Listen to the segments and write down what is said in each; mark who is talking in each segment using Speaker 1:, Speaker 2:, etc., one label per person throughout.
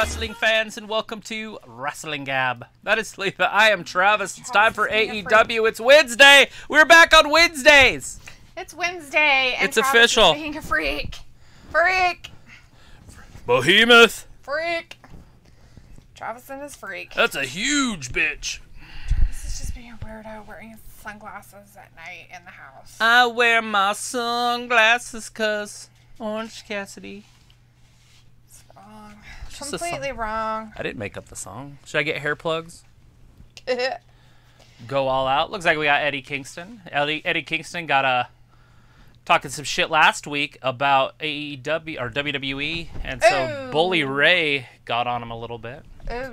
Speaker 1: wrestling fans, and welcome to Wrestling Gab. That is Leva. I am Travis. It's time for AEW. It's Wednesday. We're back on Wednesdays.
Speaker 2: It's Wednesday. And
Speaker 1: it's Travis official.
Speaker 2: Is being a freak. Freak.
Speaker 1: Behemoth.
Speaker 2: Freak. Travison is freak.
Speaker 1: That's a huge bitch.
Speaker 2: Travis is just being a weirdo wearing sunglasses at night in the house.
Speaker 1: I wear my sunglasses cause Orange Cassidy.
Speaker 2: It's wrong. Completely wrong.
Speaker 1: I didn't make up the song. Should I get hair plugs? Go all out. Looks like we got Eddie Kingston. Eddie Kingston got talking some shit last week about AEW or WWE, and so Bully Ray got on him a little bit.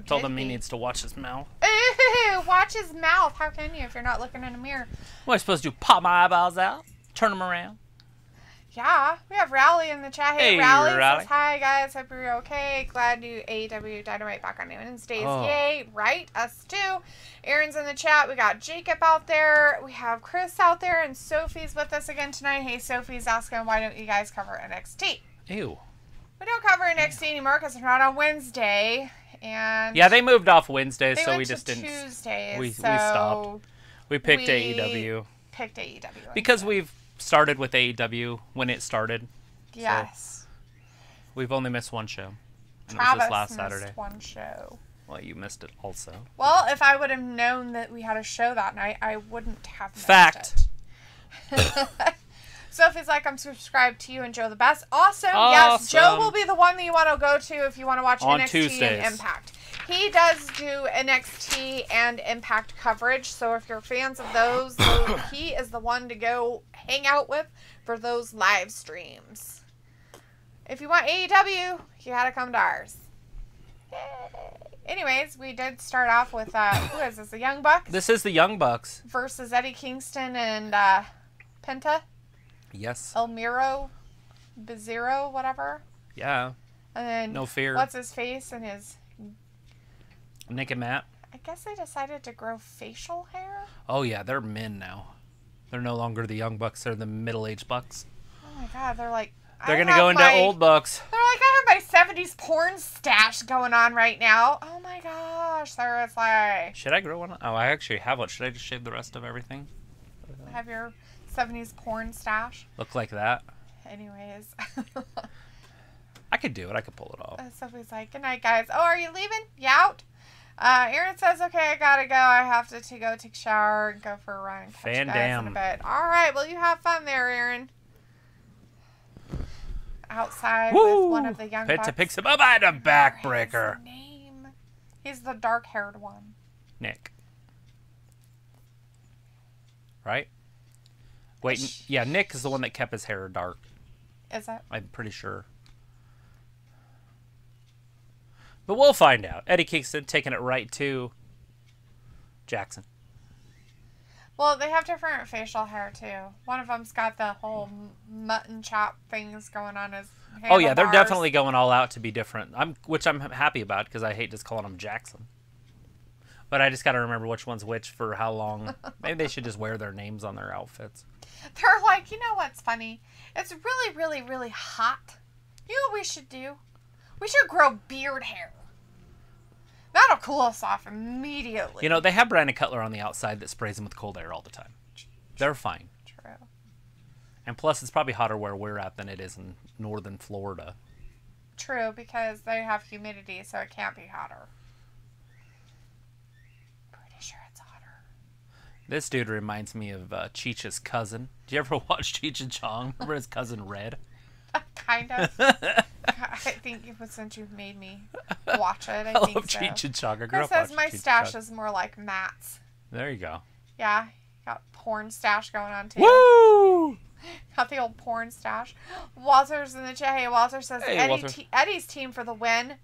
Speaker 1: Told him he needs to watch his mouth.
Speaker 2: Ooh, watch his mouth. How can you if you're not looking in a mirror?
Speaker 1: What am I supposed to do? Pop my eyeballs out? Turn them around?
Speaker 2: Yeah, we have Rally in the chat. Hey, Rally says, hi, guys. Hope you're okay. Glad new AEW Dynamite back on Wednesdays. Oh. Yay. Right? Us too. Aaron's in the chat. We got Jacob out there. We have Chris out there. And Sophie's with us again tonight. Hey, Sophie's asking, why don't you guys cover NXT?
Speaker 1: Ew.
Speaker 2: We don't cover NXT anymore because we're not on Wednesday. And
Speaker 1: yeah, they moved off Wednesdays, so we just didn't.
Speaker 2: Tuesdays,
Speaker 1: we stopped. We picked AEW.
Speaker 2: Picked AEW.
Speaker 1: Because we've started with AEW when it started.
Speaker 2: Yes.
Speaker 1: So we've only missed one show. And
Speaker 2: Travis
Speaker 1: it was just last
Speaker 2: missed
Speaker 1: Saturday.
Speaker 2: One show.
Speaker 1: Well, you missed it also.
Speaker 2: Well, if I would have known that we had a show that night, I wouldn't have missed
Speaker 1: Fact.
Speaker 2: it. Sophie's like, I'm subscribed to you and Joe the Best. Awesome. Yes, Joe will be the one that you want to go to if you want to watch
Speaker 1: on
Speaker 2: NXT
Speaker 1: Tuesdays.
Speaker 2: And Impact. He does do NXT and Impact coverage, so if you're fans of those, he is the one to go hang out with for those live streams. If you want AEW, you gotta come to ours. Yay. Anyways, we did start off with, who is this, the Young Bucks?
Speaker 1: This is the Young Bucks.
Speaker 2: Versus Eddie Kingston and Penta.
Speaker 1: Yes.
Speaker 2: El Miro, Bizarro, whatever.
Speaker 1: Yeah.
Speaker 2: And then,
Speaker 1: No Fear.
Speaker 2: What's his face and his...
Speaker 1: Nick and Matt.
Speaker 2: I guess they decided to grow facial hair.
Speaker 1: Oh yeah, they're men now. They're no longer the Young Bucks. They're the middle-aged Bucks.
Speaker 2: Oh my God, they're like...
Speaker 1: They're going to go into old Bucks.
Speaker 2: They're like, I have my 70s porn stash going on right now. Oh my gosh, seriously.
Speaker 1: Should I grow one? Oh, I actually have one. Should I just shave the rest of everything?
Speaker 2: Have your 70s porn stash?
Speaker 1: Look like that?
Speaker 2: Anyways.
Speaker 1: I could do it. I could pull it off.
Speaker 2: Sophie's like, good night, guys. Oh, are you leaving? You out? Aaron says, okay, I gotta go. I have to go take a shower and go for a run. Catch you guys in a bit. All right, well, you have fun there, Aaron. Outside with one of the Young Bucks.
Speaker 1: Penta picks him up at a backbreaker.
Speaker 2: His name. He's the dark-haired one.
Speaker 1: Nick. Right? Wait, yeah, Nick is the one that kept his hair dark.
Speaker 2: Is it?
Speaker 1: I'm pretty sure. But we'll find out. Eddie Kingston taking it right to Jackson.
Speaker 2: Well, they have different facial hair, too. One of them's got the whole mutton chop things going on his handlebars.
Speaker 1: Oh, yeah, they're definitely going all out to be different, which I'm happy about because I hate just calling them Jackson. But I just got to remember which one's which for how long. Maybe they should just wear their names on their outfits.
Speaker 2: They're like, you know what's funny? It's really, really, really hot. You know what we should do? We should grow beard hair. That'll cool us off immediately.
Speaker 1: You know, they have Brandon Cutler on the outside that sprays them with cold air all the time. They're fine.
Speaker 2: True.
Speaker 1: And plus, it's probably hotter where we're at than it is in northern Florida.
Speaker 2: True, because they have humidity, so it can't be hotter. Pretty sure it's hotter.
Speaker 1: This dude reminds me of Cheech's cousin. Did you ever watch Cheech and Chong? Remember his cousin Red?
Speaker 2: Kind of. I think it was since you've made me watch it. I think
Speaker 1: love
Speaker 2: so.
Speaker 1: Cheech and Chong.
Speaker 2: Chris says my stash is more like Matt's.
Speaker 1: There you go.
Speaker 2: Yeah, got porn stash going on too.
Speaker 1: Woo!
Speaker 2: Got the old porn stash. Walter's in the chat. Hey, Walter says
Speaker 1: Walter.
Speaker 2: Eddie's team for the win.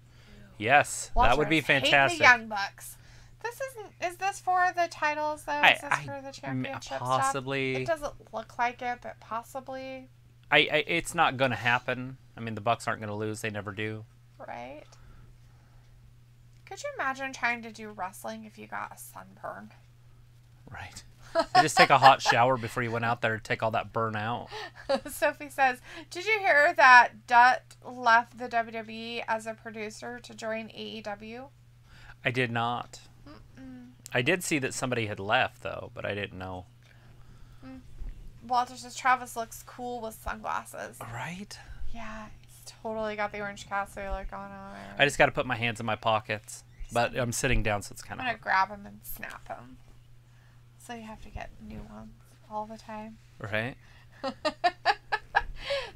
Speaker 1: Yes,
Speaker 2: Walter,
Speaker 1: that would be fantastic.
Speaker 2: Hate the Young Bucks. This isn't. Is this for the titles though? Is this for the championship
Speaker 1: possibly.
Speaker 2: stuff? It doesn't look like it, but possibly.
Speaker 1: It's not going to happen. I mean, the Bucks aren't going to lose. They never do.
Speaker 2: Right. Could you imagine trying to do wrestling if you got a sunburn?
Speaker 1: Right. You just take a hot shower before you went out there to take all that burn out.
Speaker 2: Sophie says, did you hear that Dutt left the WWE as a producer to join AEW?
Speaker 1: I did not. I did see that somebody had left, though, but I didn't know.
Speaker 2: Walter says, Travis looks cool with sunglasses.
Speaker 1: Right?
Speaker 2: Yeah, he's totally got the Orange Cassidy look on him.
Speaker 1: I just got to put my hands in my pockets. But I'm sitting down, so it's kind of...
Speaker 2: I'm going to grab him and snap him. So you have to get new ones all the time.
Speaker 1: Right?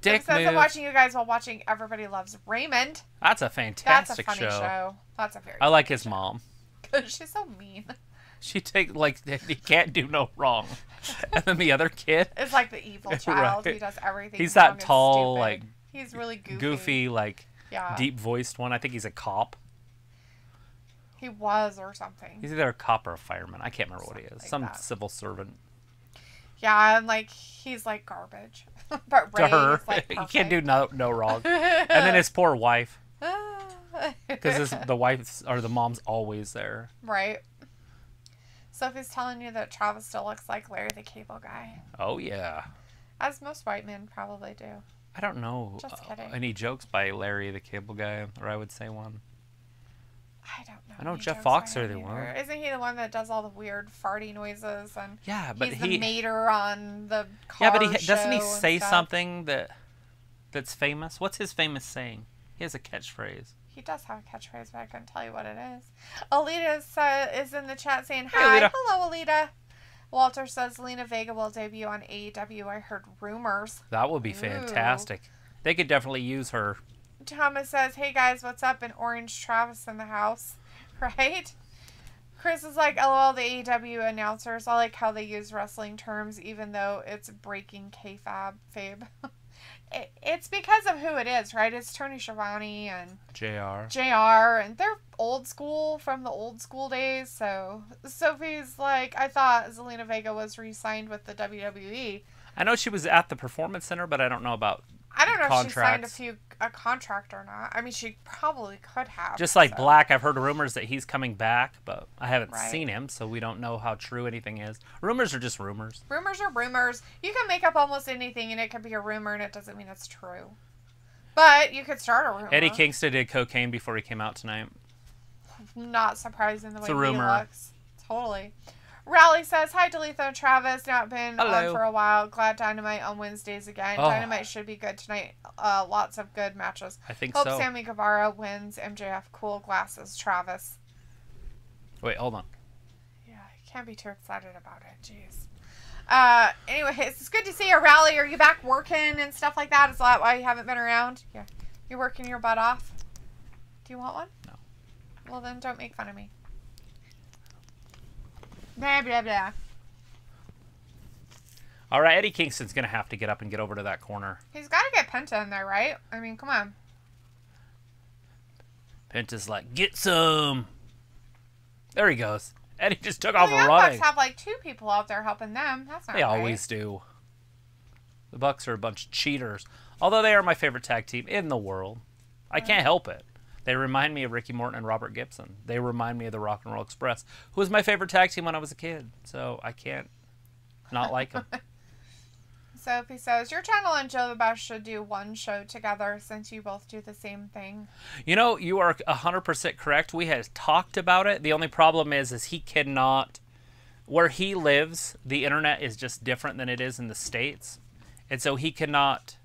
Speaker 2: Dick says, I'm watching you guys while watching Everybody Loves Raymond.
Speaker 1: That's a fantastic
Speaker 2: That's a funny show. That's a very
Speaker 1: I like his mom.
Speaker 2: She's so mean.
Speaker 1: She he can't do no wrong. And then the other kid
Speaker 2: is like the evil child.
Speaker 1: Right.
Speaker 2: He does everything.
Speaker 1: He's that tall, like
Speaker 2: he's really
Speaker 1: goofy, like deep voiced one. I think he's a cop.
Speaker 2: He was or something.
Speaker 1: He's either a cop or a fireman. I can't remember what he is.
Speaker 2: Like
Speaker 1: Some
Speaker 2: that.
Speaker 1: civil servant.
Speaker 2: Yeah, and like he's like garbage. But Ray
Speaker 1: to her,
Speaker 2: is like
Speaker 1: he
Speaker 2: perfect.
Speaker 1: can't do no wrong. And then his poor wife, because the wife's or the mom's always there.
Speaker 2: Right. Sophie's telling you that Travis still looks like Larry the Cable Guy.
Speaker 1: Oh yeah.
Speaker 2: As most white men probably do.
Speaker 1: I don't know
Speaker 2: Just kidding.
Speaker 1: any jokes by Larry the Cable Guy, or I would say one.
Speaker 2: I don't know.
Speaker 1: I know
Speaker 2: any
Speaker 1: Jeff
Speaker 2: jokes
Speaker 1: Fox
Speaker 2: by
Speaker 1: are
Speaker 2: him
Speaker 1: the
Speaker 2: either.
Speaker 1: one.
Speaker 2: Isn't he the one that does all the weird farty noises and
Speaker 1: Yeah, but
Speaker 2: he's the mater on the car
Speaker 1: yeah, but doesn't he
Speaker 2: show
Speaker 1: say
Speaker 2: and stuff?
Speaker 1: something that's famous? What's his famous saying? He has a catchphrase.
Speaker 2: He does have a catchphrase, but I couldn't tell you what it is. Alita is in the chat saying,
Speaker 1: Hey,
Speaker 2: hi.
Speaker 1: Alita.
Speaker 2: Hello, Alita. Walter says, Lena Vega will debut on AEW. I heard rumors.
Speaker 1: That would be fantastic. They could definitely use her.
Speaker 2: Thomas says, hey, guys, what's up? And Orange Travis in the house. Right? Chris is like, LOL, the AEW announcers. I like how they use wrestling terms, even though it's breaking kayfabe. It's because of who it is, right? It's Tony Schiavone and JR, and they're old school from the old school days. So Sophie's like, I thought Zelina Vega was re-signed with the WWE.
Speaker 1: I know she was at the Performance Center, but I don't know about
Speaker 2: I don't know
Speaker 1: contracts.
Speaker 2: if she signed a contract or not. I mean, she probably could have.
Speaker 1: Just like Black, I've heard rumors that he's coming back, but I haven't
Speaker 2: Right.
Speaker 1: seen him, so we don't know how true anything is. Rumors are just rumors.
Speaker 2: Rumors are rumors. You can make up almost anything, and it could be a rumor, and it doesn't mean it's true. But you could start a rumor.
Speaker 1: Eddie Kingston did cocaine before he came out tonight.
Speaker 2: Not surprising the way
Speaker 1: It's a rumor.
Speaker 2: he looks. Totally. Rally says, hi, Dalitha and Travis. Not been
Speaker 1: Hello.
Speaker 2: on for a while. Glad Dynamite on Wednesdays again.
Speaker 1: Oh.
Speaker 2: Dynamite should be good tonight. Lots of good matches.
Speaker 1: I think
Speaker 2: Hope
Speaker 1: so.
Speaker 2: Sammy Guevara wins. MJF, cool glasses. Travis.
Speaker 1: Wait, hold on.
Speaker 2: Yeah, you can't be too excited about it. Jeez. Anyways, it's good to see you, Rally. Are you back working and stuff like that? Is that why you haven't been around? Yeah. You're working your butt off? Do you want one?
Speaker 1: No.
Speaker 2: Well, then don't make fun of me. Blah, blah, blah.
Speaker 1: All right, Eddie Kingston's going to have to get up and get over to that corner.
Speaker 2: He's got to get Penta in there, right? I mean, come on.
Speaker 1: Penta's like, get some. There he goes. Eddie just took
Speaker 2: Well,
Speaker 1: off
Speaker 2: the Young
Speaker 1: running.
Speaker 2: Bucks have like 2 people out there helping them. That's not
Speaker 1: They
Speaker 2: right.
Speaker 1: always do. The Bucks are a bunch of cheaters. Although they are my favorite tag team in the world. I can't help it. They remind me of Ricky Morton and Robert Gibson. They remind me of the Rock and Roll Express, who was my favorite tag team when I was a kid. So I can't not like them.
Speaker 2: Sophie says, your channel and Joe the Best should do one show together since you both do the same thing.
Speaker 1: You know, you are 100% correct. We had talked about it. The only problem is he cannot... Where he lives, the internet is just different than it is in the States. And so he cannot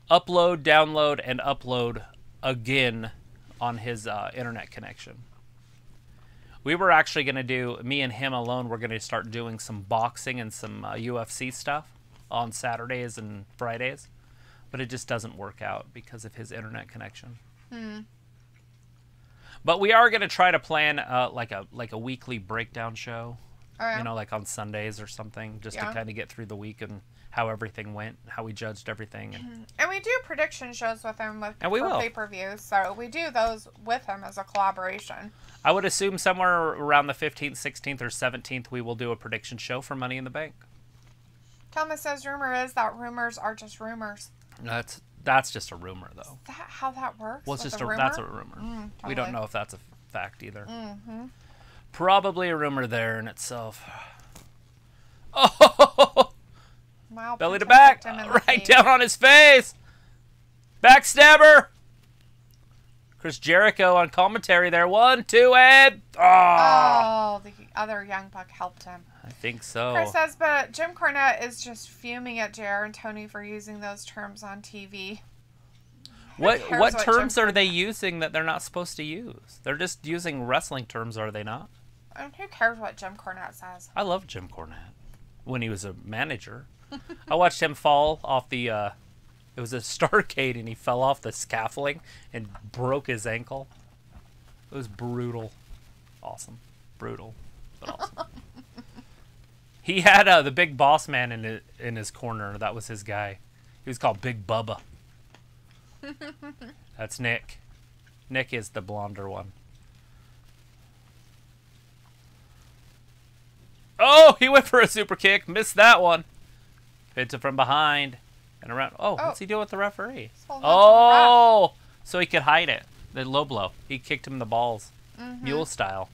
Speaker 1: upload, download, and upload again on his internet connection. We were actually going to do, me and him alone, we're going to start doing some boxing and some UFC stuff on Saturdays and Fridays. But it just doesn't work out because of his internet connection. But we are going to try to plan like a weekly breakdown show.
Speaker 2: Oh, yeah?
Speaker 1: You know, like on Sundays or something, just to kind of get through the week and how everything went, how we judged everything.
Speaker 2: And we do prediction shows with him
Speaker 1: And we
Speaker 2: for
Speaker 1: will.
Speaker 2: pay-per-views, so we do those with him as a collaboration.
Speaker 1: I would assume somewhere around the 15th, 16th, or 17th, we will do a prediction show for Money in the Bank.
Speaker 2: Thomas says rumor is that rumors are just rumors.
Speaker 1: That's just a rumor, though.
Speaker 2: Is that how that works?
Speaker 1: Well, it's
Speaker 2: with
Speaker 1: just
Speaker 2: a rumor?
Speaker 1: that's a rumor.
Speaker 2: Totally.
Speaker 1: We don't know if that's a fact either. probably a rumor there in itself. Oh!
Speaker 2: Wow,
Speaker 1: Belly to
Speaker 2: Penta
Speaker 1: back.
Speaker 2: kicked him in the
Speaker 1: Right
Speaker 2: face.
Speaker 1: down on his face. Backstabber. Chris Jericho on commentary there. 1, 2, and...
Speaker 2: Oh, the other Young Buck helped him.
Speaker 1: I think so.
Speaker 2: Chris says, but Jim Cornette is just fuming at JR and Tony for using those terms on TV.
Speaker 1: What terms are they using that they're not supposed to use? They're just using wrestling terms, are they not?
Speaker 2: And who cares what Jim Cornette says?
Speaker 1: I love Jim Cornette when he was a manager. I watched him fall off the... it was a Starrcade, and he fell off the scaffolding and broke his ankle. It was brutal. Awesome. Brutal, but awesome. He had the big boss man in his corner. That was his guy. He was called Big Bubba. That's Nick. Nick is the blonder one. Oh, he went for a super kick. Missed that one. Hits it from behind and around. Oh, what's he doing with the referee? Oh, so he could hide it. The low blow. He kicked him in the balls. Mule style.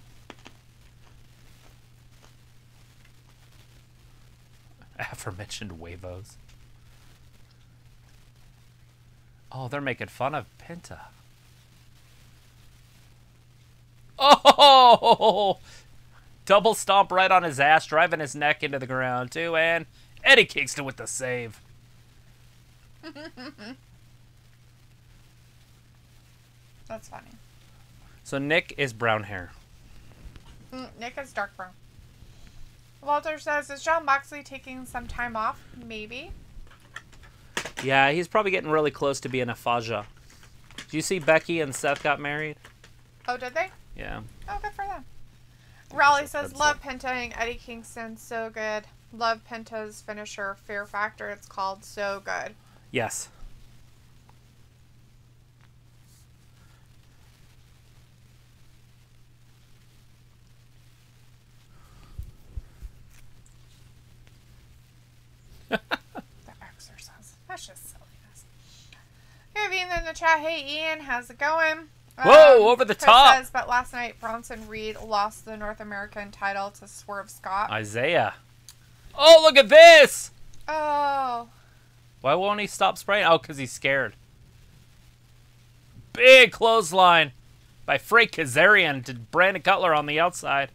Speaker 1: Aforementioned Wavos. Oh, they're making fun of Penta. Oh! Double stomp right on his ass, driving his neck into the ground, too. And Eddie Kingston with the save.
Speaker 2: That's funny.
Speaker 1: So Nick is brown hair.
Speaker 2: Nick is dark brown. Walter says, is Jon Moxley taking some time off? Maybe.
Speaker 1: Yeah, he's probably getting really close to being a Faja. Do you see Becky and Seth got married?
Speaker 2: Oh, did they?
Speaker 1: Yeah.
Speaker 2: Oh, good for them. Raleigh says, love Penta and Eddie Kingston. So good. Love Penta's finisher, Fear Factor. It's called. So good.
Speaker 1: Yes.
Speaker 2: The exercise. That's just silliness. Vivian in the chat. Hey, Ian. How's it going?
Speaker 1: Whoa, over the
Speaker 2: Chris
Speaker 1: top.
Speaker 2: Says, but last night, Bronson Reed lost the North American title to Swerve Scott.
Speaker 1: Isaiah. Oh, look at this.
Speaker 2: Oh.
Speaker 1: Why won't he stop spraying? Oh, because he's scared. Big clothesline by Frank Kazarian to Brandon Cutler on the outside.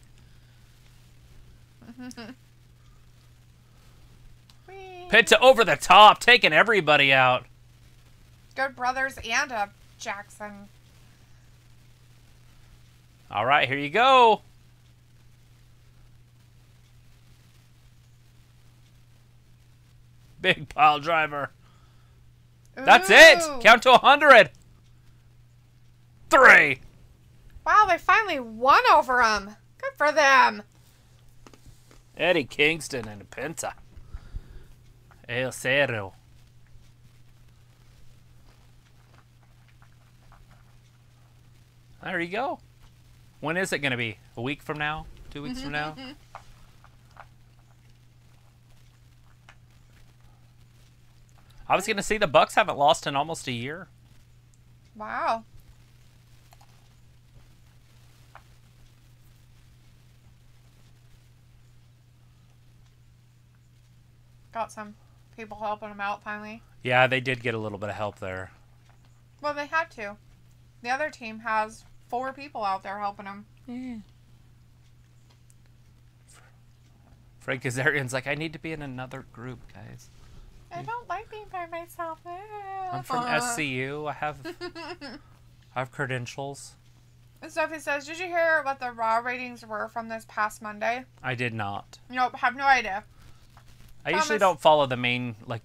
Speaker 1: Penta over the top, taking everybody out.
Speaker 2: Good Brothers and Jackson.
Speaker 1: All right, here you go. Big pile driver. That's it. Count to 100. 3.
Speaker 2: Wow, they finally won over him. Good for them.
Speaker 1: Eddie Kingston and Penta. El Cerro. There you go. When is it going to be? A week from now? 2 weeks from now? I was going to say the Bucks haven't lost in almost a year.
Speaker 2: Wow. Got some people helping them out finally.
Speaker 1: Yeah, they did get a little bit of help there.
Speaker 2: Well, they had to. The other team has 4 people out there helping them.
Speaker 1: Yeah. Frank Kazarian's like, I need to be in another group, guys.
Speaker 2: I don't like being by myself.
Speaker 1: I'm from SCU. I have credentials.
Speaker 2: And Sophie says, did you hear what the Raw ratings were from this past Monday?
Speaker 1: I did not.
Speaker 2: Nope, have no idea.
Speaker 1: I usually don't follow the main, like,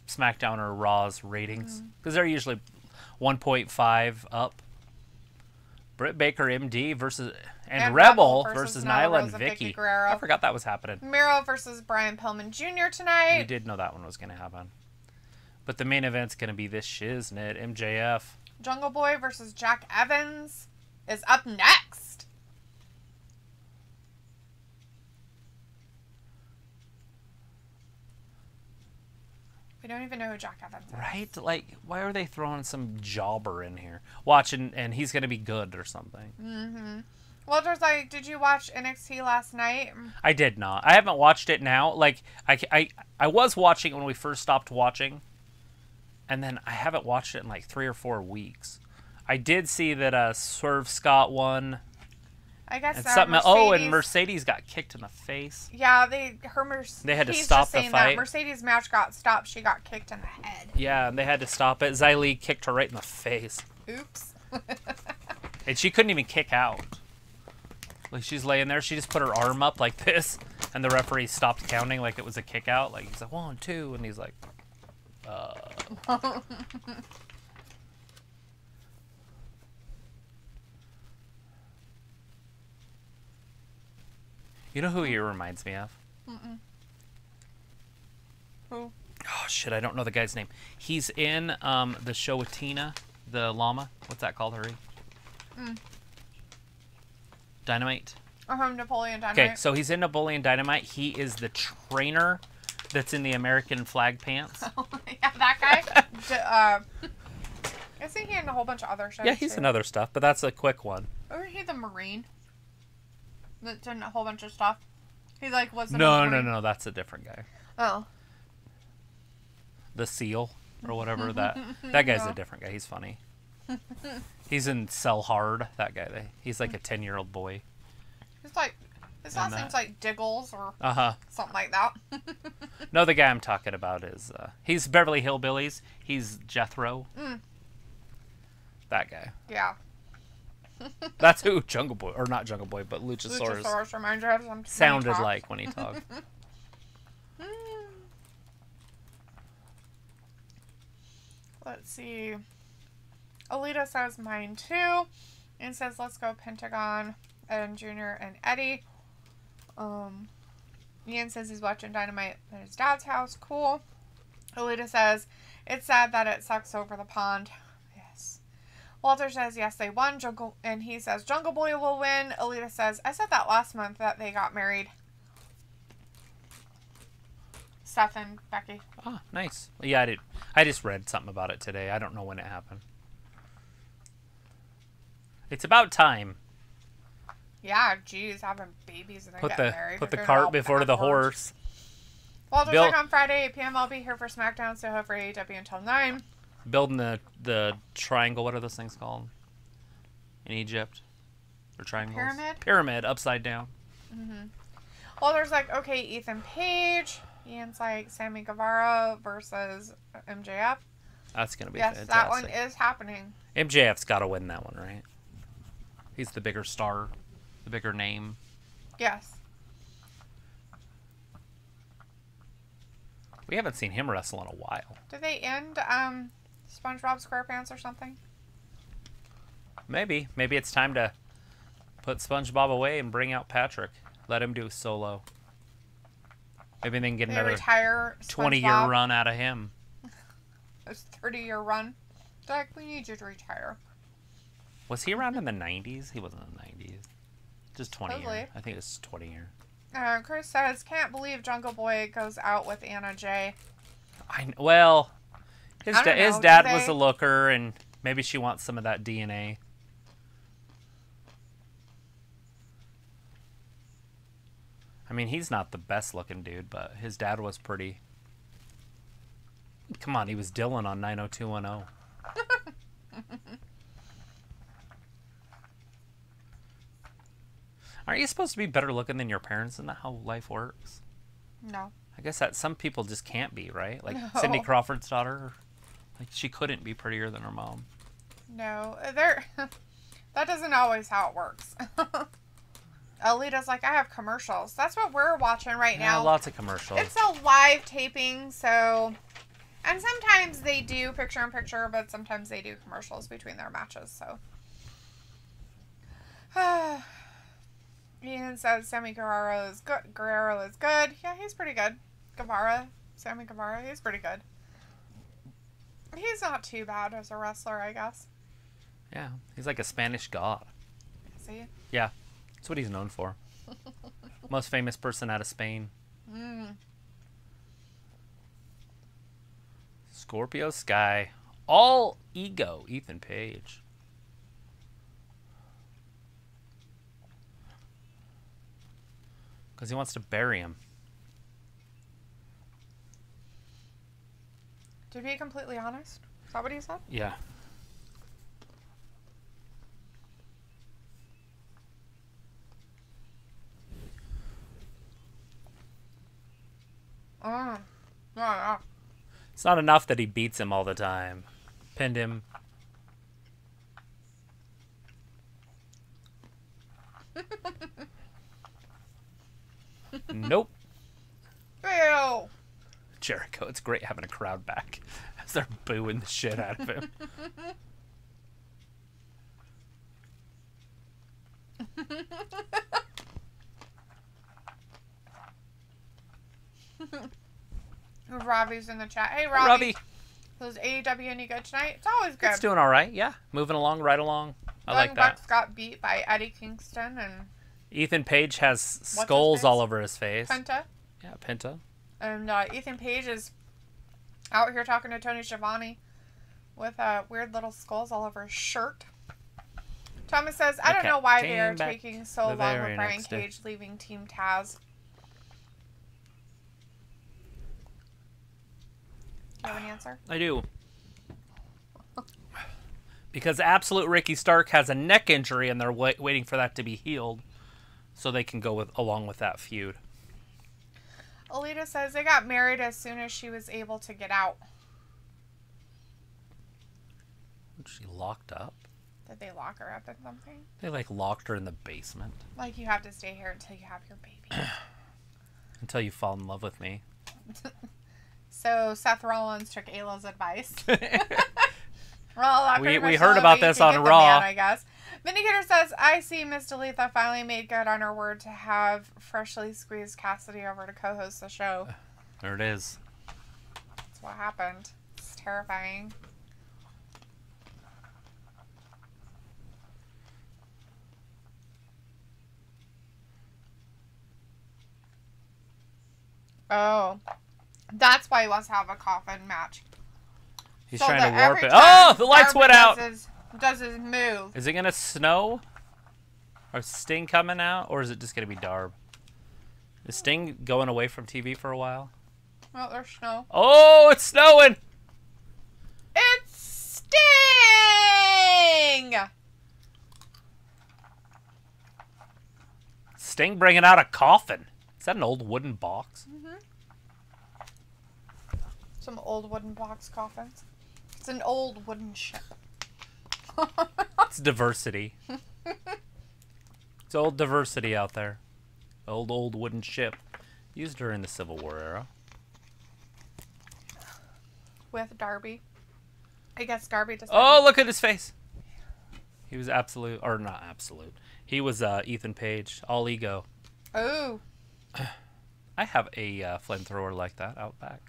Speaker 1: SmackDown or Raw's ratings. Because they're usually 1.5 up. Britt Baker, MD, versus... And Rebel versus Nyla and Vicky. I forgot that was happening.
Speaker 2: Miro versus Brian Pillman Jr. tonight.
Speaker 1: We did know that one was going to happen. But the main event's going to be this shiznit, MJF.
Speaker 2: Jungle Boy versus Jack Evans is up next. We don't even know who Jack Evans is.
Speaker 1: Right? Like, why are they throwing some jobber in here? Watching, and he's going to be good or something.
Speaker 2: Walter's like, did you watch NXT last night?
Speaker 1: I did not. I haven't watched it now. Like, I was watching it when we first stopped watching, and then I haven't watched it in like 3 or 4 weeks. I did see that Swerve Scott won.
Speaker 2: I guess
Speaker 1: And
Speaker 2: Mercedes,
Speaker 1: and Mercedes got kicked in the face.
Speaker 2: Yeah, they had to
Speaker 1: stop the fight.
Speaker 2: That Mercedes match got stopped. She got kicked in the head.
Speaker 1: Yeah, and they had to stop it. Xylee kicked her right in the face.
Speaker 2: Oops.
Speaker 1: And she couldn't even kick out. Like, she's laying there. She just put her arm up like this, and the referee stopped counting like it was a kick out. Like, he's like, 1, 2, and he's like, You know who he reminds me of?
Speaker 2: Mm-mm. Who?
Speaker 1: Oh, shit, I don't know the guy's name. He's in the show with Tina, the llama. What's that called, Hurry?
Speaker 2: Napoleon
Speaker 1: Dynamite?
Speaker 2: Dynamite.
Speaker 1: Okay, so he's in Napoleon Dynamite. He is the trainer that's in the American flag pants.
Speaker 2: Oh, yeah, that guy. Isn't he in a whole bunch of other shows?
Speaker 1: Yeah, he's
Speaker 2: too?
Speaker 1: in other stuff, but that's a quick one.
Speaker 2: Or he the Marine? That's in a whole bunch of stuff. He like wasn't.
Speaker 1: No, that's a different guy.
Speaker 2: Oh.
Speaker 1: The SEAL or whatever that guy's a different guy. He's funny. He's in Sell Hard. That guy. He's like a 10-year-old boy.
Speaker 2: He's like his last name's like Diggles or something like that.
Speaker 1: No, the guy I'm talking about is he's Beverly Hillbillies. He's Jethro. That guy.
Speaker 2: Yeah.
Speaker 1: That's who Jungle Boy, or not Jungle Boy, but
Speaker 2: Luchasaurus reminds you of something.
Speaker 1: Sounded like when he talked.
Speaker 2: Let's see. Alita says mine too, and says let's go Pentagon, Adam Jr. and Eddie. Ian says he's watching Dynamite at his dad's house. Cool. Alita says it's sad that it sucks over the pond. Yes. Walter says yes, they won. And he says Jungle Boy will win. Alita says I said that last month that they got married. Seth and Becky.
Speaker 1: Ah, nice. Yeah, I did. I just read something about it today. I don't know when it happened. It's about time.
Speaker 2: Yeah, geez, having babies and then get married.
Speaker 1: Put the cart before the horse.
Speaker 2: Walter's like on Friday, 8 p.m. I'll be here for SmackDown, so for AEW until 9.
Speaker 1: Building the triangle. What are those things called? In Egypt? Or triangles?
Speaker 2: Pyramid?
Speaker 1: Pyramid, upside down.
Speaker 2: Walter's like, okay, Ethan Page. Ian's like, Sammy Guevara versus MJF.
Speaker 1: That's going to be
Speaker 2: fantastic. That one is happening.
Speaker 1: MJF's got to win that one, right? He's the bigger star, the bigger name.
Speaker 2: Yes.
Speaker 1: We haven't seen him wrestle in a while.
Speaker 2: Did they end SpongeBob SquarePants or something?
Speaker 1: Maybe. Maybe it's time to put SpongeBob away and bring out Patrick. Let him do solo. Maybe they can get another 20-year run out of him.
Speaker 2: A 30-year run. Like, we need you to retire.
Speaker 1: Was he around in the 90s? He wasn't in the 90s. Just 20 years. I think it's 20 years.
Speaker 2: Chris says, can't believe Jungle Boy goes out with Anna Jay.
Speaker 1: Well, his dad was a looker, and maybe she wants some of that DNA. I mean, he's not the best looking dude, but his dad was pretty. Come on, he was Dylan on 90210. Aren't you supposed to be better looking than your parents? Isn't that how life works?
Speaker 2: No.
Speaker 1: I guess that some people just can't be, right? Like
Speaker 2: No.
Speaker 1: Cindy Crawford's daughter. Like, she couldn't be prettier than her mom.
Speaker 2: No. That doesn't always how it works. Alita's like, I have commercials. That's what we're watching right now.
Speaker 1: Lots of commercials.
Speaker 2: It's a live taping, so... And sometimes they do picture-in-picture, but sometimes they do commercials between their matches, so... Ian says Sammy Guerrero is good. Yeah, he's pretty good. Sammy Guevara, he's pretty good. He's not too bad as a wrestler, I guess.
Speaker 1: Yeah, he's like a Spanish god.
Speaker 2: Is he?
Speaker 1: Yeah, that's what he's known for. Most famous person out of Spain. Scorpio Sky. All ego, Ethan Page. Because he wants to bury him.
Speaker 2: To be completely honest, is that what he said?
Speaker 1: Yeah.
Speaker 2: Yeah.
Speaker 1: It's not enough that he beats him all the time. Pinned him. Nope.
Speaker 2: Boo!
Speaker 1: Jericho, it's great having a crowd back as they're booing the shit out of him.
Speaker 2: Robbie's in the chat. Hey, Robbie.
Speaker 1: Robbie.
Speaker 2: Was AEW any good tonight? It's always good.
Speaker 1: It's doing all right, yeah. Moving along, right along. I
Speaker 2: Young
Speaker 1: like that.
Speaker 2: Bucks got beat by Eddie Kingston and
Speaker 1: Ethan Page has skulls all over his face.
Speaker 2: Penta.
Speaker 1: Yeah, Penta.
Speaker 2: And Ethan Page is out here talking to Tony Schiavone with weird little skulls all over his shirt. Thomas says, I don't know why they are taking so long with Brian Cage leaving Team Taz. You have an answer?
Speaker 1: I do. Because Absolute Ricky Stark has a neck injury and they're waiting for that to be healed so they can go along with that feud.
Speaker 2: Alita says they got married as soon as she was able to get out.
Speaker 1: Was she locked up?
Speaker 2: Did they lock her up in something?
Speaker 1: They locked her in the basement.
Speaker 2: Like, you have to stay here until you have your baby.
Speaker 1: Until you fall in love with me.
Speaker 2: So Seth Rollins took Ayla's advice. Well,
Speaker 1: we heard about this on Raw.
Speaker 2: Man, I guess. Vindicator says, I see Miss Dalitha finally made good on her word to have freshly squeezed Cassidy over to co-host the show.
Speaker 1: There it is.
Speaker 2: That's what happened. It's terrifying. Oh. That's why he wants to have a coffin match.
Speaker 1: He's
Speaker 2: so
Speaker 1: trying to warp it.
Speaker 2: time
Speaker 1: Oh, the lights went out.
Speaker 2: Does his move.
Speaker 1: Is it going to snow? Or Sting coming out? Or is it just going to be Darb? Is Sting going away from TV for a while?
Speaker 2: Well, there's snow.
Speaker 1: Oh, it's snowing!
Speaker 2: It's Sting!
Speaker 1: Sting bringing out a coffin. Is that an old wooden box?
Speaker 2: Mm-hmm. Some old wooden box coffins. It's an old wooden ship.
Speaker 1: It's diversity. It's old diversity out there. Old wooden ship. Used during the Civil War era.
Speaker 2: With Darby. I guess Darby just...
Speaker 1: Oh, look at his face. He was absolute, or not absolute. He was Ethan Page. All ego.
Speaker 2: Oh.
Speaker 1: I have a flamethrower like that out back.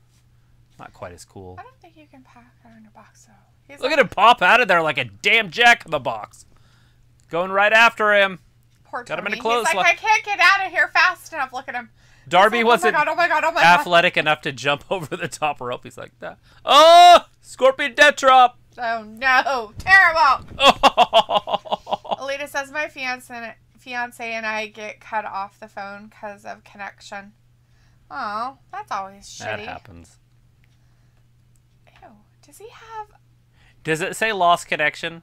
Speaker 1: Not quite as cool.
Speaker 2: I don't think you can pack her in a box, though.
Speaker 1: Look at him pop out of there like a damn jack in the box. Going right after him.
Speaker 2: Poor
Speaker 1: Got him in
Speaker 2: Tony.
Speaker 1: a close.
Speaker 2: He's like, I can't get out of here fast enough. Look at him.
Speaker 1: Darby
Speaker 2: like,
Speaker 1: wasn't
Speaker 2: oh my God,
Speaker 1: athletic enough to jump over the top rope. He's like that. Oh, Scorpion Death Drop.
Speaker 2: Oh no, terrible.
Speaker 1: Oh.
Speaker 2: Alita says my fiance and I get cut off the phone because of connection. Oh, that's always shitty.
Speaker 1: That happens.
Speaker 2: Ew. Does he have...
Speaker 1: Does it say lost connection?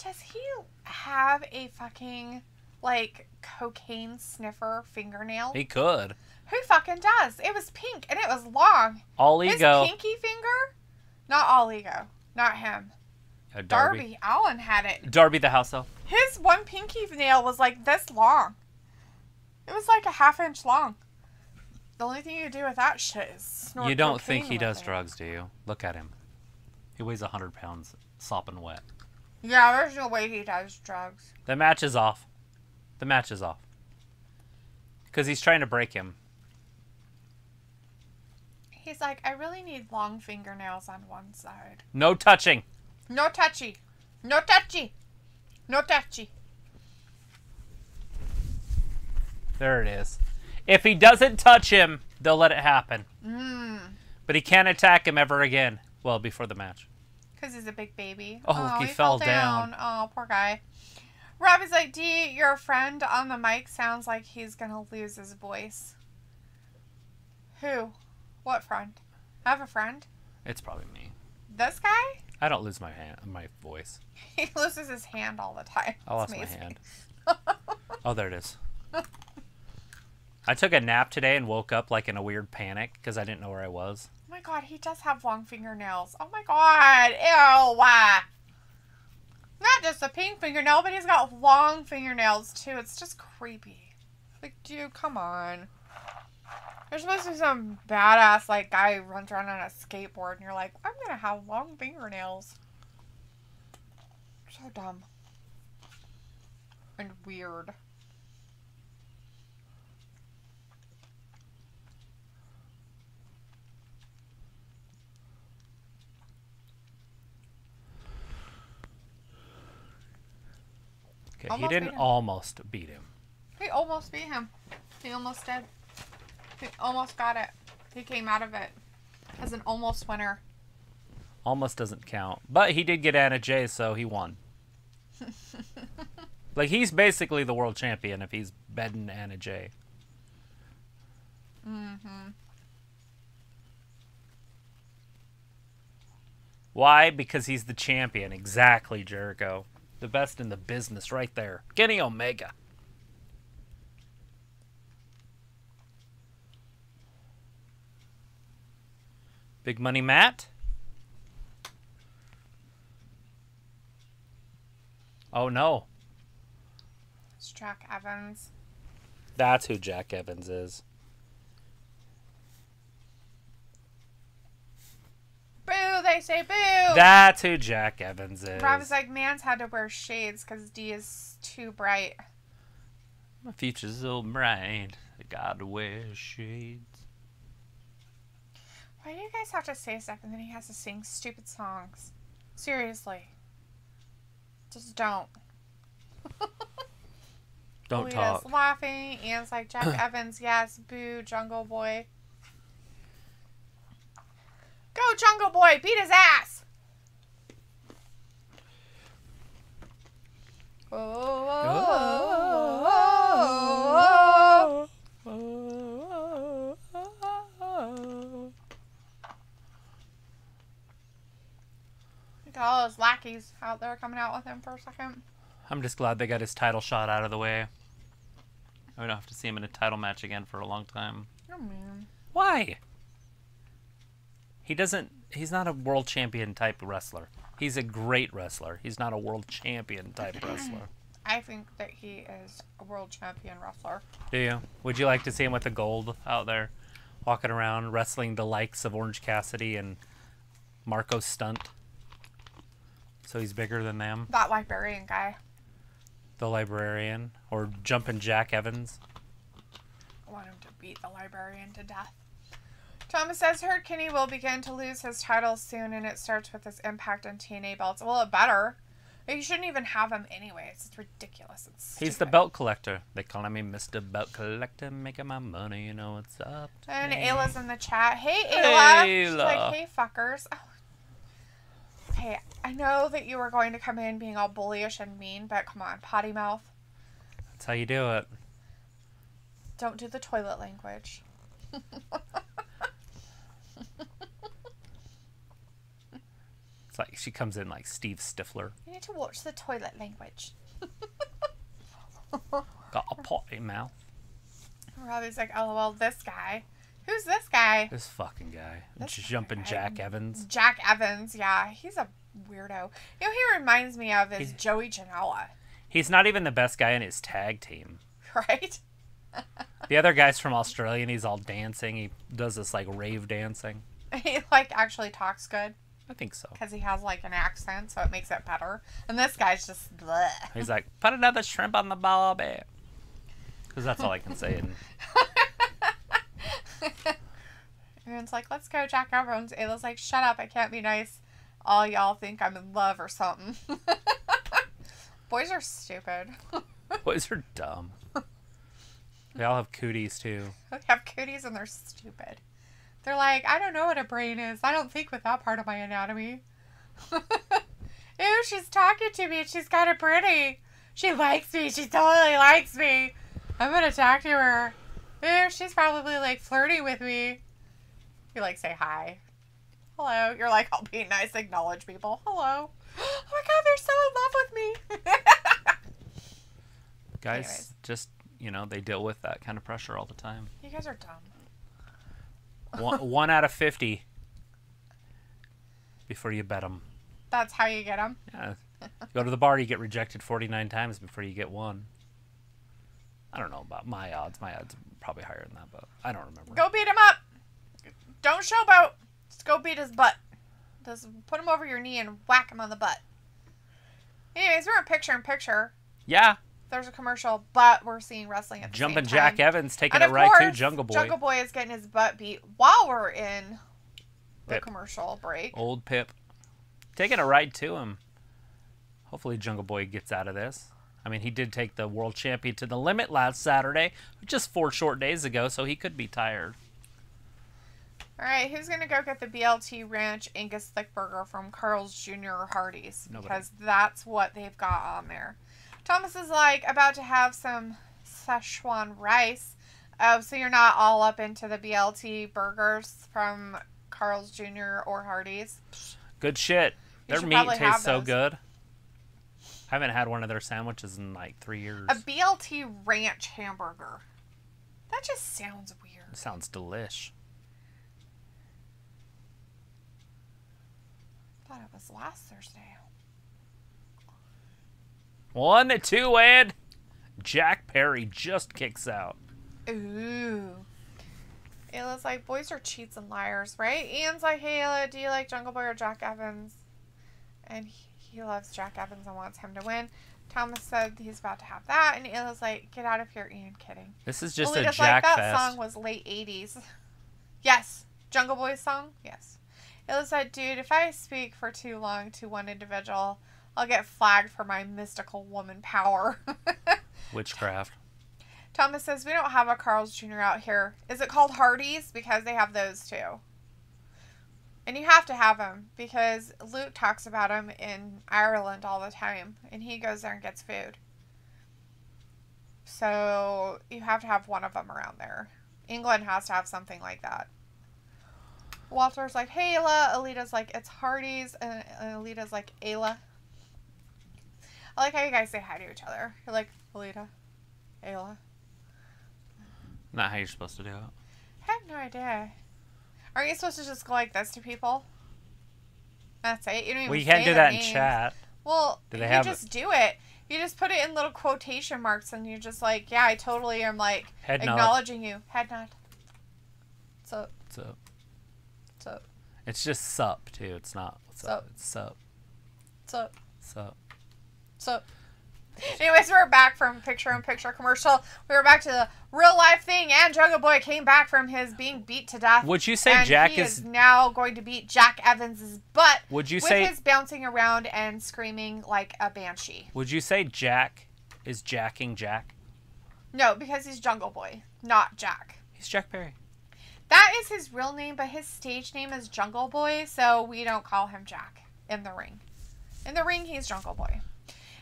Speaker 2: Does he have a fucking, like, cocaine sniffer fingernail?
Speaker 1: He could.
Speaker 2: Who fucking does? It was pink and it was long.
Speaker 1: All ego.
Speaker 2: His pinky finger? Not all ego. Not him. Darby Allin had it.
Speaker 1: Darby the house elf.
Speaker 2: His one pinky nail was like this long. It was like a half-inch long. The only thing you do with that shit is snort
Speaker 1: You don't
Speaker 2: cocaine
Speaker 1: think he does
Speaker 2: with it.
Speaker 1: drugs, do you? Look at him. He weighs 100 pounds, sopping wet.
Speaker 2: Yeah, there's no way he does drugs.
Speaker 1: The match is off. The match is off. Because he's trying to break him.
Speaker 2: He's like, I really need long fingernails on one side.
Speaker 1: No touching.
Speaker 2: No touchy. No touchy. No touchy.
Speaker 1: There it is. If he doesn't touch him, they'll let it happen. But he can't attack him ever again. Well, before the match.
Speaker 2: Because he's a big baby.
Speaker 1: Oh, look, he fell down.
Speaker 2: Oh, poor guy. Robbie's like, D, your friend on the mic sounds like he's gonna lose his voice. Who? What friend? I have a friend.
Speaker 1: It's probably me.
Speaker 2: This guy?
Speaker 1: I don't lose my voice.
Speaker 2: He loses his hand all the time.
Speaker 1: I lost my hand. Oh, there it is. I took a nap today and woke up like in a weird panic because I didn't know where I was.
Speaker 2: Oh my god, he does have long fingernails. Oh my god. Ew. Not just a pink fingernail, but he's got long fingernails too. It's just creepy. Like, dude, come on. There's supposed to be some badass like guy who runs around on a skateboard and you're like, I'm gonna have long fingernails. So dumb. And weird.
Speaker 1: Okay, he didn't almost beat him.
Speaker 2: He almost beat him. He almost did. He almost got it. He came out of it as an almost winner.
Speaker 1: Almost doesn't count. But he did get Anna Jay, so he won. Like, he's basically the world champion if he's bedding Anna Jay.
Speaker 2: Mm-hmm.
Speaker 1: Why? Because he's the champion. Exactly, Jericho. The best in the business right there. Kenny Omega. Big Money Matt. Oh, no.
Speaker 2: It's Jack Evans.
Speaker 1: That's who Jack Evans is.
Speaker 2: Boo, they say boo.
Speaker 1: That's who Jack Evans is.
Speaker 2: Rob was like, man's had to wear shades because D is too bright.
Speaker 1: My future's so bright. I gotta wear shades.
Speaker 2: Why do you guys have to say stuff and then he has to sing stupid songs? Seriously. Just don't.
Speaker 1: Don't
Speaker 2: Alita's
Speaker 1: talk.
Speaker 2: laughing. Ian's like, Jack Evans, yes. Boo, Jungle Boy. Go, Jungle Boy. Beat his ass. Oh. Look at all those lackeys out there coming out with him for a second.
Speaker 1: I'm just glad they got his title shot out of the way. I don't have to see him in a title match again for a long time.
Speaker 2: Oh, man.
Speaker 1: Why? He's not a world champion type wrestler. He's a great wrestler. He's not a world champion type wrestler.
Speaker 2: I think that he is a world champion wrestler.
Speaker 1: Do you? Would you like to see him with the gold out there, walking around, wrestling the likes of Orange Cassidy and Marco Stunt? So he's bigger than them?
Speaker 2: That librarian guy.
Speaker 1: The librarian? Or jumping Jack Evans?
Speaker 2: I want him to beat the librarian to death. Thomas says, heard Kenny will begin to lose his title soon, and it starts with his Impact and TNA belts. Well, it better. You shouldn't even have him anyways. It's ridiculous. It's stupid.
Speaker 1: He's the belt collector. They call me Mr. Belt Collector, making my money, you know what's up.
Speaker 2: And Ayla's in the chat. Hey, Ayla.
Speaker 1: Ayla.
Speaker 2: She's like, hey, fuckers. Oh. Hey, I know that you were going to come in being all bullyish and mean, but come on, potty mouth.
Speaker 1: That's how you do it.
Speaker 2: Don't do the toilet language.
Speaker 1: It's like she comes in like Steve Stifler.
Speaker 2: You need to watch the toilet language.
Speaker 1: Got a potty mouth.
Speaker 2: Robbie's like, oh, well, this guy. Who's this guy?
Speaker 1: This fucking guy.
Speaker 2: This
Speaker 1: Jumping
Speaker 2: guy.
Speaker 1: Jack Evans.
Speaker 2: Jack Evans, yeah. He's a weirdo. You know, he reminds me of is Joey Janela.
Speaker 1: He's not even the best guy in his tag team.
Speaker 2: Right?
Speaker 1: The other guy's from Australia and he's all dancing. He does this like rave dancing.
Speaker 2: He like actually talks good.
Speaker 1: I think so.
Speaker 2: Because he has like an accent, so it makes it better. And this guy's just bleh.
Speaker 1: He's like, put another shrimp on the barbie. Because that's all I can say.
Speaker 2: Everyone's like, let's go, Jack Evans. Ayla's like, shut up, I can't be nice. All y'all think I'm in love or something. Boys are stupid.
Speaker 1: Boys are dumb. They all have cooties too.
Speaker 2: They have cooties and they're stupid. They're like, I don't know what a brain is. I don't think with that part of my anatomy. Ew, she's talking to me and she's kind of pretty. She likes me. She totally likes me. I'm gonna talk to her. She's probably like flirting with me. You like say hi. Hello. You're like, I'll be nice, acknowledge people. Hello. Oh my God, they're so in love with me.
Speaker 1: Guys,
Speaker 2: Anyways.
Speaker 1: just, you know, they deal with that kind of pressure all the time.
Speaker 2: You guys are dumb.
Speaker 1: One out of 50 before you bet them.
Speaker 2: That's how you get them.
Speaker 1: Yeah. You go to the bar, you get rejected 49 times before you get one. I don't know about my odds. My odds are probably higher than that, but I don't remember.
Speaker 2: Go beat him up. Don't showboat. Just go beat his butt. Just put him over your knee and whack him on the butt. Anyways, we're in picture-in-picture.
Speaker 1: Yeah.
Speaker 2: There's a commercial, but we're seeing wrestling at the
Speaker 1: Jumping
Speaker 2: same time.
Speaker 1: Jack Evans taking
Speaker 2: And
Speaker 1: it
Speaker 2: of
Speaker 1: right
Speaker 2: course,
Speaker 1: to Jungle Boy.
Speaker 2: Jungle Boy is getting his butt beat while we're in the
Speaker 1: Pip.
Speaker 2: commercial break.
Speaker 1: Old Pip. Taking it right to him. Hopefully Jungle Boy gets out of this. I mean, he did take the world champion to the limit last Saturday, just 4 short days ago, so he could be tired.
Speaker 2: All right, who's going to go get the BLT Ranch Angus Thick Burger from Carl's Jr. or Hardee's?
Speaker 1: Nobody.
Speaker 2: Because that's what they've got on there. Thomas is like about to have some Szechuan rice. Oh, so you're not all up into the BLT burgers from Carl's Jr. or Hardee's?
Speaker 1: Good shit.
Speaker 2: You
Speaker 1: Their
Speaker 2: should
Speaker 1: meat
Speaker 2: probably have
Speaker 1: tastes so
Speaker 2: those.
Speaker 1: good. I haven't had one of their sandwiches in like 3 years.
Speaker 2: A BLT Ranch hamburger. That just sounds weird.
Speaker 1: It sounds delish.
Speaker 2: I thought it was last Thursday.
Speaker 1: 1, 2, and Jack Perry just kicks out.
Speaker 2: Ooh. Ayla's like, boys are cheats and liars, right? Ian's like, hey, Ayla, do you like Jungle Boy or Jack Evans? And he loves Jack Evans and wants him to win. Thomas said he's about to have that. And Ayla's like, get out of here, Ian. Kidding.
Speaker 1: This is just
Speaker 2: Alita's
Speaker 1: a Jack
Speaker 2: like, that
Speaker 1: fest.
Speaker 2: song was late 80s. Yes. Jungle Boy's song? Yes. Ayla said, dude, if I speak for too long to one individual, I'll get flagged for my mystical woman power.
Speaker 1: Witchcraft.
Speaker 2: Thomas says, we don't have a Carl's Jr. out here. Is it called Hardee's? Because they have those too. And you have to have them because Luke talks about them in Ireland all the time. And he goes there and gets food. So you have to have one of them around there. England has to have something like that. Walter's like, hey, Ayla. Alita's like, it's Hardee's. And Alita's like, Ayla. I like how you guys say hi to each other. You're like, Alita, Ayla.
Speaker 1: Not how you're supposed to do it.
Speaker 2: I have no idea. Aren't you supposed to just go like this to people? That's it. You don't even
Speaker 1: Well, you
Speaker 2: say
Speaker 1: can't do
Speaker 2: their
Speaker 1: that in
Speaker 2: names.
Speaker 1: chat.
Speaker 2: Well,
Speaker 1: Do they
Speaker 2: you
Speaker 1: have
Speaker 2: just do it. You just put it in little quotation marks and you're just like, yeah, I totally am like
Speaker 1: Head nod.
Speaker 2: acknowledging you. Head nod. So,
Speaker 1: So it's just sup too. It's not what's up. It's sup.
Speaker 2: Sup.
Speaker 1: Sup.
Speaker 2: Anyways, we're back from picture-in-picture commercial. We were back to the real life thing, and Jungle Boy came back from his being beat to death.
Speaker 1: Would you say
Speaker 2: and
Speaker 1: Jack
Speaker 2: he
Speaker 1: is
Speaker 2: now going to beat Jack Evans's butt?
Speaker 1: Would you
Speaker 2: with
Speaker 1: say
Speaker 2: his bouncing around and screaming like a banshee?
Speaker 1: Would you say Jack is jacking Jack?
Speaker 2: No, because he's Jungle Boy, not Jack.
Speaker 1: He's Jack Perry.
Speaker 2: That is his real name, but his stage name is Jungle Boy, so we don't call him Jack in the ring. In the ring, he's Jungle Boy.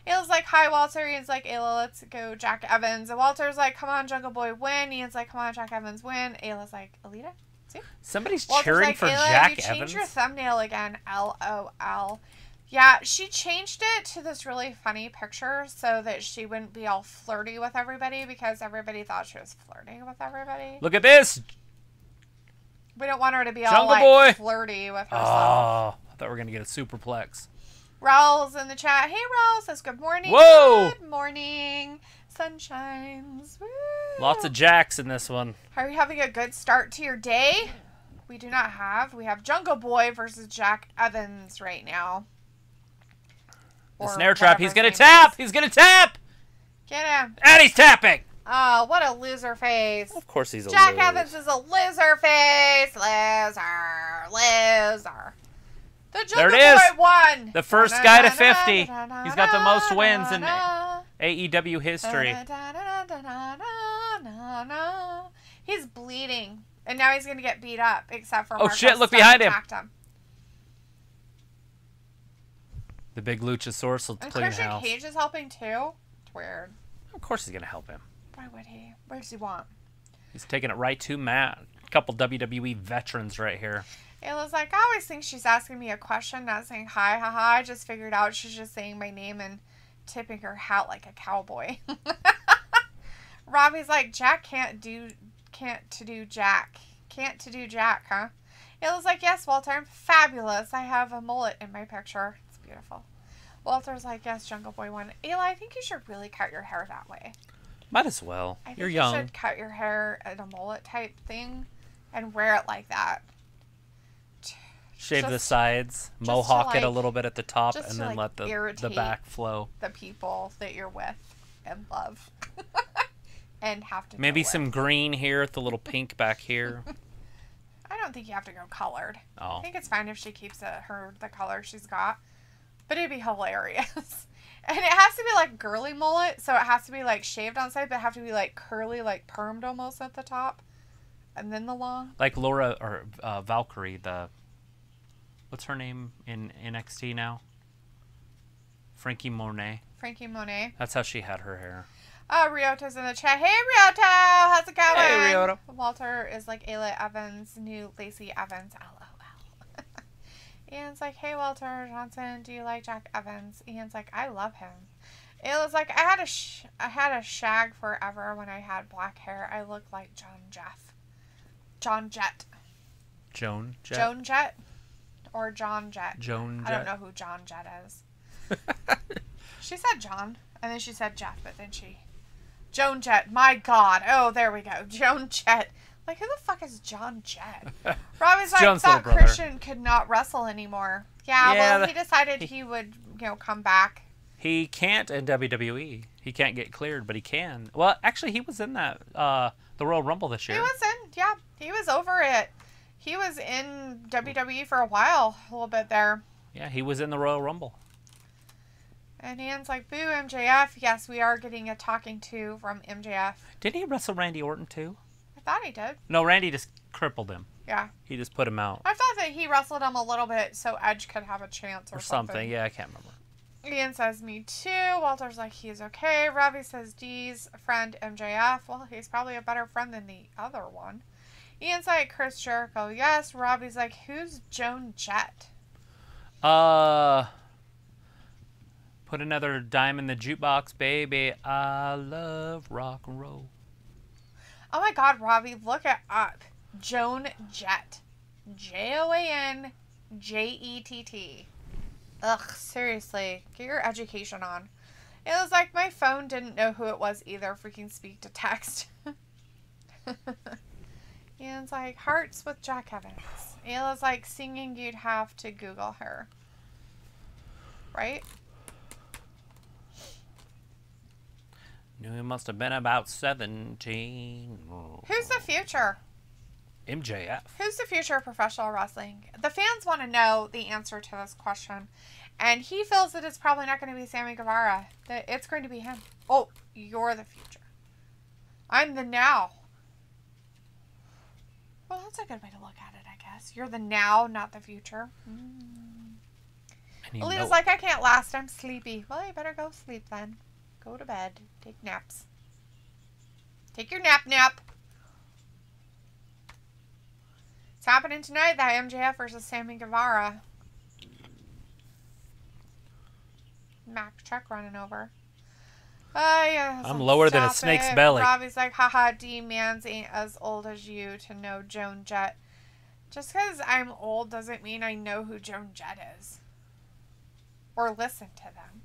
Speaker 2: Ayla's like, hi, Walter. Ian's like, Ayla, let's go Jack Evans. And Walter's like, come on, Jungle Boy, win. Ian's like, come on, Jack Evans, win. Ayla's like, Alita, see?
Speaker 1: Somebody's
Speaker 2: Walter's
Speaker 1: cheering
Speaker 2: like,
Speaker 1: for
Speaker 2: Ayla,
Speaker 1: Jack
Speaker 2: you
Speaker 1: Evans.
Speaker 2: changed your thumbnail again, LOL. Yeah, she changed it to this really funny picture so that she wouldn't be all flirty with everybody because everybody thought she was flirting with everybody.
Speaker 1: Look at this.
Speaker 2: We don't want her to be all
Speaker 1: Jungle
Speaker 2: like
Speaker 1: Boy.
Speaker 2: flirty with herself.
Speaker 1: Oh, I thought we were gonna get a superplex.
Speaker 2: Raul's in the chat. Hey, Raul says good morning.
Speaker 1: Whoa!
Speaker 2: Good morning. Sunshines. Woo.
Speaker 1: Lots of Jacks in this one.
Speaker 2: Are you having a good start to your day? We do not have. We have Jungle Boy versus Jack Evans right now.
Speaker 1: The
Speaker 2: Or
Speaker 1: snare trap.
Speaker 2: whatever
Speaker 1: He's
Speaker 2: his
Speaker 1: gonna
Speaker 2: name
Speaker 1: tap.
Speaker 2: is.
Speaker 1: He's gonna tap.
Speaker 2: Get him.
Speaker 1: And he's tapping.
Speaker 2: Oh, what a loser face.
Speaker 1: Of course he's a
Speaker 2: Jack
Speaker 1: loser.
Speaker 2: Evans is a loser face. Loser. The Jungle
Speaker 1: There it is.
Speaker 2: Boy won.
Speaker 1: The first guy to 50. He's got the most wins in AEW history.
Speaker 2: He's bleeding. And now he's going to get beat up, except for
Speaker 1: Oh,
Speaker 2: Marcus
Speaker 1: shit, look
Speaker 2: Stunt
Speaker 1: behind him.
Speaker 2: attacked him.
Speaker 1: The big Luchasaurus will
Speaker 2: And
Speaker 1: clean
Speaker 2: Christian
Speaker 1: house.
Speaker 2: Cage is helping too. weird.
Speaker 1: Of course he's gonna help him.
Speaker 2: Why would he? What does he want?
Speaker 1: He's taking it right to Matt. A couple WWE veterans right here.
Speaker 2: Ayla's like, I always think she's asking me a question, not saying hi, haha. I just figured out she's just saying my name and tipping her hat like a cowboy. Robbie's like, Jack can't to do Jack, huh? Ayla's like, yes, Walter, I'm fabulous. I have a mullet in my picture. It's beautiful. Walter's like, yes, Jungle Boy one. Ayla, I think you should really cut your hair that way.
Speaker 1: Might as well.
Speaker 2: I think
Speaker 1: You're young.
Speaker 2: You should cut your hair in a mullet type thing and wear it like that.
Speaker 1: Shave the sides, mohawk it a little bit at the top, and then let the back flow.
Speaker 2: The people that you're with and love. And have to
Speaker 1: maybe some green here with the little pink back here.
Speaker 2: I don't think you have to go colored.
Speaker 1: Oh.
Speaker 2: I think it's fine if she keeps the color she's got. But it'd be hilarious. And it has to be like girly mullet, so it has to be like shaved on side, but it have to be like curly, like permed almost at the top. And then the long.
Speaker 1: Like Laura or Valkyrie, what's her name in NXT now? Frankie Monet.
Speaker 2: Frankie Monet.
Speaker 1: That's how she had her hair.
Speaker 2: Ryota's in the chat. Hey, Ryota! How's it going?
Speaker 1: Hey, Ryota.
Speaker 2: Walter is like Ayla Evans, new Lacey Evans. LOL. Ian's like, hey, Walter Johnson, do you like Jack Evans? Ian's like, I love him. Ayla's like, I had a shag forever when I had black hair. I look like Joan Jett.
Speaker 1: Joan Jett?
Speaker 2: Joan Jett? Or John Jett?
Speaker 1: Joan
Speaker 2: Jett. I don't know who John Jett is. She said John, and then she said Jeff, but then Joan Jett. My God. Oh, there we go. Joan Jett. Like, who the fuck is John Jett? Robbie's like,
Speaker 1: John's
Speaker 2: thought Christian could not wrestle anymore. Yeah, well, he decided he would, come back.
Speaker 1: He can't in WWE. He can't get cleared, but he can. Well, actually, he was in that, the Royal Rumble this year.
Speaker 2: He was over it. He was in WWE for a while, a little bit there.
Speaker 1: Yeah, he was in the Royal Rumble.
Speaker 2: And Ian's like, boo, MJF. Yes, we are getting a talking to from MJF.
Speaker 1: Didn't he wrestle Randy Orton, too?
Speaker 2: I thought he did.
Speaker 1: No, Randy just crippled him.
Speaker 2: Yeah.
Speaker 1: He just put him out.
Speaker 2: I thought that he wrestled him a little bit so Edge could have a chance or something.
Speaker 1: Yeah, I can't remember.
Speaker 2: Ian says, me too. Walter's like, he's okay. Robbie says, Dee's friend MJF. Well, he's probably a better friend than the other one. Ian's like, Chris Jericho. Yes. Robbie's like, who's Joan Jett?
Speaker 1: Put another dime in the jukebox, baby. I love rock and roll.
Speaker 2: Oh my God, Robbie, look it up. Joan Jett. JoanJett. Ugh, seriously. Get your education on. It was like my phone didn't know who it was either. Freaking speak to text. Ian's like, hearts with Jack Evans. Ayla's like, singing, you'd have to Google her. Right?
Speaker 1: Knew he must have been about 17.
Speaker 2: Who's the future?
Speaker 1: MJF.
Speaker 2: Who's the future of professional wrestling? The fans want to know the answer to this question. And he feels that it's probably not going to be Sammy Guevara. That it's going to be him. Oh, you're the future. I'm the now. Well, that's a good way to look at it, I guess. You're the now, not the future. Alita's like, I can't last. I'm sleepy. Well, you better go sleep then. Go to bed. Take naps. Take your nap. It's happening tonight. That MJF versus Sammy Guevara. Mac truck running over. Yeah,
Speaker 1: I'm lower than a snake's belly.
Speaker 2: Robbie's like, haha, D-Mans ain't as old as you to know Joan Jett. Just because I'm old doesn't mean I know who Joan Jett is. Or listen to them.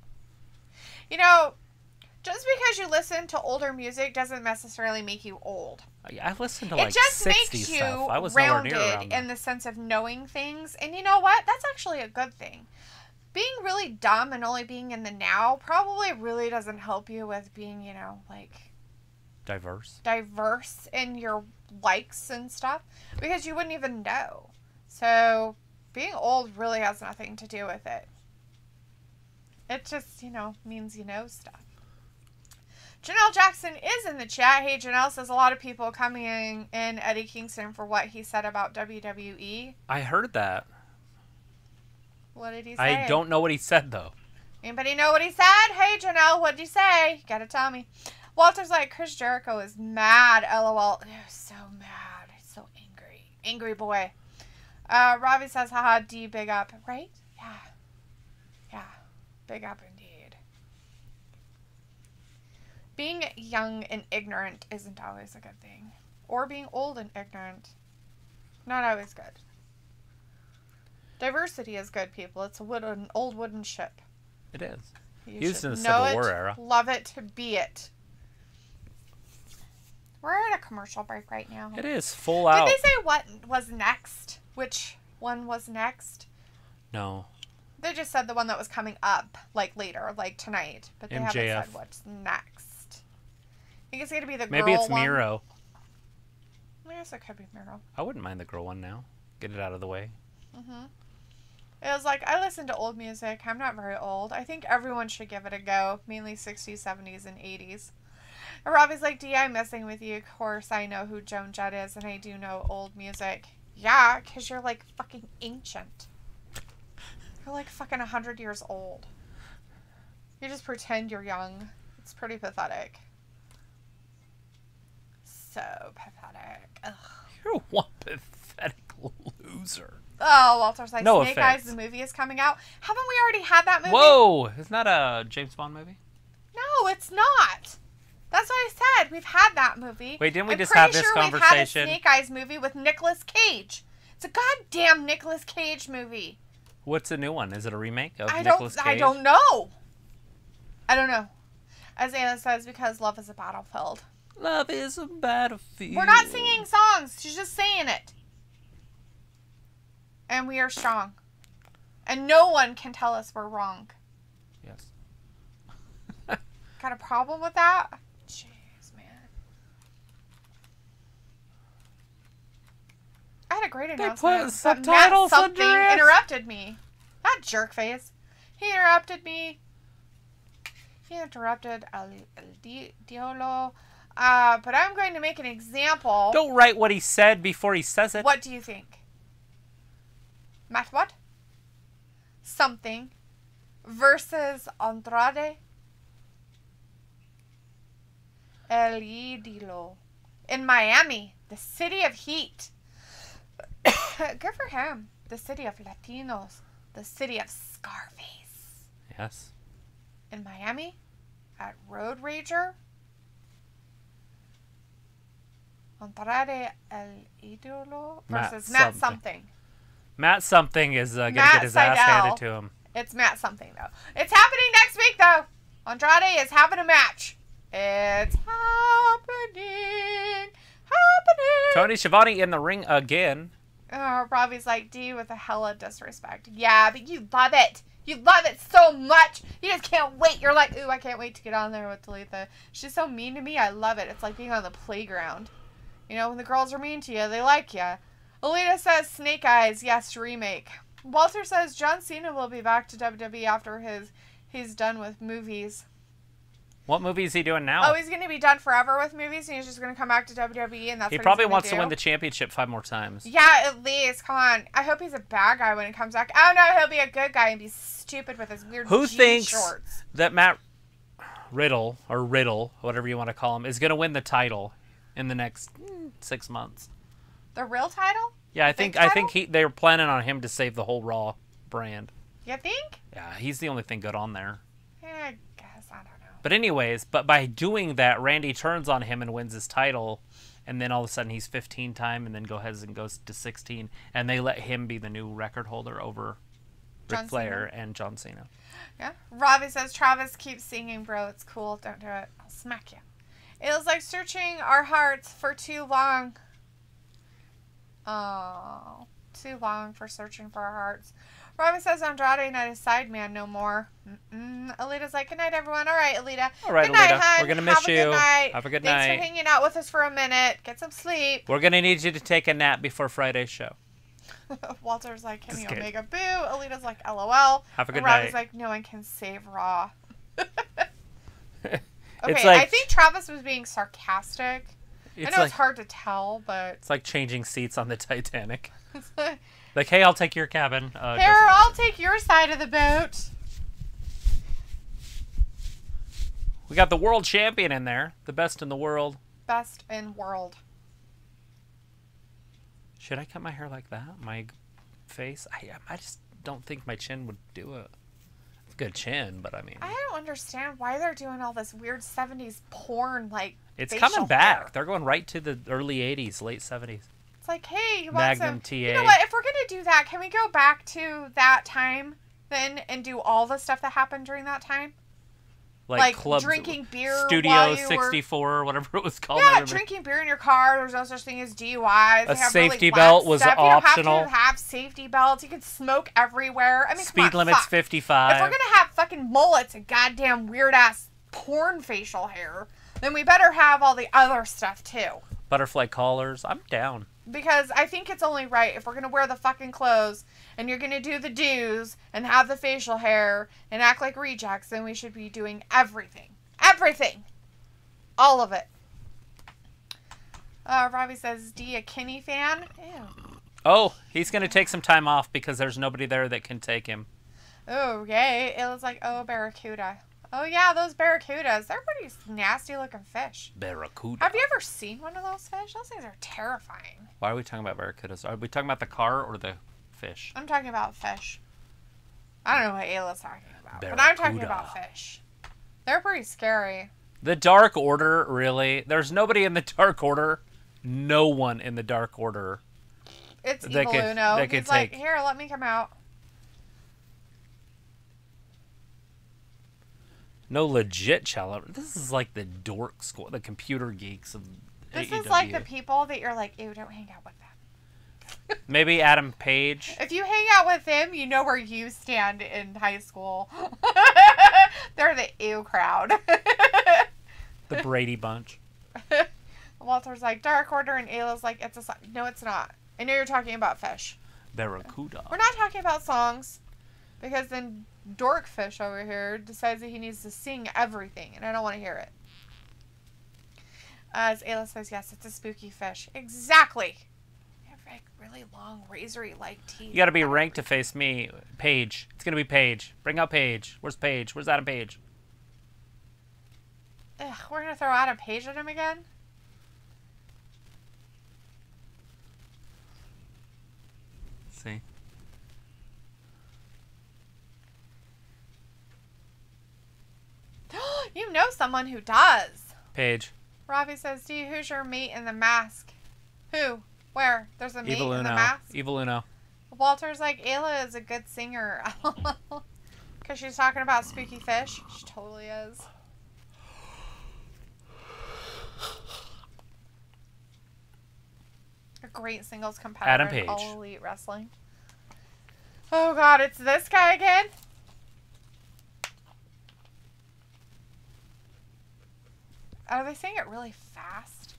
Speaker 2: Just because you listen to older music doesn't necessarily make you old.
Speaker 1: I listened to like 60s stuff.
Speaker 2: It just makes you rounded in the sense of knowing things. And you know what? That's actually a good thing. Being really dumb and only being in the now probably really doesn't help you with being, diverse in your likes and stuff. Because you wouldn't even know. So being old really has nothing to do with it. It just, means you know stuff. Janelle Jackson is in the chat. Hey, Janelle says a lot of people coming in Eddie Kingston for what he said about WWE.
Speaker 1: I heard that.
Speaker 2: What did he say?
Speaker 1: I don't know what he said, though.
Speaker 2: Anybody know what he said? Hey, Janelle, what'd you say? You gotta tell me. Walter's like, Chris Jericho is mad, LOL. He was so mad. He's so angry. Angry boy. Robbie says, haha, D, big up. Right? Yeah. Yeah. Big up indeed. Being young and ignorant isn't always a good thing. Or being old and ignorant. Not always good. Diversity is good, people. It's an old wooden ship.
Speaker 1: It is.
Speaker 2: You
Speaker 1: Used in the
Speaker 2: should
Speaker 1: Civil
Speaker 2: know it,
Speaker 1: War era.
Speaker 2: love it, be it. We're at a commercial break right now.
Speaker 1: It is full out.
Speaker 2: Did they say what was next? Which one was next?
Speaker 1: No.
Speaker 2: They just said the one that was coming up, like later, like tonight. But they haven't
Speaker 1: MJF.
Speaker 2: said what's next. I think it's going to be the girl
Speaker 1: Maybe it's
Speaker 2: one.
Speaker 1: Miro.
Speaker 2: I guess it could be Miro.
Speaker 1: I wouldn't mind the girl one now. Get it out of the way.
Speaker 2: Mm-hmm. It was like, I listen to old music. I'm not very old. I think everyone should give it a go. Mainly 60s, 70s, and 80s. And Robbie's like, D, I'm messing with you. Of course, I know who Joan Jett is, and I do know old music. Yeah, because you're like fucking ancient. You're like fucking 100 years old. You just pretend you're young. It's pretty pathetic. So pathetic. Ugh.
Speaker 1: You're one pathetic loser.
Speaker 2: Oh, Walter's like,
Speaker 1: No
Speaker 2: Snake Eyes,
Speaker 1: offense.
Speaker 2: the movie is coming out. Haven't we already had that movie?
Speaker 1: Whoa! Isn't that a James Bond movie?
Speaker 2: No, it's not. That's what I said. We've had that movie.
Speaker 1: Wait, didn't we
Speaker 2: I'm
Speaker 1: just
Speaker 2: pretty
Speaker 1: have this
Speaker 2: sure
Speaker 1: conversation?
Speaker 2: We've had a Snake Eyes movie with Nicolas Cage. It's a goddamn Nicolas Cage movie.
Speaker 1: What's the new one? Is it a remake of
Speaker 2: I
Speaker 1: Nicolas Cage?
Speaker 2: don't know. I don't know. As Anna says, because love is a battlefield.
Speaker 1: Love is a battlefield.
Speaker 2: We're not singing songs. She's just saying it. And we are strong. And no one can tell us we're wrong.
Speaker 1: Yes.
Speaker 2: Got a problem with that? Jeez, man. I had a great announcement.
Speaker 1: put
Speaker 2: but
Speaker 1: subtitles
Speaker 2: Matt
Speaker 1: under
Speaker 2: something
Speaker 1: it?
Speaker 2: interrupted me. That jerk face. He interrupted me. He interrupted El Diolo. But I'm going to make an example.
Speaker 1: Don't write what he said before he says it.
Speaker 2: What do you think? Matt, what? Something versus Andrade El Idolo in Miami, the city of heat. Good for him. The city of Latinos, the city of Scarface.
Speaker 1: Yes.
Speaker 2: In Miami, at Road Rager, Andrade El Idolo versus Matt something.
Speaker 1: Matt something is going to
Speaker 2: Matt
Speaker 1: get his ass
Speaker 2: Sydal.
Speaker 1: handed to him.
Speaker 2: It's Matt something, though. It's happening next week, though. Andrade is having a match. It's happening. Happening.
Speaker 1: Tony Schiavone in the ring again.
Speaker 2: Robbie's like, D with a hella disrespect. Yeah, but you love it. You love it so much. You just can't wait. You're like, ooh, I can't wait to get on there with Talitha. She's so mean to me. I love it. It's like being on the playground. You know, when the girls are mean to you, they like you. Alita says Snake Eyes, yes, remake. Walter says John Cena will be back to WWE after he's done with movies.
Speaker 1: What movie is he doing now?
Speaker 2: Oh, he's going to be done forever with movies, and he's just going to come back to WWE, and that's
Speaker 1: He
Speaker 2: what
Speaker 1: probably
Speaker 2: he's
Speaker 1: wants
Speaker 2: do.
Speaker 1: to win the championship 5 more times.
Speaker 2: Yeah, at least. Come on. I hope he's a bad guy when he comes back. Oh, no, he'll be a good guy and be stupid with his weird
Speaker 1: Who
Speaker 2: jean
Speaker 1: thinks
Speaker 2: shorts.
Speaker 1: that Matt Riddle, whatever you want to call him, is going to win the title in the next 6 months?
Speaker 2: The real title?
Speaker 1: Yeah, I
Speaker 2: Big
Speaker 1: think they're planning on him to save the whole Raw brand.
Speaker 2: You think?
Speaker 1: Yeah, he's the only thing good on there.
Speaker 2: I guess. I don't know.
Speaker 1: But anyways, by doing that, Randy turns on him and wins his title, and then all of a sudden he's 15-time, and then goes to 16, and they let him be the new record holder over Ric Flair and John Cena.
Speaker 2: Yeah. Robbie says, Travis, keep singing, bro. It's cool. Don't do it. I'll smack you. It was like searching our hearts for too long. Oh, too long for searching for our hearts. Robbie says Andrade not a side man no more. Alita's like, good night, everyone. All right, Alita.
Speaker 1: All right,
Speaker 2: good night,
Speaker 1: Alita.
Speaker 2: hun.
Speaker 1: We're going to miss you.
Speaker 2: Good night.
Speaker 1: Have a good
Speaker 2: Thanks
Speaker 1: night.
Speaker 2: for hanging out with us for a minute. Get some sleep.
Speaker 1: We're going to need you to take a nap before Friday's show.
Speaker 2: Walter's like, Kenny
Speaker 1: Just kidding.
Speaker 2: Omega, boo. Alita's like, LOL.
Speaker 1: Have a good
Speaker 2: and Robbie's
Speaker 1: night.
Speaker 2: like, no one can save Raw.
Speaker 1: It's
Speaker 2: Okay,
Speaker 1: like-
Speaker 2: I think Travis was being sarcastic. I know
Speaker 1: like,
Speaker 2: it's hard to tell, but...
Speaker 1: It's like changing seats on the Titanic. Like, hey, I'll take your cabin.
Speaker 2: Here, I'll take your side of the boat.
Speaker 1: We got the world champion in there. The best in the world.
Speaker 2: Best in world.
Speaker 1: Should I cut my hair like that? My face? I just don't think my chin would do it. It's a good chin, but I mean...
Speaker 2: I don't understand why they're doing all this weird 70s porn, like,
Speaker 1: it's
Speaker 2: facial
Speaker 1: coming back.
Speaker 2: hair.
Speaker 1: They're going right to the early 80s, late 70s.
Speaker 2: It's like, hey, you want
Speaker 1: Magnum
Speaker 2: some...
Speaker 1: TA.
Speaker 2: You know what? If we're going to do that, can we go back to that time then and do all the stuff that happened during that time? Like
Speaker 1: clubs,
Speaker 2: drinking beer
Speaker 1: Studio
Speaker 2: while you
Speaker 1: 64 or whatever it was called.
Speaker 2: Yeah, drinking beer in your car. There's no such thing as DUIs.
Speaker 1: A
Speaker 2: They have
Speaker 1: safety
Speaker 2: really
Speaker 1: belt
Speaker 2: lax
Speaker 1: was
Speaker 2: stuff.
Speaker 1: optional.
Speaker 2: You don't have to have safety belts. You can smoke everywhere. I mean,
Speaker 1: Speed
Speaker 2: come on,
Speaker 1: limit's
Speaker 2: fuck.
Speaker 1: 55.
Speaker 2: If we're going to have fucking mullets and goddamn weird-ass porn facial hair, then we better have all the other stuff, too.
Speaker 1: Butterfly collars. I'm down.
Speaker 2: Because I think it's only right if we're going to wear the fucking clothes and you're going to do the do's and have the facial hair and act like rejects, then we should be doing everything. Everything. All of it. Robbie says, D, a Kenny fan? Ew.
Speaker 1: Oh, he's going to take some time off because there's nobody there that can take him.
Speaker 2: Oh, yay. It was like, oh, barracuda. Oh, yeah, those barracudas. They're pretty nasty-looking fish.
Speaker 1: Barracuda.
Speaker 2: Have you ever seen one of those fish? Those things are terrifying.
Speaker 1: Why are we talking about barracudas? Are we talking about the car or the fish?
Speaker 2: I'm talking about fish. I don't know what Ayla's talking about, but I'm talking about fish. They're pretty scary.
Speaker 1: The Dark Order, really? There's nobody in the Dark Order. No one in the Dark Order.
Speaker 2: It's Evil Uno.
Speaker 1: That
Speaker 2: He's like, here, let me come out.
Speaker 1: No legit challenge. This is like the dork school, the computer geeks of
Speaker 2: This
Speaker 1: AEW.
Speaker 2: is like the people that you're like, ew, don't hang out with them.
Speaker 1: Maybe Adam Page.
Speaker 2: If you hang out with him, you know where you stand in high school. They're the ew crowd.
Speaker 1: The Brady Bunch.
Speaker 2: Walter's like, Dark Order, and Ayla's like, it's a song. No, it's not. I know you're talking about fish.
Speaker 1: Barracuda.
Speaker 2: We're not talking about songs. Because then Dorkfish over here decides that he needs to sing everything, and I don't want to hear it. As Ayla says, yes, it's a spooky fish. Exactly. They have like really long, razory-like teeth.
Speaker 1: You gotta be ranked to face me. Paige. It's gonna be Paige. Bring out Paige. Where's Paige? Where's Adam Page?
Speaker 2: Ugh, we're gonna throw out a page at him again?
Speaker 1: See?
Speaker 2: You know someone who does.
Speaker 1: Paige.
Speaker 2: Robbie says, D, who's your mate in the mask? Who? Where? There's a mate
Speaker 1: Evil
Speaker 2: in
Speaker 1: Uno.
Speaker 2: the mask?
Speaker 1: Evil Uno.
Speaker 2: Walter's like, Ayla is a good singer. Because she's talking about spooky fish. She totally is. A great singles competitor
Speaker 1: Adam
Speaker 2: in
Speaker 1: Page.
Speaker 2: All Elite Wrestling. Oh god, it's this guy again? Are they saying it really fast?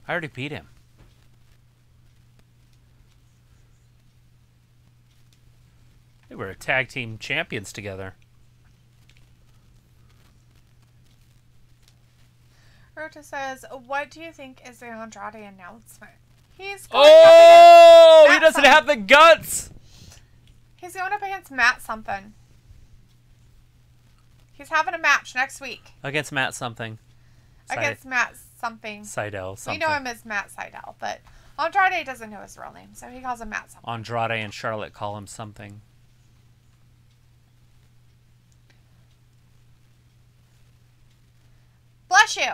Speaker 1: I already beat him. They were tag team champions together.
Speaker 2: Rota says, what do you think is the Andrade announcement? He's going
Speaker 1: Oh!
Speaker 2: up
Speaker 1: He
Speaker 2: against
Speaker 1: doesn't
Speaker 2: Matt
Speaker 1: have the guts!
Speaker 2: He's going up against Matt something. He's having a match next week.
Speaker 1: Against Matt something.
Speaker 2: Against Matt something.
Speaker 1: Seidel something.
Speaker 2: We know him as Matt Seidel, but Andrade doesn't know his real name, so he calls him Matt something.
Speaker 1: Andrade and Charlotte call him something.
Speaker 2: Bless you!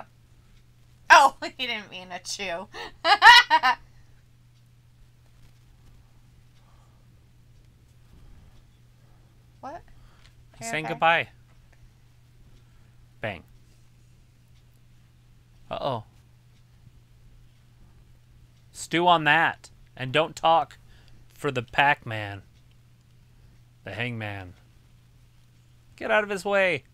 Speaker 2: Oh, he didn't mean a chew. What?
Speaker 1: He's
Speaker 2: You
Speaker 1: saying
Speaker 2: okay?
Speaker 1: goodbye. Bang. Uh-oh. Stew on that. And don't talk for the Pac-Man. The Hangman. Get out of his way.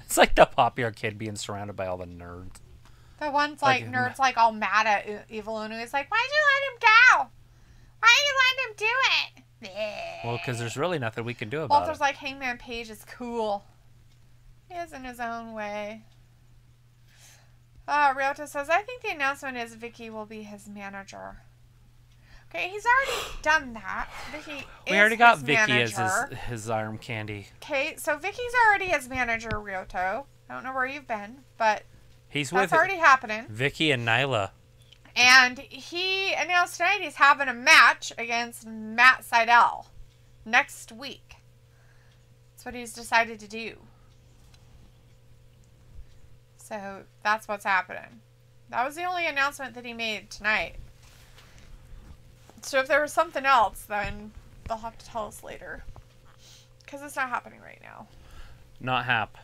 Speaker 1: It's like the popular kid being surrounded by all the nerds.
Speaker 2: The one's like, nerds like all mad at Evil Uno. He's like, why'd you let him go? Why are you letting him do it?
Speaker 1: Well, because there's really nothing we can do about
Speaker 2: Walter's
Speaker 1: it.
Speaker 2: like, Hangman Page is cool. He is in his own way. Ryota says, I think the announcement is Vicky will be his manager. Okay, he's already done that. Vicky
Speaker 1: We
Speaker 2: is
Speaker 1: already got
Speaker 2: his
Speaker 1: Vicky
Speaker 2: manager.
Speaker 1: as his arm candy.
Speaker 2: Okay, so Vicky's already his manager, Ryoto. I don't know where you've been, but
Speaker 1: He's
Speaker 2: that's
Speaker 1: with
Speaker 2: already happening.
Speaker 1: Vicky and Nyla.
Speaker 2: And he announced tonight he's having a match against Matt Sydal next week. That's what he's decided to do. So that's what's happening. That was the only announcement that he made tonight. So if there was something else, then they'll have to tell us later. Because it's not happening right now.
Speaker 1: Not hap.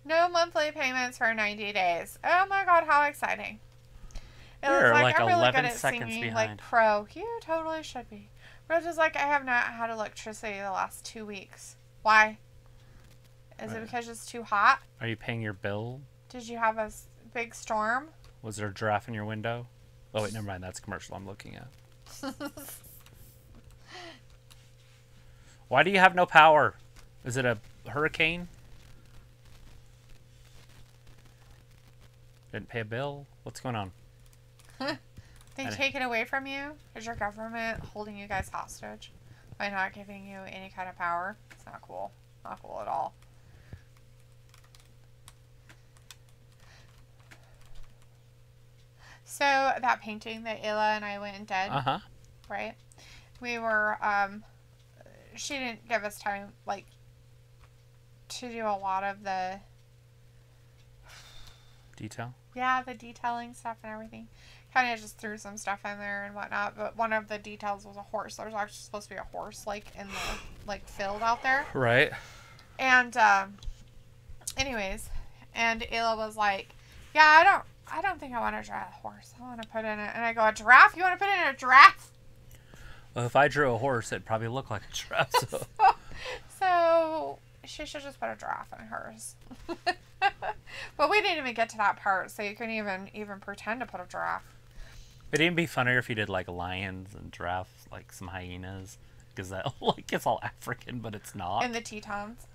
Speaker 2: No monthly payments for 90 days. Oh my god, how exciting. It
Speaker 1: You're
Speaker 2: looks
Speaker 1: like
Speaker 2: I'm really
Speaker 1: 11
Speaker 2: good at
Speaker 1: seconds
Speaker 2: singing
Speaker 1: behind.
Speaker 2: like pro. You totally should be. But it's just like I have not had electricity the last 2 weeks. Why? Is it because it's too hot?
Speaker 1: Are you paying your bill?
Speaker 2: Did you have a big storm?
Speaker 1: Was there a giraffe in your window? Oh, wait, never mind. That's a commercial I'm looking at. Why do you have no power? Is it a hurricane? Didn't pay a bill? What's going on?
Speaker 2: They take it away from you? Is your government holding you guys hostage by not giving you any kind of power? It's not cool. Not cool at all. So, that painting that Ayla and I went and did,
Speaker 1: Uh-huh.
Speaker 2: right? We were, she didn't give us time, like, to do a lot of the,
Speaker 1: Detail?
Speaker 2: yeah, the detailing stuff and everything. Kind of just threw some stuff in there and whatnot, but one of the details was a horse. There was actually supposed to be a horse, like, in the, like, field out there.
Speaker 1: Right.
Speaker 2: And, anyways, and Ayla was like, yeah, I don't think I want to draw a horse. I want to put in it. And I go, a giraffe? You want to put in a giraffe?
Speaker 1: Well, if I drew a horse, it'd probably look like a giraffe. So.
Speaker 2: So she should just put a giraffe in hers. But we didn't even get to that part, so you couldn't even pretend to put a giraffe.
Speaker 1: It'd even be funnier if you did like lions and giraffes, like some hyenas, because that like it's all African, but it's not.
Speaker 2: And the Tetons.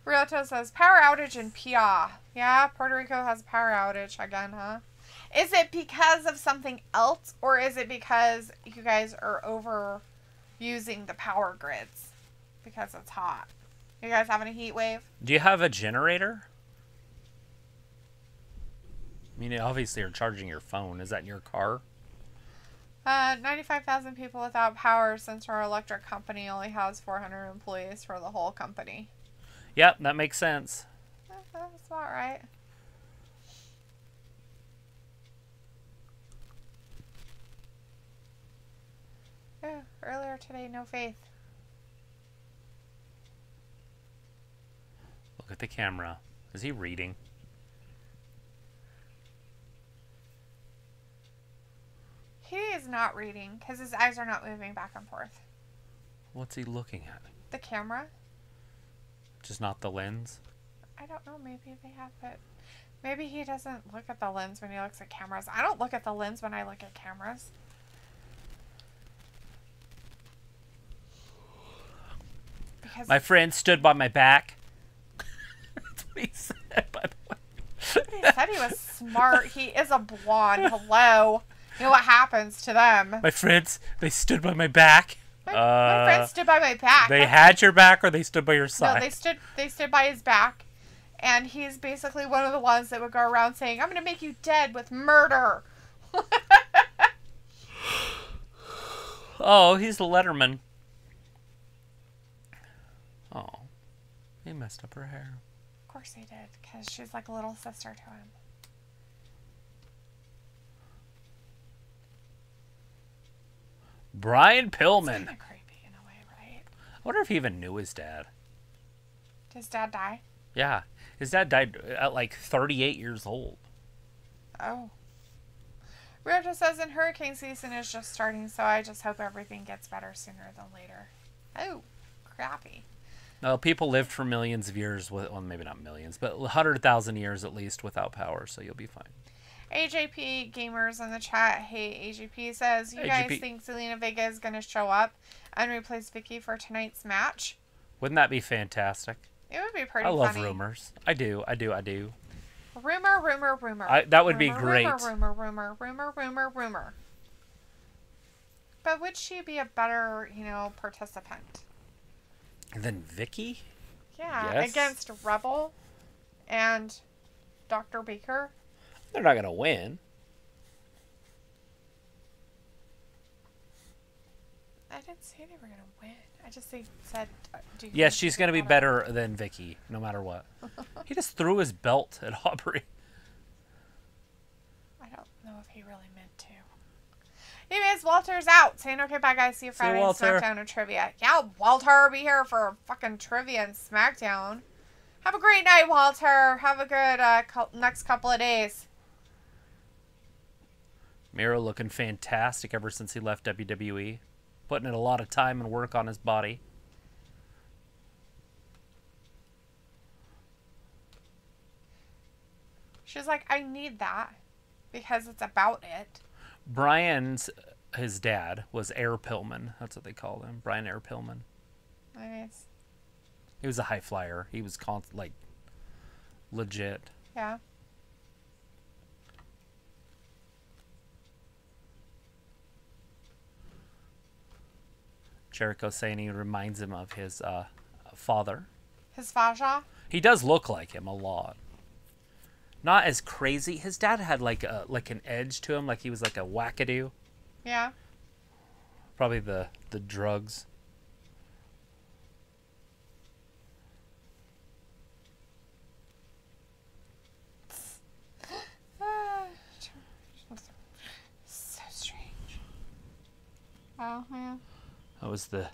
Speaker 2: Ryoto says, power outage in PA. Yeah, Puerto Rico has a power outage again, huh? Is it because of something else, or is it because you guys are overusing the power grids because it's hot? You guys having a heat wave?
Speaker 1: Do you have a generator? I mean, obviously you're charging your phone. Is that in your car?
Speaker 2: 95,000 people without power since our electric company only has 400 employees for the whole company.
Speaker 1: Yep, that makes sense.
Speaker 2: That's about right. Oh, earlier today, no faith.
Speaker 1: Look at the camera. Is he reading?
Speaker 2: He is not reading because his eyes are not moving back and forth.
Speaker 1: What's he looking at?
Speaker 2: The camera?
Speaker 1: Just not the lens?
Speaker 2: I don't know. Maybe they have it. Maybe he doesn't look at the lens when he looks at cameras. I don't look at the lens when I look at cameras. Because
Speaker 1: My friend stood by my back. That's what he said, by the way.
Speaker 2: he said he was smart. He is a blonde. Hello. You know what happens to them?
Speaker 1: My friends, they stood by my back.
Speaker 2: My friend stood by my back.
Speaker 1: They had your back or they stood by your side?
Speaker 2: No, they stood by his back. And he's basically one of the ones that would go around saying, I'm going to make you dead with murder.
Speaker 1: Oh, he's the Letterman. Oh, he messed up her hair.
Speaker 2: Of course he did, because she's like a little sister to him.
Speaker 1: Brian
Speaker 2: It's
Speaker 1: Pillman.
Speaker 2: kind of creepy in a way, right?
Speaker 1: I wonder if he even knew his dad.
Speaker 2: Did his dad die?
Speaker 1: Yeah, his dad died at like 38 years old.
Speaker 2: Oh. Ryoto says, and hurricane season is just starting, so I just hope everything gets better sooner than later. Oh, crappy.
Speaker 1: No, people lived for millions of years with, well, maybe not millions, but 100,000 years at least without power, so you'll be fine.
Speaker 2: AJP Gamers in the chat. Hey, AJP says, you guys
Speaker 1: AJP.
Speaker 2: think Zelina Vega is going to show up? and replace Vicky for tonight's match.
Speaker 1: Wouldn't that be fantastic?
Speaker 2: It would be pretty
Speaker 1: I love
Speaker 2: funny.
Speaker 1: rumors. I do.
Speaker 2: Rumor.
Speaker 1: That would be great.
Speaker 2: Rumor. But would she be a better, participant?
Speaker 1: Than Vicky?
Speaker 2: Yeah,
Speaker 1: Yes.
Speaker 2: against Rebel and Dr. Baker.
Speaker 1: They're not going to win.
Speaker 2: I didn't say they were going to win. I just said...
Speaker 1: Yes, she's going to be better than Vicky, no matter what. He just threw his belt at Aubrey.
Speaker 2: I don't know if he really meant to. Anyways, Walter's out. Saying, okay, bye, guys. See you Friday on SmackDown or Trivia. Yeah, Walter, be here for fucking Trivia and SmackDown. Have a great night, Walter. Have a good next couple of days.
Speaker 1: Miro looking fantastic ever since he left WWE. Putting in a lot of time and work on his body.
Speaker 2: She's like, I need that because it's about it.
Speaker 1: Brian's, his dad, was Air Pillman. That's what they called him. Brian Air Pillman.
Speaker 2: Nice.
Speaker 1: He was a high flyer. He was legit.
Speaker 2: Yeah.
Speaker 1: Jericho saying he reminds him of his father.
Speaker 2: His Faja?
Speaker 1: He does look like him a lot. Not as crazy. His dad had like an edge to him, like he was like a wackadoo.
Speaker 2: Yeah.
Speaker 1: Probably the drugs.
Speaker 2: So strange. Oh, yeah.
Speaker 1: That was the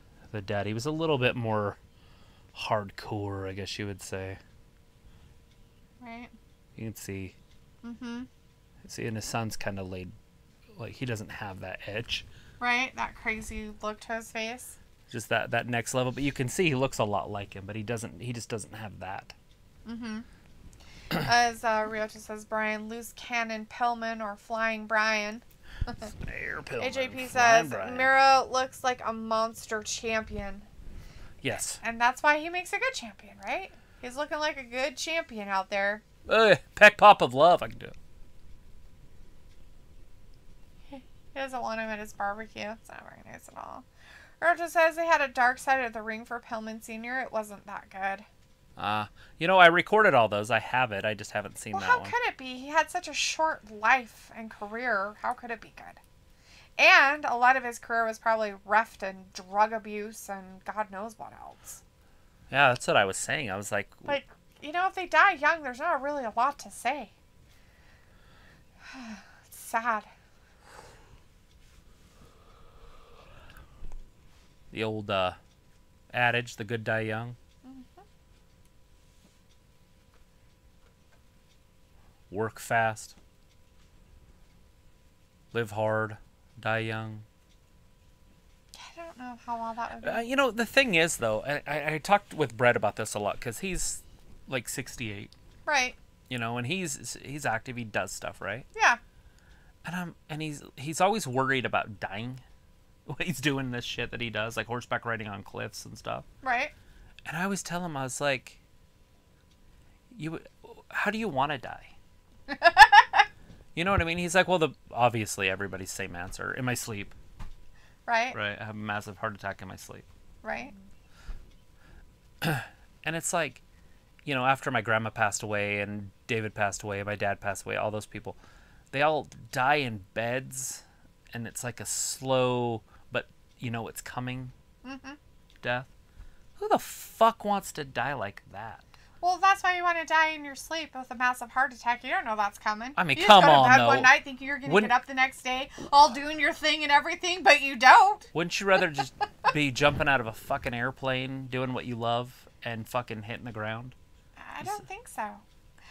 Speaker 1: dad. He was a little bit more hardcore, I guess you would say.
Speaker 2: Right.
Speaker 1: You can see.
Speaker 2: Mm-hmm.
Speaker 1: See, and his son's kind of laid, like he doesn't have that edge.
Speaker 2: Right, that crazy look to his face.
Speaker 1: Just that next level, but you can see he looks a lot like him, but he doesn't. He just doesn't have that.
Speaker 2: Mm-hmm. As Ryota says, Brian, loose cannon Pillman or flying Brian.
Speaker 1: Air Pillman,
Speaker 2: AJP says, Miro looks like a monster champion.
Speaker 1: Yes.
Speaker 2: And that's why he makes a good champion, right? He's looking like a good champion out there.
Speaker 1: Peck pop of love, I can do it.
Speaker 2: He doesn't want him at his barbecue. It's not very nice at all. Ryota says they had a dark side of the ring for Pillman Sr. It wasn't that good.
Speaker 1: I recorded all those. I have it. I just haven't seen that one.
Speaker 2: Well, how could it be? He had such a short life and career. How could it be good? And a lot of his career was probably reffed in drug abuse and God knows what else.
Speaker 1: Yeah, that's what I was saying. I was like...
Speaker 2: if they die young, there's not really a lot to say. It's sad.
Speaker 1: The old adage, the good die young. Work fast. Live hard. Die young.
Speaker 2: I don't know how well that would be.
Speaker 1: The thing is, though, I talked with Brett about this a lot because he's like 68.
Speaker 2: Right.
Speaker 1: And he's active. He does stuff, right?
Speaker 2: Yeah.
Speaker 1: And he's always worried about dying when he's doing this shit that he does, like horseback riding on cliffs and stuff.
Speaker 2: Right.
Speaker 1: And I always tell him, I was like, how do you want to die? You know what I mean? He's like, well, obviously everybody's same answer. In my sleep.
Speaker 2: Right.
Speaker 1: Right. I have a massive heart attack in my sleep.
Speaker 2: Right.
Speaker 1: And it's like, after my grandma passed away and David passed away, my dad passed away, all those people, they all die in beds, and it's like a slow, but it's coming death. Who the fuck wants to die like that?
Speaker 2: Well, that's why you want to die in your sleep with a massive heart attack. You don't know that's coming.
Speaker 1: I mean,
Speaker 2: you
Speaker 1: come
Speaker 2: just go
Speaker 1: on,
Speaker 2: to bed
Speaker 1: though.
Speaker 2: one night thinking you're going to get up the next day, all doing your thing and everything, but you don't.
Speaker 1: Wouldn't you rather just be jumping out of a fucking airplane, doing what you love, and fucking hitting the ground?
Speaker 2: I don't think so.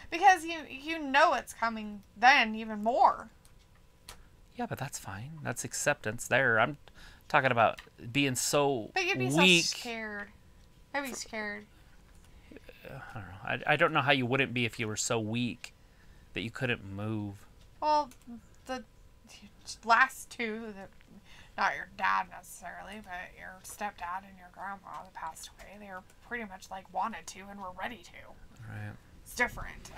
Speaker 2: Because you know it's coming then even more.
Speaker 1: Yeah, but that's fine. That's acceptance there. I'm talking about being so
Speaker 2: But you'd be
Speaker 1: weak.
Speaker 2: so scared. I'd be scared.
Speaker 1: I don't know. I don't know how you wouldn't be if you were so weak that you couldn't move.
Speaker 2: Well, the last two, not your dad necessarily, but your stepdad and your grandma that passed away. They were pretty much like wanted to and were ready to.
Speaker 1: Right.
Speaker 2: It's different.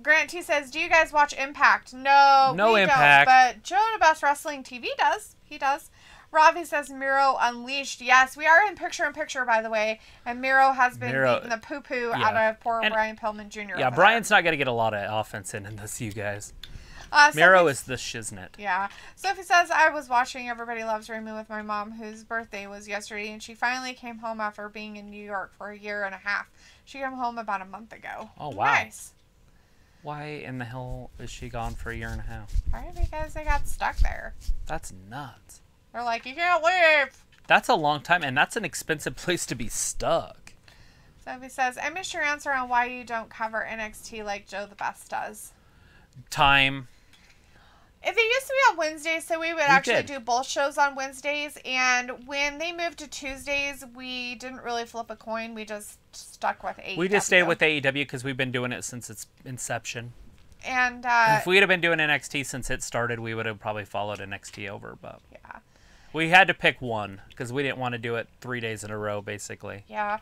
Speaker 2: Grant T says, do you guys watch Impact? No, we
Speaker 1: Impact.
Speaker 2: Don't, but Joe the Best Wrestling TV does. He does. Ravi says Miro Unleashed. Yes, we are in picture, by the way. And Miro has been beating the poo-poo out of poor Brian Pillman Jr.
Speaker 1: Yeah, Brian's not going to get a lot of offense in this, you guys. Miro is the shiznit.
Speaker 2: Yeah. Sophie says, I was watching Everybody Loves Raymond with my mom, whose birthday was yesterday, and she finally came home after being in New York for a year and a half. She came home about a month ago.
Speaker 1: Oh, wow.
Speaker 2: Nice.
Speaker 1: Why in the hell is she gone for a year and a half?
Speaker 2: Right, because they got stuck there.
Speaker 1: That's nuts.
Speaker 2: They're like, you can't leave.
Speaker 1: That's a long time, and that's an expensive place to be stuck.
Speaker 2: Sophie says, I missed your answer on why you don't cover NXT like Joe the Best does.
Speaker 1: Time.
Speaker 2: If they used to be on Wednesdays, so we would actually do both shows on Wednesdays. And when they moved to Tuesdays, we didn't really flip a coin. We just stuck with AEW.
Speaker 1: We just stayed with AEW because we've been doing it since its inception.
Speaker 2: And
Speaker 1: if we'd have been doing NXT since it started, we would have probably followed NXT over. But
Speaker 2: yeah,
Speaker 1: we had to pick one because we didn't want to do it 3 days in a row, basically.
Speaker 2: Yeah.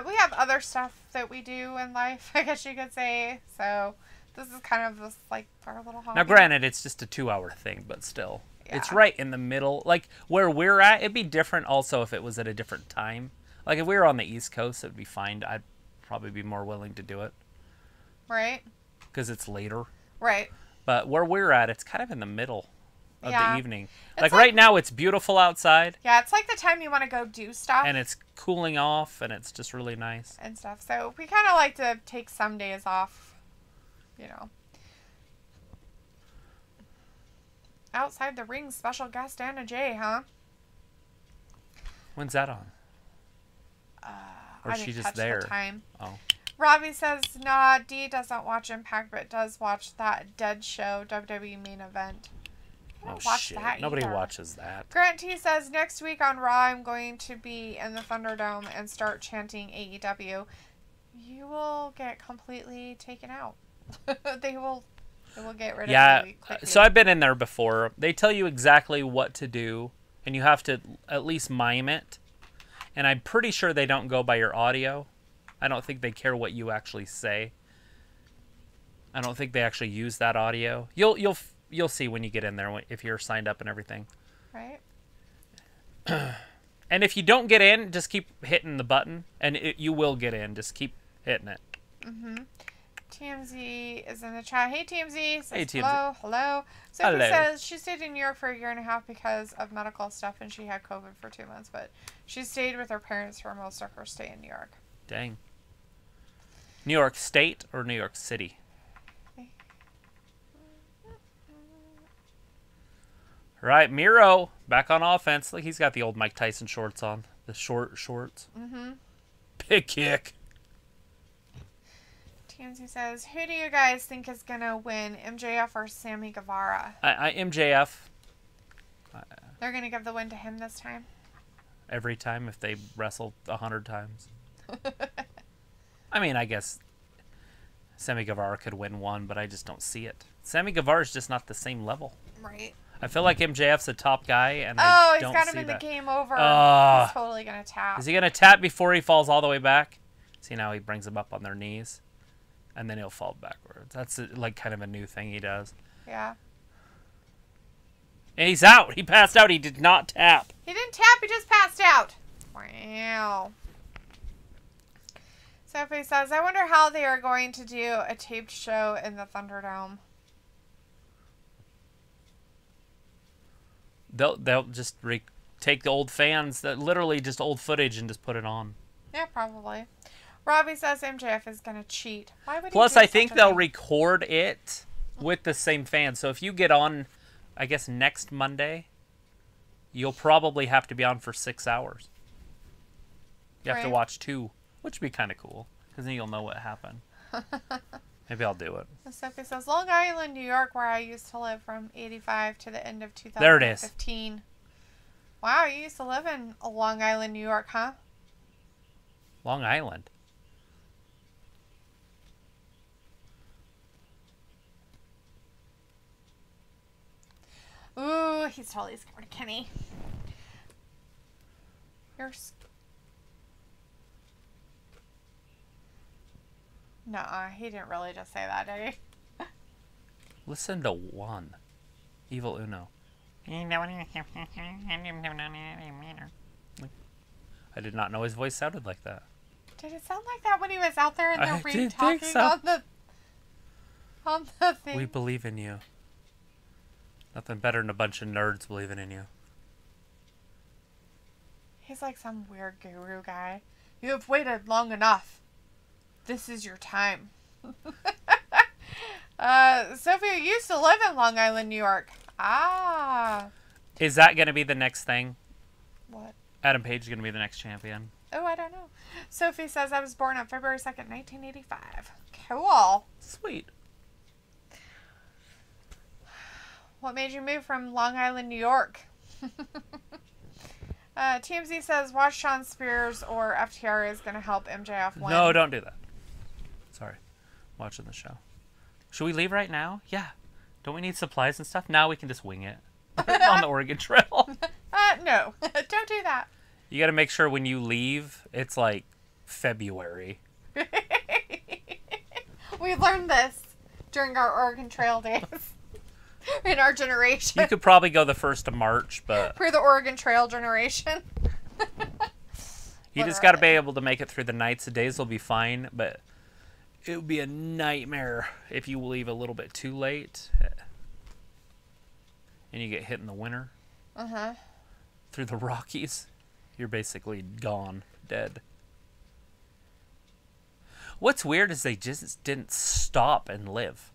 Speaker 2: We have other stuff that we do in life, I guess you could say. So this is kind of just like our little hobby.
Speaker 1: Now, granted, it's just a 2-hour thing, but still. Yeah. It's right in the middle. Like, where we're at, it'd be different also if it was at a different time. Like, if we were on the East Coast, it'd be fine. I'd probably be more willing to do it.
Speaker 2: Right.
Speaker 1: Because it's later.
Speaker 2: Right.
Speaker 1: But where we're at, it's kind of in the middle of the evening.
Speaker 2: Like
Speaker 1: right now, it's beautiful outside.
Speaker 2: Yeah, it's like the time you want to go do stuff.
Speaker 1: And it's cooling off, and it's just really nice.
Speaker 2: And stuff. So we kind of like to take some days off. You know. Outside the ring, special guest Anna Jay, huh?
Speaker 1: When's that on? Or is she just there?
Speaker 2: The time.
Speaker 1: Oh.
Speaker 2: Robbie says, nah, Dee doesn't watch Impact, but does watch that Dead Show WWE main event.
Speaker 1: Shit. Nobody watches that.
Speaker 2: Grant T says, next week on Raw, I'm going to be in the Thunderdome and start chanting AEW. You will get completely taken out. They will get rid of you.
Speaker 1: Yeah, so I've been in there before. They tell you exactly what to do, and you have to at least mime it. And I'm pretty sure they don't go by your audio. I don't think they care what you actually say. I don't think they actually use that audio. You'll see when you get in there if you're signed up and everything.
Speaker 2: Right.
Speaker 1: And if you don't get in, just keep hitting the button, and you will get in. Just keep hitting it.
Speaker 2: Mm-hmm. TMZ is in the chat. Hey, TMZ. Says,
Speaker 1: hey, TMZ.
Speaker 2: Hello. Sophie says she stayed in New York for a year and a half because of medical stuff, and she had COVID for 2 months, but she stayed with her parents for most of her stay in New York.
Speaker 1: Dang. New York State or New York City? Right, Miro, back on offense. Like, he's got the old Mike Tyson shorts on. The shorts.
Speaker 2: Mm-hmm.
Speaker 1: Big kick.
Speaker 2: TMZ says, who do you guys think is going to win, MJF or Sammy Guevara?
Speaker 1: MJF.
Speaker 2: They're going to give the win to him this time?
Speaker 1: Every time if they wrestle 100 times. I mean, I guess Sammy Guevara could win one, but I just don't see it. Sammy Guevara's just not the same level.
Speaker 2: Right.
Speaker 1: I feel like MJF's a top guy, and I don't see that. Oh, he's got him in
Speaker 2: the game over. He's totally going to tap.
Speaker 1: Is he going to tap before he falls all the way back? See, now he brings them up on their knees, and then he'll fall backwards. That's like kind of a new thing he does.
Speaker 2: Yeah.
Speaker 1: And he's out. He passed out. He did not tap.
Speaker 2: He didn't tap. He just passed out. Wow. Sophie says, I wonder how they are going to do a taped show in the Thunderdome.
Speaker 1: They'll just take the old fans, that literally just old footage, and just put it on.
Speaker 2: Yeah, probably. Robbie says MJF is going to cheat. Why would he
Speaker 1: Plus, I think they'll record it with the same fans. So if you get on, I guess, next Monday, you'll probably have to be on for 6 hours. You have to watch 2, which would be kind of cool, because then you'll know what happened. Maybe I'll do it.
Speaker 2: Sophie says, Long Island, New York, where I used to live from 85 to the end of 2015.
Speaker 1: There it is.
Speaker 2: Wow, you used to live in Long Island, New York, huh?
Speaker 1: Long Island?
Speaker 2: Ooh, he's totally scared of Kenny. Nuh-uh, he didn't really just say that, did he?
Speaker 1: Listen to one. Evil Uno. I did not know his voice sounded like that.
Speaker 2: Did it sound like that when he was out there in the ring talking
Speaker 1: so.
Speaker 2: on the thing?
Speaker 1: We believe in you. Nothing better than a bunch of nerds believing in you.
Speaker 2: He's like some weird guru guy. You have waited long enough. This is your time. Sophie used to live in Long Island, New York. Ah.
Speaker 1: Is that going to be the next thing?
Speaker 2: What?
Speaker 1: Adam Page is going to be the next champion.
Speaker 2: Oh, I don't know. Sophie says I was born on February 2nd, 1985. Cool.
Speaker 1: Sweet.
Speaker 2: What made you move from Long Island, New York? TMZ says watch Sean Spears or FTR is going to help MJF win.
Speaker 1: No, don't do that. Sorry. Watching the show. Should we leave right now? Yeah. Don't we need supplies and stuff? Now we can just wing it. On the Oregon Trail.
Speaker 2: No. Don't do that.
Speaker 1: You got to make sure when you leave, it's like February.
Speaker 2: We learned this during our Oregon Trail days. In our generation.
Speaker 1: You could probably go the 1st of March, but...
Speaker 2: For the Oregon Trail generation.
Speaker 1: You just got to be able to make it through the nights. The days will be fine, but it would be a nightmare if you leave a little bit too late. And you get hit in the winter.
Speaker 2: Uh-huh.
Speaker 1: Through the Rockies. You're basically gone. Dead. What's weird is they just didn't stop and live.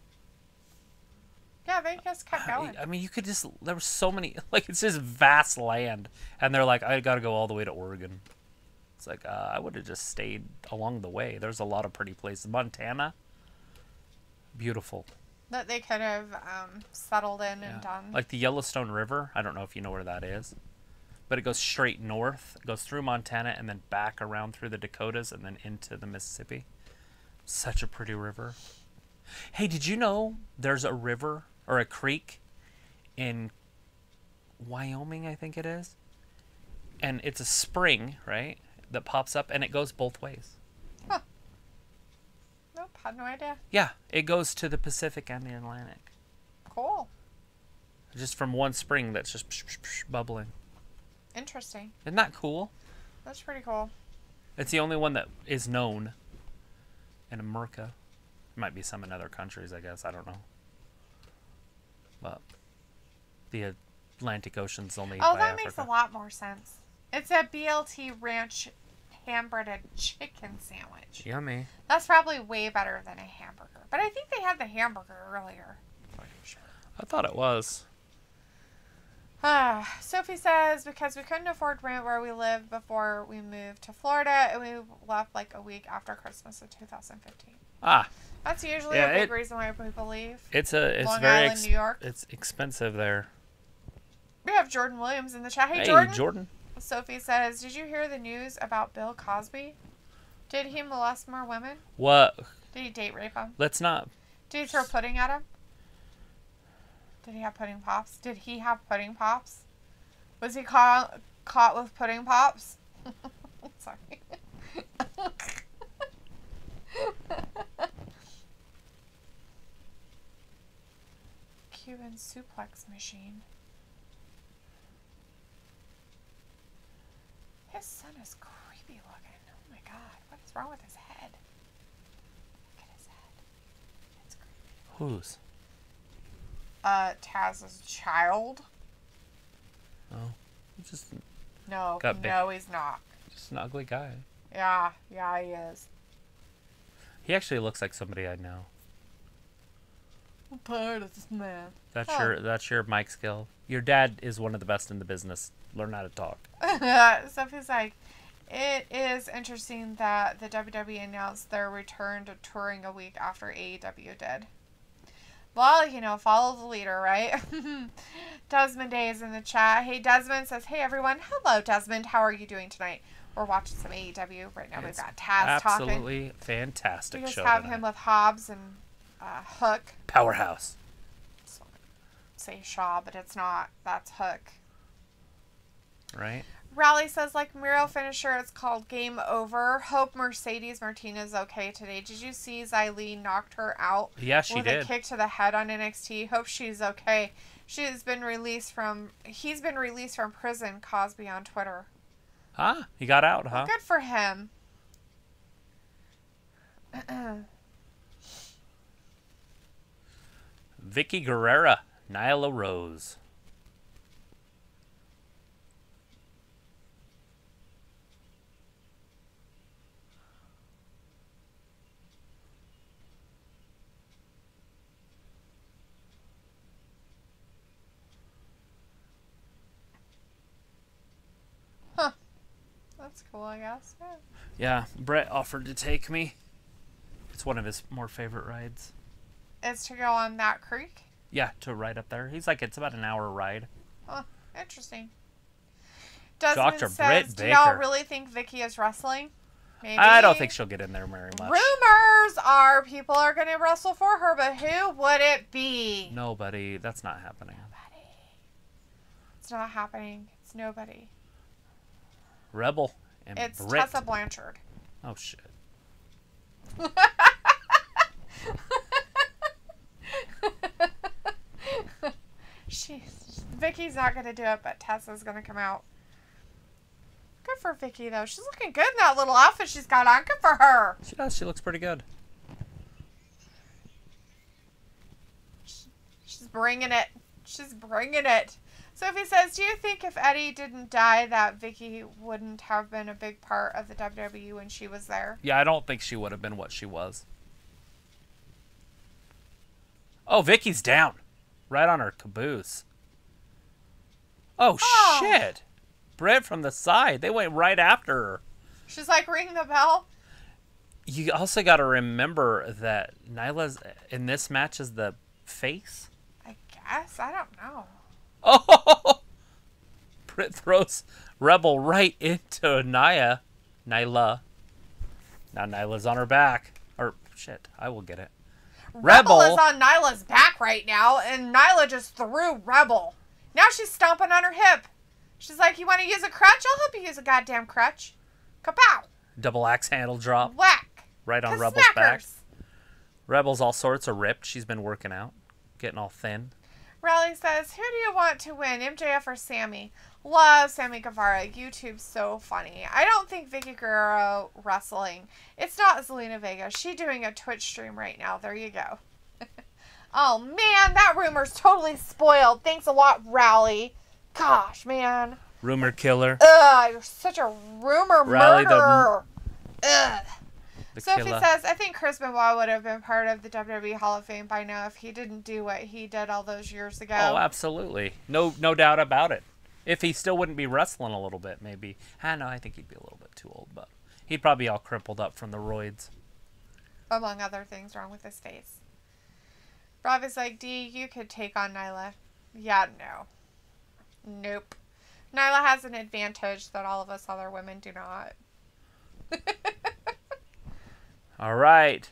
Speaker 2: Yeah, they just kept going.
Speaker 1: I mean, you could just... There were so many... Like, it's just vast land. And they're like, I got to go all the way to Oregon. It's like, I would have just stayed along the way. There's a lot of pretty places. Montana. Beautiful.
Speaker 2: That they could have settled in and done.
Speaker 1: Like the Yellowstone River. I don't know if you know where that is. But it goes straight north. It goes through Montana and then back around through the Dakotas and then into the Mississippi. Such a pretty river. Hey, did you know there's a river or a creek in Wyoming, I think it is? And it's a spring, right, that pops up and it goes both ways.
Speaker 2: Huh. Nope, had no idea.
Speaker 1: Yeah, it goes to the Pacific and the Atlantic.
Speaker 2: Cool.
Speaker 1: Just from one spring that's just bubbling.
Speaker 2: Interesting.
Speaker 1: Isn't that cool?
Speaker 2: That's pretty cool.
Speaker 1: It's the only one that is known in America. Might be some in other countries, I guess. I don't know. But the Atlantic Ocean's only by
Speaker 2: that
Speaker 1: Africa.
Speaker 2: makes a lot more sense. It's a BLT Ranch ham-breaded chicken sandwich.
Speaker 1: Yummy.
Speaker 2: That's probably way better than a hamburger. But I think they had the hamburger earlier. Pretty sure.
Speaker 1: I thought it was.
Speaker 2: Sophie says, because we couldn't afford rent where we lived before we moved to Florida, and we left like a week after Christmas of 2015. That's usually a big reason why people leave.
Speaker 1: It's
Speaker 2: Long
Speaker 1: very
Speaker 2: Island, New York.
Speaker 1: It's expensive there.
Speaker 2: We have Jordan Williams in the chat. Hey, Jordan. Sophie says, did you hear the news about Bill Cosby? Did he molest more women?
Speaker 1: What?
Speaker 2: Did he date rape them?
Speaker 1: Let's not.
Speaker 2: Did he throw pudding at him? Did he have pudding pops? Did he have pudding pops? Was he caught with pudding pops? Sorry. Cuban suplex machine. His son is creepy looking. Oh my god. What is wrong with his head? Look at his head. It's creepy.
Speaker 1: Whose?
Speaker 2: Taz's child.
Speaker 1: Oh. Just
Speaker 2: No, he's not.
Speaker 1: Just an ugly guy.
Speaker 2: Yeah, he is.
Speaker 1: He actually looks like somebody I know.
Speaker 2: I'm tired of this man.
Speaker 1: That's your mic skill. Your dad is one of the best in the business. Learn how to talk.
Speaker 2: Sophie's like, it is interesting that the WWE announced their return to touring a week after AEW did. Well, follow the leader, right? Desmond Day is in the chat. Hey, Desmond says, hey, everyone. Hello, Desmond. How are you doing tonight? We're watching some AEW. Right now we've got Taz talking.
Speaker 1: Absolutely fantastic show.
Speaker 2: We just have him with Hobbs and Hook.
Speaker 1: Powerhouse.
Speaker 2: say Shaw, but it's not. That's Hook.
Speaker 1: Right?
Speaker 2: Raleigh says, like Miro finisher, it's called Game Over. Hope Mercedes Martinez okay today. Did you see Xylee knocked her out?
Speaker 1: Yeah, she
Speaker 2: with
Speaker 1: did.
Speaker 2: A kick to the head on NXT. Hope she's okay. He's been released from prison, Cosby on Twitter.
Speaker 1: Huh? He got out, huh?
Speaker 2: Well, good for him.
Speaker 1: Vicky Guerrera, Nyla Rose.
Speaker 2: Huh. That's cool, I guess.
Speaker 1: Yeah, Brett offered to take me. It's one of his more favorite rides.
Speaker 2: Is to go on that creek?
Speaker 1: Yeah, to ride up there. He's like, it's about an hour ride.
Speaker 2: Huh. Interesting. Desmond
Speaker 1: Dr.
Speaker 2: says,
Speaker 1: Britt
Speaker 2: do y'all
Speaker 1: Baker.
Speaker 2: really think Vicky is wrestling? Maybe.
Speaker 1: I don't think she'll get in there very much.
Speaker 2: Rumors are people are going to wrestle for her, but who would it be?
Speaker 1: Nobody. That's not happening.
Speaker 2: Nobody. It's not happening. It's nobody.
Speaker 1: Rebel and
Speaker 2: It's
Speaker 1: Britt.
Speaker 2: Tessa Blanchard.
Speaker 1: Oh, shit.
Speaker 2: Vicky's not going to do it, but Tessa's going to come out. Good for Vicky, though. She's looking good in that little outfit she's got on. Good for her.
Speaker 1: She does. She looks pretty good.
Speaker 2: She's bringing it. She's bringing it. Sophie says, do you think if Eddie didn't die that Vicky wouldn't have been a big part of the WWE when she was there?
Speaker 1: Yeah, I don't think she would have been what she was. Oh, Vicky's down. Right on her caboose. Oh, shit. Britt from the side. They went right after her.
Speaker 2: She's like, ring the bell.
Speaker 1: You also got to remember that Nyla's in this match is the face.
Speaker 2: I guess. I don't know.
Speaker 1: Oh! Britt throws Rebel right into Nyla. Now Nyla's on her back. Or, shit, I will get it.
Speaker 2: Rebel is on Nyla's back right now, and Nyla just threw Rebel. Now she's stomping on her hip. She's like, you want to use a crutch? I'll help you use a goddamn crutch. Kapow!
Speaker 1: Double axe handle drop.
Speaker 2: Whack!
Speaker 1: Right on Rebel's back. Rebel's all sorts of ripped. She's been working out. Getting all thin.
Speaker 2: Raleigh says, who do you want to win, MJF or Sammy? Love Sammy Guevara. YouTube's so funny. I don't think Vicky Guerrero wrestling. It's not Zelina Vega. She's doing a Twitch stream right now. There you go. Oh, man. That rumor's totally spoiled. Thanks a lot, Raleigh. Gosh, man.
Speaker 1: Rumor killer.
Speaker 2: Ugh, you're such a rumor
Speaker 1: Raleigh
Speaker 2: murderer. Ugh. Sophie
Speaker 1: killer.
Speaker 2: says, I think Chris Benoit would have been part of the WWE Hall of Fame by now if he didn't do what he did all those years ago.
Speaker 1: Oh, absolutely. No doubt about it. If he still wouldn't be wrestling a little bit, maybe. I think he'd be a little bit too old, but he'd probably be all crippled up from the roids.
Speaker 2: Among other things wrong with his face. Rob is like, D, you could take on Nyla. Yeah, no. Nope. Nyla has an advantage that all of us other women do not.
Speaker 1: All right.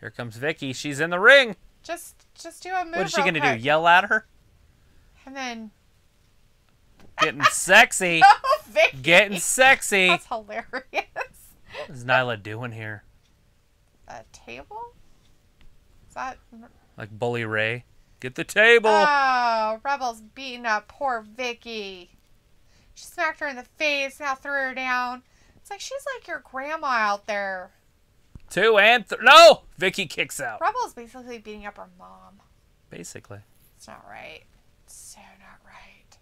Speaker 1: Here comes Vicky. She's in the ring.
Speaker 2: Just do a move.
Speaker 1: What is she
Speaker 2: going
Speaker 1: to do? Yell at her?
Speaker 2: And then...
Speaker 1: Getting sexy.
Speaker 2: Oh, Vicky.
Speaker 1: Getting sexy.
Speaker 2: That's hilarious.
Speaker 1: What is Nyla doing here?
Speaker 2: A table? Is that...
Speaker 1: Like Bully Ray. Get the table.
Speaker 2: Oh, Rebel's beating up poor Vicky. She smacked her in the face, now threw her down. It's like she's like your grandma out there.
Speaker 1: 2 and 3. No! Vicky kicks out.
Speaker 2: Rebel's basically beating up her mom.
Speaker 1: Basically.
Speaker 2: It's not right. It's so not right.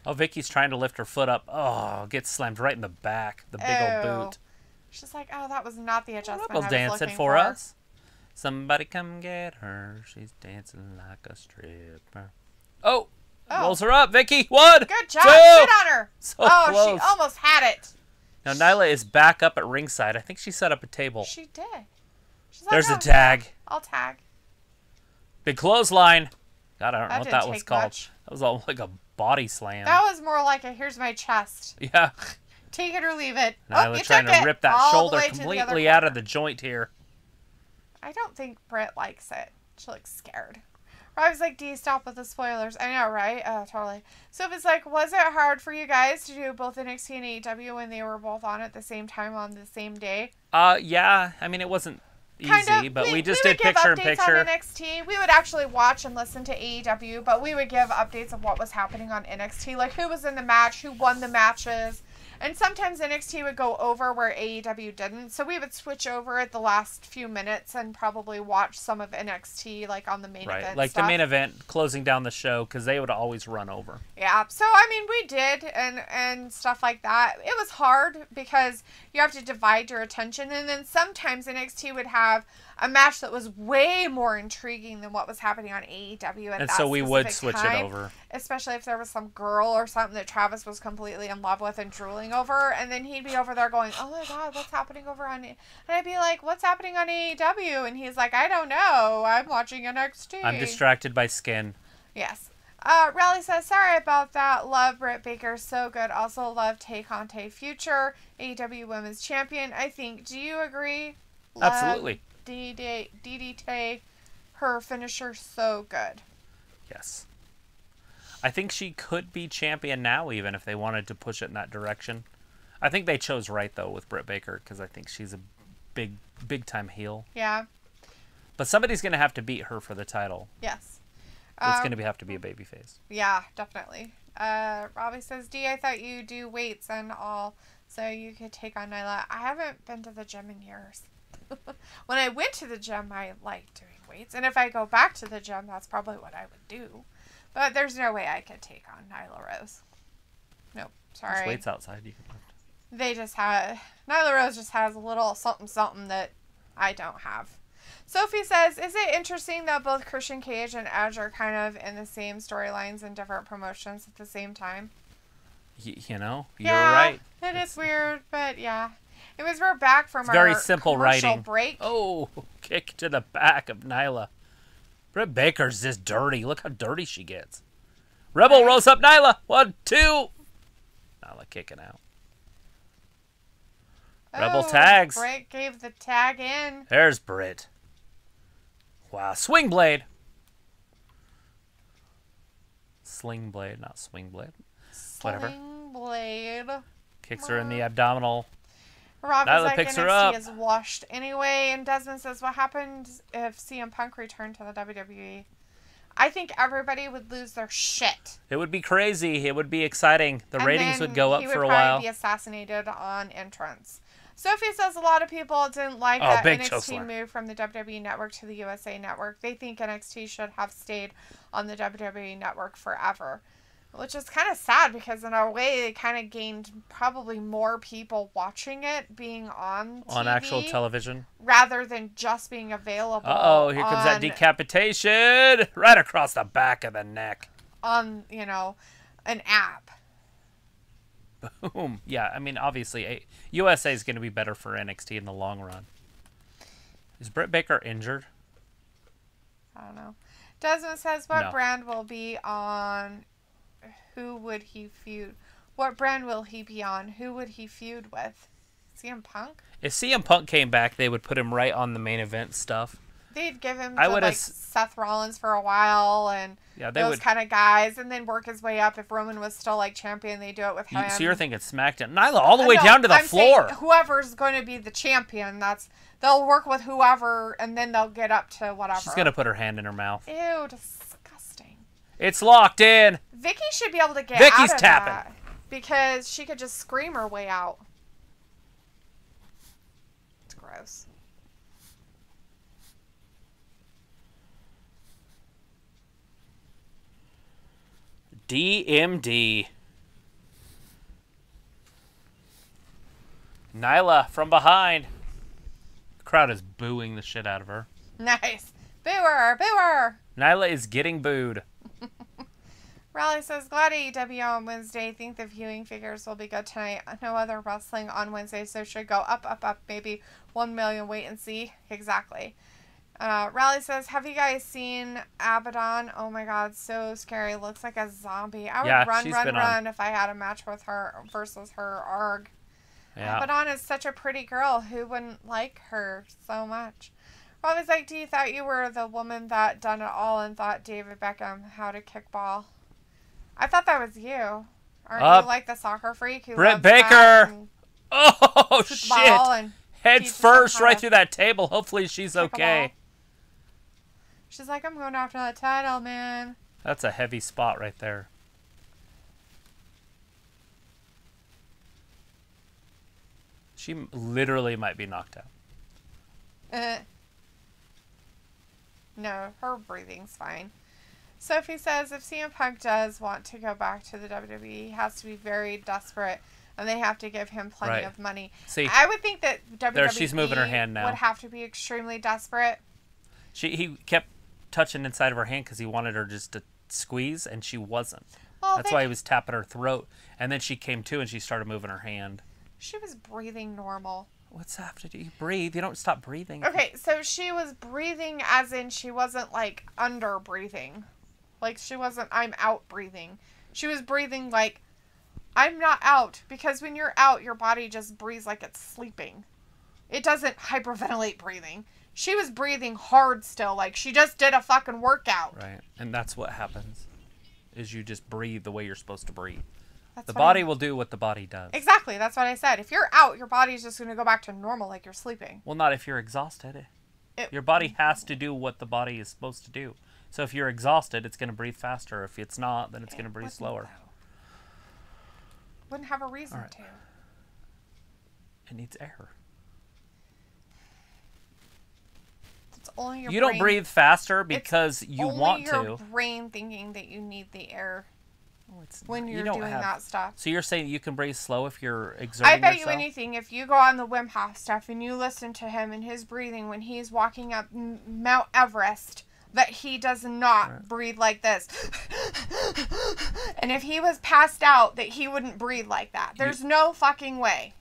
Speaker 1: Oh, Vicky's trying to lift her foot up. Oh, gets slammed right in the back. The big old boot.
Speaker 2: She's like, oh, that was not the adjustment
Speaker 1: Rebel's
Speaker 2: I was
Speaker 1: dancing
Speaker 2: looking
Speaker 1: for us. Somebody come get her. She's dancing like a stripper. Oh! Rolls her up. Vicky, 1,
Speaker 2: Good job.
Speaker 1: 2.
Speaker 2: Good on her.
Speaker 1: So
Speaker 2: She
Speaker 1: close.
Speaker 2: almost had it.
Speaker 1: Now, Nyla is back up at ringside. I think she set up a table.
Speaker 2: She did. She's like,
Speaker 1: There's
Speaker 2: oh,
Speaker 1: a tag.
Speaker 2: I'll tag.
Speaker 1: Big clothesline. God, I don't know what
Speaker 2: didn't
Speaker 1: that was
Speaker 2: take
Speaker 1: called.
Speaker 2: much.
Speaker 1: That was all like a body slam.
Speaker 2: That was more like a here's my chest.
Speaker 1: Yeah.
Speaker 2: Take it or leave it.
Speaker 1: Nyla
Speaker 2: you
Speaker 1: trying
Speaker 2: took
Speaker 1: to
Speaker 2: it
Speaker 1: rip that
Speaker 2: all the
Speaker 1: shoulder
Speaker 2: way to the other
Speaker 1: completely out of
Speaker 2: corner.
Speaker 1: the joint here.
Speaker 2: I don't think Britt likes it. She looks scared. Robbie's like, D, stop with the spoilers. I know, right? Oh, totally. So if it's like, was it hard for you guys to do both NXT and AEW when they were both on at the same time on the same day?
Speaker 1: Yeah. I mean, it wasn't easy, but we just did picture in picture.
Speaker 2: On NXT. We would actually watch and listen to AEW, but we would give updates of what was happening on NXT, like who was in the match, who won the matches. And sometimes NXT would go over where AEW didn't. So we would switch over at the last few minutes and probably watch some of NXT like on the main event.
Speaker 1: Right, like
Speaker 2: stuff.
Speaker 1: the main event closing down the show because they would always run over.
Speaker 2: Yeah, so I mean we did and stuff like that. It was hard because you have to divide your attention, and then sometimes NXT would have a match that was way more intriguing than what was happening on AEW at
Speaker 1: and
Speaker 2: that
Speaker 1: so we would switch
Speaker 2: time,
Speaker 1: it over.
Speaker 2: Especially if there was some girl or something that Travis was completely in love with and drooling over, and then he'd be over there going, oh my god, what's happening over on and I'd be like, what's happening on AEW? And he's like, I don't know, I'm watching NXT.
Speaker 1: I'm distracted by skin.
Speaker 2: Yes. Raleigh says, sorry about that. Love Britt Baker. So good. Also love Tay Conte Future. AEW Women's Champion. I think. Do you agree? Love
Speaker 1: Absolutely.
Speaker 2: DDT. Her finisher. So good.
Speaker 1: Yes. I think she could be champion now even if they wanted to push it in that direction. I think they chose right though with Britt Baker because I think she's a big time heel.
Speaker 2: Yeah.
Speaker 1: But somebody's going to have to beat her for the title.
Speaker 2: Yes.
Speaker 1: It's going to have to be a babyface.
Speaker 2: Yeah, definitely. Robbie says, D, I thought you do weights and all, so you could take on Nyla. I haven't been to the gym in years. When I went to the gym, I liked doing weights. And if I go back to the gym, that's probably what I would do. But there's no way I could take on Nyla Rose. Nope, sorry.
Speaker 1: There's weights outside you can lift.
Speaker 2: They just have... Nyla Rose just has a little something that I don't have. Sophie says, is it interesting that both Christian Cage and Edge are kind of in the same storylines in different promotions at the same time?
Speaker 1: You know, you're right.
Speaker 2: It is weird, but yeah. It was we're back from our
Speaker 1: very simple
Speaker 2: commercial
Speaker 1: writing.
Speaker 2: break.
Speaker 1: Oh, kick to the back of Nyla. Britt Baker's just dirty. Look how dirty she gets. Rebel rolls up Nyla. 1, 2. Nyla kicking out. Rebel tags.
Speaker 2: Britt gave the tag in.
Speaker 1: There's Britt. Wow. Swing blade. Sling blade, not swing blade. Whatever.
Speaker 2: Sling blade.
Speaker 1: Kicks her in the abdominal.
Speaker 2: Rob
Speaker 1: Nyla
Speaker 2: is like,
Speaker 1: picks
Speaker 2: NXT
Speaker 1: her up.
Speaker 2: is washed anyway. And Desmond says, what happened if CM Punk returned to the WWE? I think everybody would lose their shit.
Speaker 1: It would be crazy. It would be exciting. The ratings would go up for a while.
Speaker 2: He would probably be assassinated on entrance. Sophie says a lot of people didn't like that NXT move from the WWE Network to the USA Network. They think NXT should have stayed on the WWE Network forever. Which is kind of sad because in a way it kind of gained probably more people watching it being on TV.
Speaker 1: On actual television.
Speaker 2: Rather than just being available.
Speaker 1: Uh-oh, here comes that decapitation. Right across the back of the neck.
Speaker 2: On, you know, an app.
Speaker 1: Boom. Yeah, I mean, obviously, USA is going to be better for NXT in the long run. Is Britt Baker injured?
Speaker 2: I don't know. Desmond says, what brand will be on... Who would he feud? What brand will he be on? Who would he feud with? CM Punk?
Speaker 1: If CM Punk came back, they would put him right on the main event stuff.
Speaker 2: They'd give him to like Seth Rollins for a while and those kind of guys, and then work his way up. If Roman was still like champion, they do it with him.
Speaker 1: So you're thinking SmackDown, Nyla, all the way down to the floor.
Speaker 2: Whoever's going to be the champion, they'll work with whoever, and then they'll get up to whatever.
Speaker 1: She's gonna put her hand in her mouth.
Speaker 2: Ew, disgusting.
Speaker 1: It's locked in.
Speaker 2: Vicky should be able to get
Speaker 1: Vicky's
Speaker 2: out of
Speaker 1: tapping.
Speaker 2: that because she could just scream her way out. It's gross.
Speaker 1: DMD. Nyla from behind. The crowd is booing the shit out of her.
Speaker 2: Nice. Boo her, boo her.
Speaker 1: Nyla is getting booed.
Speaker 2: Raleigh says, glad AEW on Wednesday. Think the viewing figures will be good tonight. No other wrestling on Wednesday, so should go up, up, up. Maybe 1 million. Wait and see. Exactly. Raleigh says, have you guys seen Abaddon? Oh my god, so scary. Looks like a zombie. I would run if I had a match with her versus her. Yeah. Abaddon is such a pretty girl. Who wouldn't like her so much? I was like, do you thought you were the woman that done it all and thought David Beckham how to kick ball? I thought that was you. Aren't you like the soccer freak who
Speaker 1: Britt
Speaker 2: loves
Speaker 1: Baker?
Speaker 2: Oh,
Speaker 1: shit. Head first right through that table. Hopefully she's okay.
Speaker 2: She's like, I'm going after that title, man.
Speaker 1: That's a heavy spot right there. She literally might be knocked out.
Speaker 2: No, her breathing's fine. Sophie says if CM Punk does want to go back to the WWE, he has to be very desperate, and they have to give him plenty of money.
Speaker 1: See,
Speaker 2: I would think that WWE
Speaker 1: there, she's moving her hand now.
Speaker 2: Would have to be extremely desperate.
Speaker 1: He kept touching inside of her hand because he wanted her just to squeeze, and she wasn't.
Speaker 2: Well,
Speaker 1: that's why he was tapping her throat, and then she came to and she started moving her hand.
Speaker 2: She was breathing normal.
Speaker 1: What's that have to do? You breathe. You don't stop breathing.
Speaker 2: Okay, so she was breathing as in she wasn't, like, under breathing. Like, she wasn't, I'm out breathing. She was breathing like, I'm not out. Because when you're out, your body just breathes like it's sleeping. It doesn't hyperventilate breathing. She was breathing hard still. Like, she just did a fucking workout.
Speaker 1: Right. And that's what happens. Is you just breathe the way you're supposed to breathe.
Speaker 2: That's
Speaker 1: the body will do what the body does.
Speaker 2: Exactly. That's what I said. If you're out, your body's just going to go back to normal like you're sleeping.
Speaker 1: Well, not if you're exhausted. Your body has to do what the body is supposed to do. So if you're exhausted, it's going to breathe faster. If it's not, then it's going to breathe slower.
Speaker 2: Wouldn't have a reason to.
Speaker 1: It needs air.
Speaker 2: It's only your
Speaker 1: you don't breathe faster because you want to.
Speaker 2: Only your brain thinking that you need the air. When you're doing that stuff.
Speaker 1: So you're saying you can breathe slow if you're exerting yourself?
Speaker 2: I bet you anything. If you go on the Wim Hof stuff and you listen to him and his breathing when he's walking up Mount Everest, that he does not breathe like this. And if he was passed out, that he wouldn't breathe like that. There's no fucking way.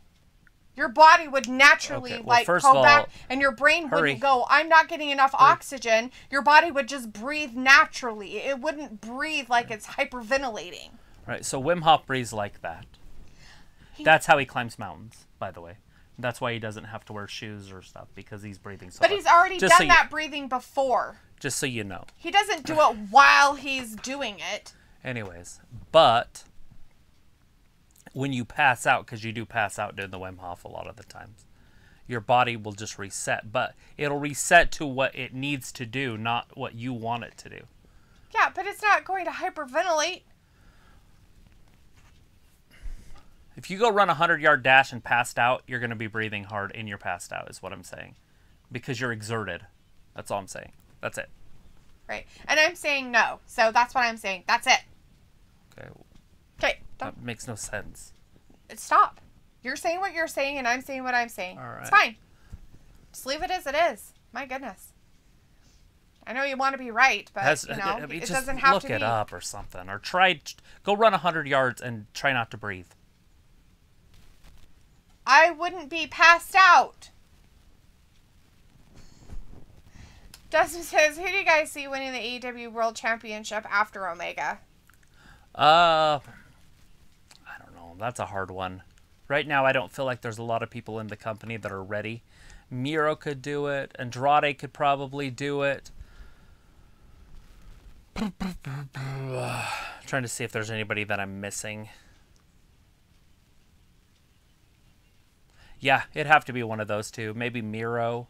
Speaker 2: Your body would naturally go back, and your brain wouldn't go, I'm not getting enough oxygen. Your body would just breathe naturally. It wouldn't breathe like it's hyperventilating.
Speaker 1: Right, so Wim Hof breathes like that. That's how he climbs mountains, by the way. That's why he doesn't have to wear shoes or stuff, because he's breathing so hard.
Speaker 2: But he's already done that breathing before.
Speaker 1: Just so you know.
Speaker 2: He doesn't do it while he's doing it.
Speaker 1: Anyways, but when you pass out, because you do pass out doing the Wim Hof a lot of the times, your body will just reset. But it'll reset to what it needs to do, not what you want it to do.
Speaker 2: Yeah, but it's not going to hyperventilate.
Speaker 1: If you go run a 100-yard dash and passed out, you're going to be breathing hard and you're passed out, is what I'm saying. Because you're exerted. That's all I'm saying. That's it.
Speaker 2: Right. And I'm saying no. So that's what I'm saying. That's it.
Speaker 1: Okay.
Speaker 2: Okay.
Speaker 1: That makes no sense.
Speaker 2: Stop. You're saying what you're saying and I'm saying what I'm saying.
Speaker 1: All right.
Speaker 2: It's fine. Just leave it as it is. My goodness. I know you want to be right, but, it doesn't have to be.
Speaker 1: Look it up or something. Or go run 100 yards and try not to breathe.
Speaker 2: I wouldn't be passed out. Dustin says, who do you guys see winning the AEW World Championship after Omega?
Speaker 1: I don't know. That's a hard one. Right now, I don't feel like there's a lot of people in the company that are ready. Miro could do it. Andrade could probably do it. Trying to see if there's anybody that I'm missing. Yeah, it'd have to be one of those two. Maybe Miro.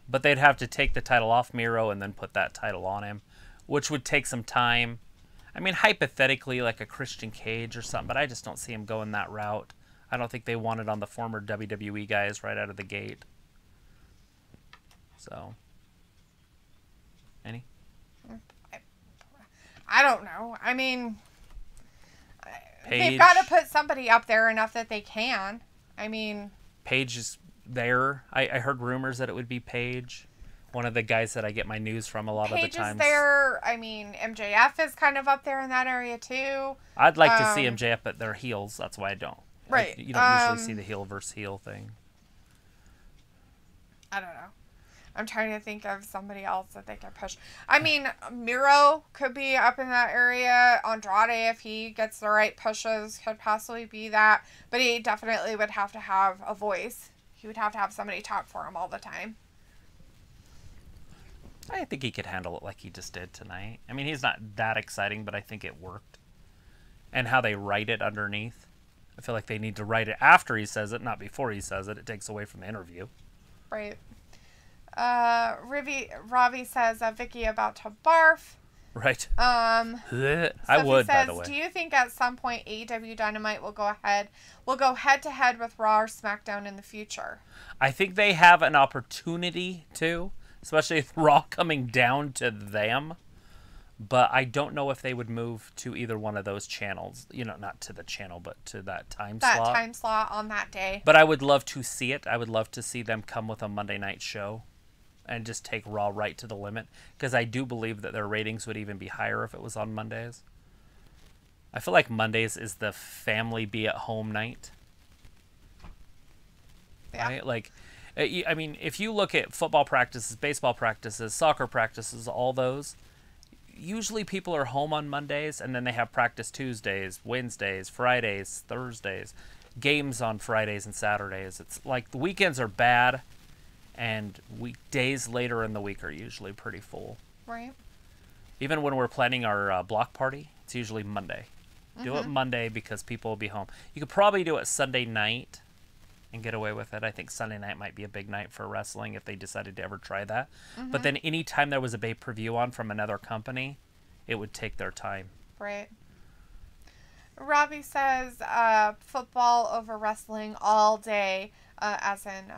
Speaker 1: But they'd have to take the title off Miro and then put that title on him, which would take some time. I mean, hypothetically, like a Christian Cage or something, but I just don't see him going that route. I don't think they want it on the former WWE guys right out of the gate. So, any?
Speaker 2: I don't know. I mean,
Speaker 1: Paige.
Speaker 2: They've got to put somebody up there enough that they can. I mean,
Speaker 1: Paige is there. I heard rumors that it would be Paige, one of the guys that I get my news from a lot of the times.
Speaker 2: Paige is there. I mean, MJF is kind of up there in that area too.
Speaker 1: I'd like to see MJF at their heels. That's why I don't.
Speaker 2: Right.
Speaker 1: You don't usually see the heel versus heel thing.
Speaker 2: I don't know. I'm trying to think of somebody else that they could push. I mean, Miro could be up in that area. Andrade, if he gets the right pushes, could possibly be that. But he definitely would have to have a voice. He would have to have somebody talk for him all the time.
Speaker 1: I think he could handle it like he just did tonight. I mean, he's not that exciting, but I think it worked. And how they write it underneath. I feel like they need to write it after he says it, not before he says it. It takes away from the interview.
Speaker 2: Right. Ravi says Vicky about to barf.
Speaker 1: Right.
Speaker 2: I
Speaker 1: would,
Speaker 2: says,
Speaker 1: by the way.
Speaker 2: Do you think at some point AEW Dynamite will go head to head with Raw or SmackDown in the future?
Speaker 1: I think they have an opportunity to, especially with Raw coming down to them. But I don't know if they would move to either one of those channels. You know, not to the channel, but to that time slot.
Speaker 2: That time slot on that day.
Speaker 1: But I would love to see it. I would love to see them come with a Monday night show and just take Raw right to the limit. Because I do believe that their ratings would even be higher if it was on Mondays. I feel like Mondays is the family be at home night.
Speaker 2: Yeah.
Speaker 1: Right? Like, I mean, if you look at football practices, baseball practices, soccer practices, all those, usually people are home on Mondays, and then they have practice Tuesdays, Wednesdays, Fridays, Thursdays, games on Fridays and Saturdays. It's like the weekends are bad, and weekdays later in the week are usually pretty full.
Speaker 2: Right.
Speaker 1: Even when we're planning our block party, it's usually Monday. Do it Monday because people will be home. You could probably do it Sunday night and get away with it. I think Sunday night might be a big night for wrestling if they decided to ever try that. But then any time there was a pay-per-view on from another company, it would take their time.
Speaker 2: Right. Robbie says football over wrestling all day, as in,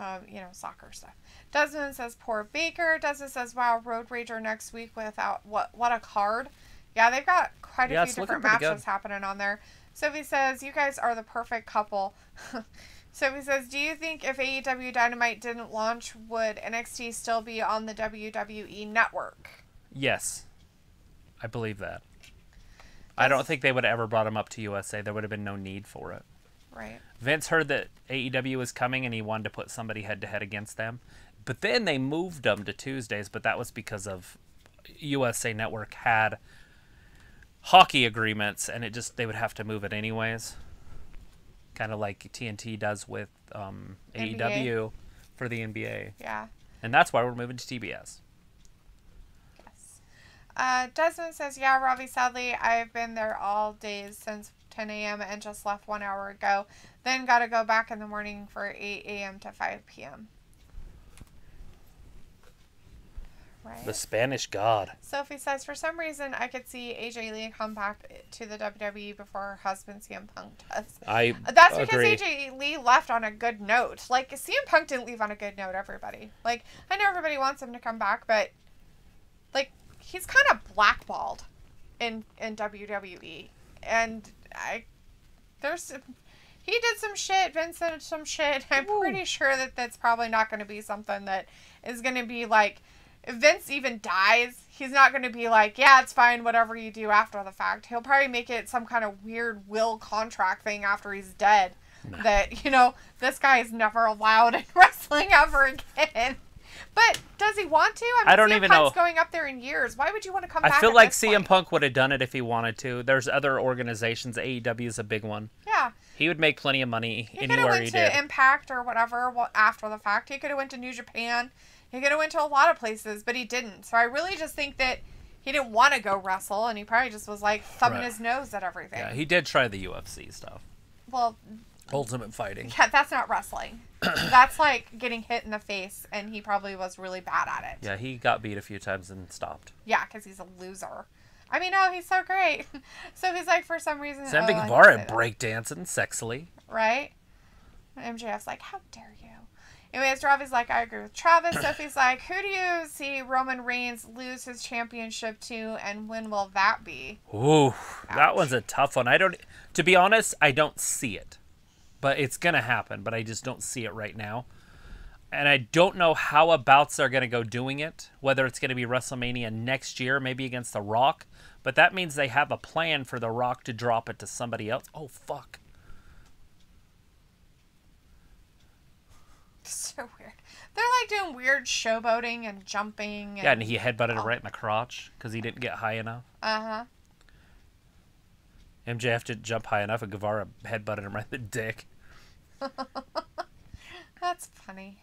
Speaker 2: soccer stuff. Desmond says poor Baker. Desmond says, wow, Road Rager next week without, what a card. Yeah, they've got quite a few different matchups happening on there. Sophie says, you guys are the perfect couple. Sophie says, do you think if AEW Dynamite didn't launch, would NXT still be on the WWE network?
Speaker 1: Yes. I believe that. I don't think they would have ever brought him up to USA. There would have been no need for it.
Speaker 2: Right.
Speaker 1: Vince heard that AEW was coming and he wanted to put somebody head-to-head against them. But then they moved them to Tuesdays, but that was because of USA Network had hockey agreements, and they would have to move it anyways. Kind of like TNT does with AEW for the NBA.
Speaker 2: Yeah.
Speaker 1: And that's why we're moving to TBS.
Speaker 2: Yes. Desmond says, yeah, Robbie, sadly, I've been there all days since 10 a.m. and just left 1 hour ago. Then got to go back in the morning for 8 a.m. to 5 p.m. Right.
Speaker 1: The Spanish God.
Speaker 2: Sophie says, for some reason, I could see AJ Lee come back to the WWE before her husband CM Punk does. That's because
Speaker 1: agree.
Speaker 2: AJ Lee left on a good note. Like, CM Punk didn't leave on a good note, everybody. Like, I know everybody wants him to come back, but, like, he's kind of blackballed in WWE. And he did some shit, Vince did some shit. I'm pretty sure that that's probably not going to be something that is going to be, like, if Vince even dies, he's not going to be like, yeah, it's fine, whatever you do after the fact. He'll probably make it some kind of weird will contract thing after he's dead. No. That, this guy is never allowed in wrestling ever again. But does he want to? I don't even know. Going up there in years. Why would you want to come back?
Speaker 1: I feel like CM Punk would have done it if he wanted to. There's other organizations. AEW is a big one.
Speaker 2: Yeah.
Speaker 1: He would make plenty of money anywhere he did. He could have went
Speaker 2: to Impact or whatever after the fact. He could have went to New Japan. He could have went to a lot of places, but he didn't. So I really just think that he didn't want to go wrestle, and he probably just was, like, thumbing his nose at everything.
Speaker 1: Yeah, he did try the UFC stuff.
Speaker 2: Well...
Speaker 1: Ultimate Fighting.
Speaker 2: Yeah, that's not wrestling. That's, like, getting hit in the face, and he probably was really bad at it.
Speaker 1: Yeah, he got beat a few times and stopped.
Speaker 2: Yeah, because he's a loser. I mean, he's so great. So he's like, for some reason...
Speaker 1: Sammy Guevara breakdancing sexily.
Speaker 2: Right? MJF's like, how dare you? Anyways, Ravi's like, I agree with Travis. Sophie's like, who do you see Roman Reigns lose his championship to, and when will that be?
Speaker 1: Ooh, that one's a tough one. To be honest, I don't see it. But it's going to happen, but I just don't see it right now. And I don't know how abouts they're going to go doing it, whether it's going to be WrestleMania next year, maybe against The Rock. But that means they have a plan for The Rock to drop it to somebody else. Oh, fuck.
Speaker 2: So weird. They're like doing weird showboating and jumping.
Speaker 1: And he headbutted him right in the crotch because he didn't get high enough.
Speaker 2: Uh-huh.
Speaker 1: MJF didn't jump high enough, and Guevara headbutted him right in the dick.
Speaker 2: That's funny.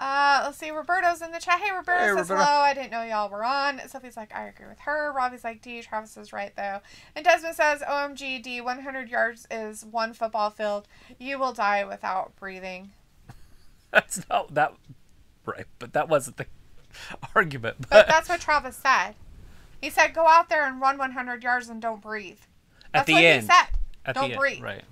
Speaker 2: Let's see. Roberto's in the chat. Hey, Roberto says
Speaker 1: Roberto.
Speaker 2: hello. I didn't know y'all were on. Sophie's like, I agree with her. Robbie's like, D. Travis is right, though. And Desmond says, OMG, D. 100 yards is one football field. You will die without breathing.
Speaker 1: That's not that right, but that wasn't the argument.
Speaker 2: But that's what Travis said. He said, go out there and run 100 yards and don't breathe. That's
Speaker 1: at the
Speaker 2: what
Speaker 1: end.
Speaker 2: he said.
Speaker 1: At
Speaker 2: Don't
Speaker 1: the
Speaker 2: breathe.
Speaker 1: End, right.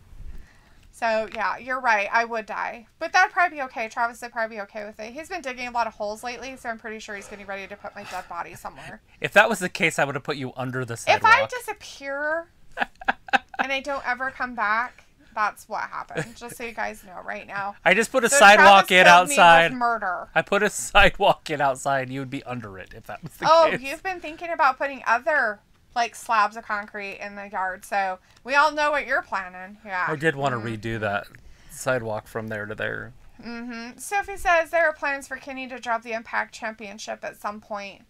Speaker 2: So, yeah, you're right. I would die. But that'd probably be okay. Travis would probably be okay with it. He's been digging a lot of holes lately, so I'm pretty sure he's getting ready to put my dead body somewhere.
Speaker 1: If that was the case, I would have put you under the sidewalk.
Speaker 2: If I disappear and I don't ever come back, that's what happened. Just so you guys know right now.
Speaker 1: I just put a
Speaker 2: So
Speaker 1: sidewalk
Speaker 2: Travis
Speaker 1: in
Speaker 2: killed me
Speaker 1: outside.
Speaker 2: with murder.
Speaker 1: I put a sidewalk in outside. You would be under it if that was the
Speaker 2: Oh,
Speaker 1: case.
Speaker 2: you've been thinking about putting other slabs of concrete in the yard, so we all know what you're planning. Yeah.
Speaker 1: I did want to redo that sidewalk from there to there.
Speaker 2: Mm-hmm. Sophie says there are plans for Kenny to drop the Impact Championship at some point.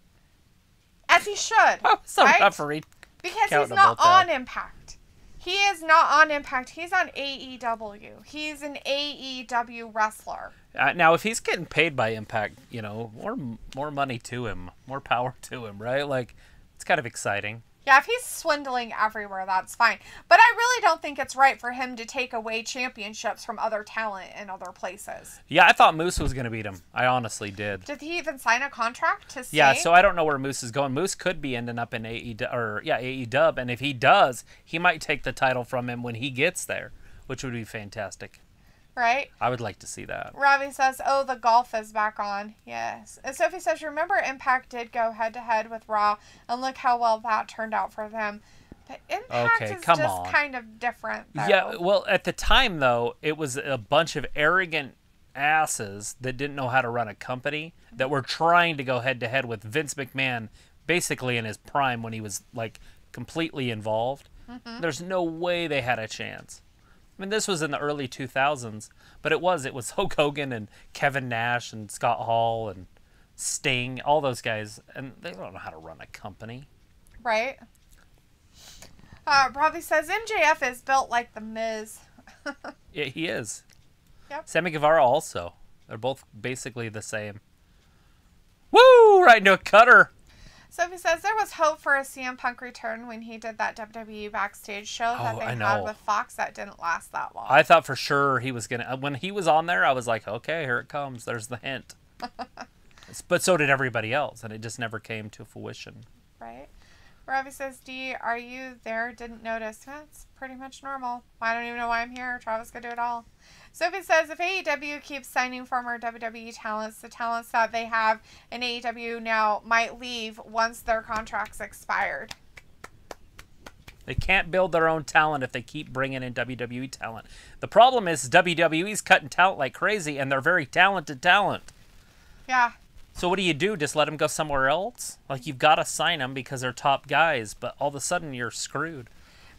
Speaker 2: As he should.
Speaker 1: Some
Speaker 2: right?
Speaker 1: referee.
Speaker 2: Because
Speaker 1: counting
Speaker 2: he's not
Speaker 1: about that.
Speaker 2: on Impact. He is not on Impact. He's on AEW. He's an AEW wrestler.
Speaker 1: Now, if he's getting paid by Impact, more money to him, more power to him, right? Like, it's kind of exciting.
Speaker 2: Yeah, if he's swindling everywhere, that's fine. But I really don't think it's right for him to take away championships from other talent in other places.
Speaker 1: Yeah, I thought Moose was going to beat him. I honestly did.
Speaker 2: Did he even sign a contract to stay?
Speaker 1: Yeah, so I don't know where Moose is going. Moose could be ending up in AEW, and if he does, he might take the title from him when he gets there, which would be fantastic.
Speaker 2: Right?
Speaker 1: I would like to see that.
Speaker 2: Robbie says, oh, the golf is back on. Yes. And Sophie says, remember Impact did go head-to-head with Raw, and look how well that turned out for them. But Impact is just kind of different, though.
Speaker 1: Yeah, well, at the time, though, it was a bunch of arrogant asses that didn't know how to run a company that were trying to go head-to-head with Vince McMahon basically in his prime when he was, completely involved. Mm-hmm. There's no way they had a chance. I mean, this was in the early 2000s, but it was Hulk Hogan and Kevin Nash and Scott Hall and Sting, all those guys, and they don't know how to run a company.
Speaker 2: Right. Robbie says, MJF is built like The Miz.
Speaker 1: Yeah, he is.
Speaker 2: Yep.
Speaker 1: Sammy Guevara also. They're both basically the same. Woo! Right into a cutter.
Speaker 2: Sophie says there was hope for a CM Punk return when he did that WWE backstage show that they had with Fox that didn't last that long.
Speaker 1: I thought for sure he was going to... When he was on there, I was like, okay, here it comes. There's the hint. But so did everybody else, and it just never came to fruition.
Speaker 2: Right. Robbie says, D, are you there? Didn't notice. That's pretty much normal. I don't even know why I'm here. Travis could do it all. Sophie says, if AEW keeps signing former WWE talents, the talents that they have in AEW now might leave once their contracts expired.
Speaker 1: They can't build their own talent if they keep bringing in WWE talent. The problem is WWE's cutting talent like crazy, and they're very talented talent.
Speaker 2: Yeah.
Speaker 1: So what do? Just let them go somewhere else? Like, you've got to sign them because they're top guys, but all of a sudden you're screwed.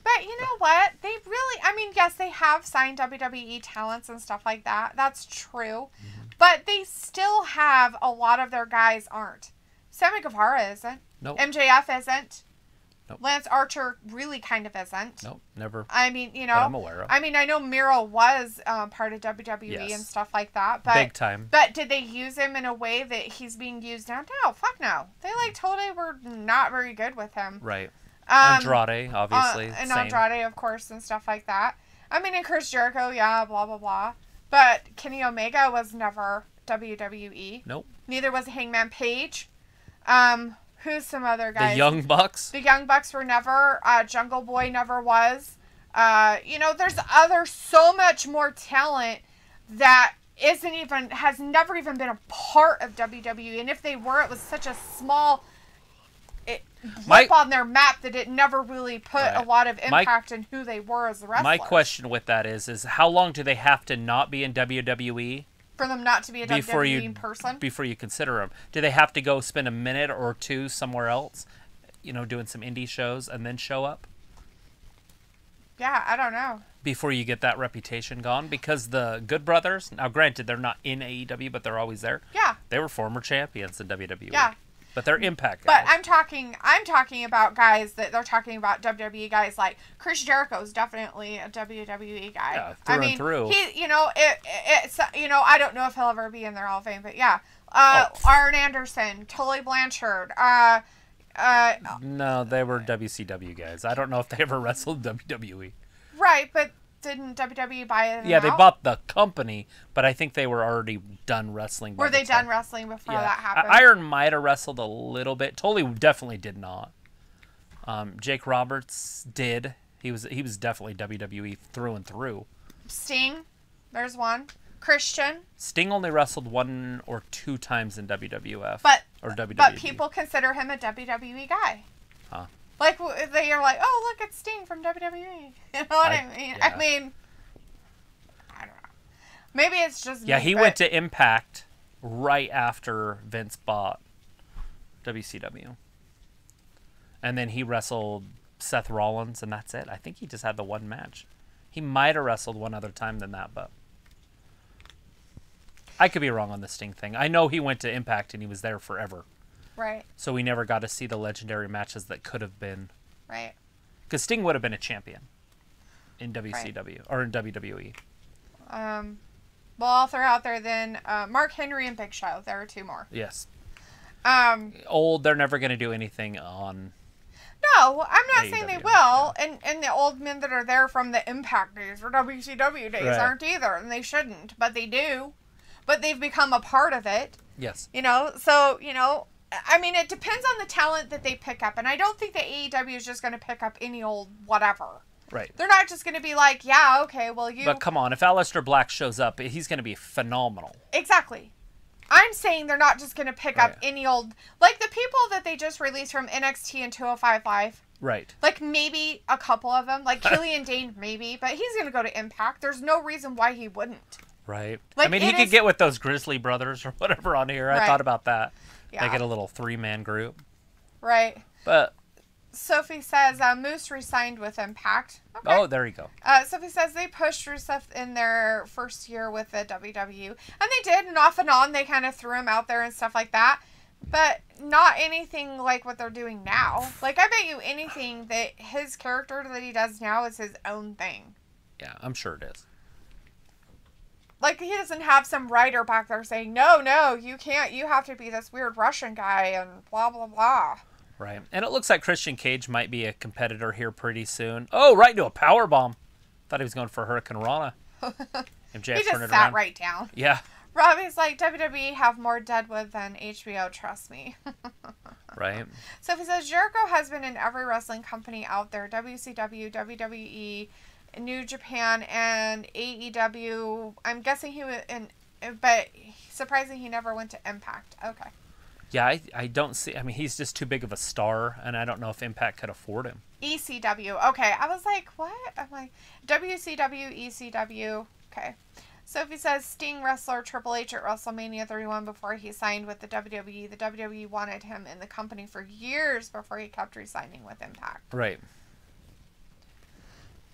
Speaker 2: But you know what? They really, yes, they have signed WWE talents and stuff like that. That's true. Mm-hmm. But they still have a lot of their guys aren't. Sammy Guevara isn't.
Speaker 1: Nope.
Speaker 2: MJF isn't.
Speaker 1: Nope.
Speaker 2: Lance Archer really kind of isn't.
Speaker 1: Nope, never.
Speaker 2: I mean,
Speaker 1: That I'm aware of.
Speaker 2: I know Miro was part of WWE and stuff like that. But,
Speaker 1: big time.
Speaker 2: But did they use him in a way that he's being used now? No, fuck no. They totally were not very good with him.
Speaker 1: Right. Andrade, obviously.
Speaker 2: And
Speaker 1: same.
Speaker 2: Andrade, of course, and stuff like that. I mean, and Chris Jericho, yeah, blah, blah, blah. But Kenny Omega was never WWE.
Speaker 1: Nope.
Speaker 2: Neither was Hangman Page. Who's some other guys?
Speaker 1: The Young Bucks.
Speaker 2: The Young Bucks were never. Jungle Boy never was. There's so much more talent that has never even been a part of WWE. And if they were, it was such a small blip on their map that it never really put a lot of impact in who they were as wrestlers.
Speaker 1: My question with that is how long do they have to not be in WWE?
Speaker 2: For them not to be a WWE person?
Speaker 1: Before you consider them. Do they have to go spend a minute or two somewhere else, doing some indie shows and then show up?
Speaker 2: Yeah, I don't know.
Speaker 1: Before you get that reputation gone? Because the Good Brothers, now granted they're not in AEW, but they're always there.
Speaker 2: Yeah.
Speaker 1: They were former champions in WWE.
Speaker 2: Yeah.
Speaker 1: But they're Impact
Speaker 2: But
Speaker 1: guys.
Speaker 2: I'm talking about guys that they're talking about WWE guys like Chris Jericho is definitely a WWE guy.
Speaker 1: Yeah, through and through.
Speaker 2: He, it's I don't know if he'll ever be in their Hall of Fame, but yeah. Arn Anderson, Tully Blanchard,
Speaker 1: no, they were WCW guys. I don't know if they ever wrestled WWE.
Speaker 2: Right, but didn't WWE buy it?
Speaker 1: Yeah, they bought the company, but I think they were already done wrestling.
Speaker 2: Were they done wrestling before that happened?
Speaker 1: Iron might have wrestled a little bit. Tully definitely did not. Jake Roberts did. He was definitely WWE through and through.
Speaker 2: Sting, there's one. Christian.
Speaker 1: Sting only wrestled 1 or 2 times in WWF. Or WWE.
Speaker 2: But people consider him a WWE guy.
Speaker 1: Huh.
Speaker 2: Like, they are like, oh, look, it's Sting from WWE. You know what I mean?
Speaker 1: Yeah.
Speaker 2: I mean, I don't know. Maybe it's just
Speaker 1: Yeah,
Speaker 2: me,
Speaker 1: he went to Impact right after Vince bought WCW. And then he wrestled Seth Rollins, and that's it. I think he just had the one match. He might have wrestled one other time than that, but I could be wrong on the Sting thing. I know he went to Impact, and he was there forever.
Speaker 2: Right.
Speaker 1: So we never got to see the legendary matches that could have been.
Speaker 2: Right.
Speaker 1: Because Sting would have been a champion in WCW or in WWE.
Speaker 2: Well, I'll throw out there then Mark Henry and Big Show. There are 2 more.
Speaker 1: Yes.
Speaker 2: Old.
Speaker 1: They're never going to do anything on.
Speaker 2: No, I'm not saying they
Speaker 1: AEW,
Speaker 2: will. And the old men that are there from the Impact days or WCW days
Speaker 1: Right.
Speaker 2: aren't either, and they shouldn't, but they do. But they've become a part of it.
Speaker 1: Yes.
Speaker 2: So, I mean, it depends on the talent that they pick up. And I don't think that AEW is just going to pick up any old whatever.
Speaker 1: Right.
Speaker 2: They're not just going to be like, yeah, okay, well, you...
Speaker 1: But come on, if Aleister Black shows up, he's going to be phenomenal.
Speaker 2: Exactly. I'm saying they're not just going to pick up
Speaker 1: Right.
Speaker 2: any old... Like, the people that they just released from NXT and 205 Live.
Speaker 1: Right.
Speaker 2: Like, maybe a couple of them. Like, Killian Dane, maybe. But he's going to go to Impact. There's no reason why he wouldn't.
Speaker 1: Right.
Speaker 2: Like,
Speaker 1: I mean, he could get with those Grizzly Brothers or whatever on here.
Speaker 2: Right.
Speaker 1: I thought about that.
Speaker 2: Yeah.
Speaker 1: Make it a little 3-man group.
Speaker 2: Right.
Speaker 1: But...
Speaker 2: Sophie says Moose re-signed with Impact. Okay.
Speaker 1: Oh, there you go.
Speaker 2: Sophie says they pushed Rusev in their first year with the WW. And they did, and off and on, they kind of threw him out there and stuff like that. But not anything like what they're doing now. Like, I bet you anything that his character that he does now is his own thing.
Speaker 1: Yeah, I'm sure it is.
Speaker 2: Like, he doesn't have some writer back there saying, no, you can't, you have to be this weird Russian guy and blah, blah, blah.
Speaker 1: Right. And it looks like Christian Cage might be a competitor here pretty soon. Oh, right into a powerbomb. Thought he was going for Hurricane Rana. MJF
Speaker 2: He just
Speaker 1: turned it
Speaker 2: sat
Speaker 1: around.
Speaker 2: right down.
Speaker 1: Yeah.
Speaker 2: Robbie's like, WWE have more Deadwood than HBO, trust me.
Speaker 1: Right.
Speaker 2: Sophie says, Jericho has been in every wrestling company out there. WCW, WWE, New Japan, and AEW. I'm guessing he was in, but surprising he never went to Impact. Okay.
Speaker 1: Yeah, I don't see... I mean, he's just too big of a star, and I don't know if Impact could afford him.
Speaker 2: ECW. Okay. I was like, what? I'm like, WCW, ECW. Okay. Sophie says, Sting wrestler Triple H at WrestleMania 31 before he signed with the WWE. The WWE wanted him in the company for years before he kept re-signing with Impact.
Speaker 1: Right.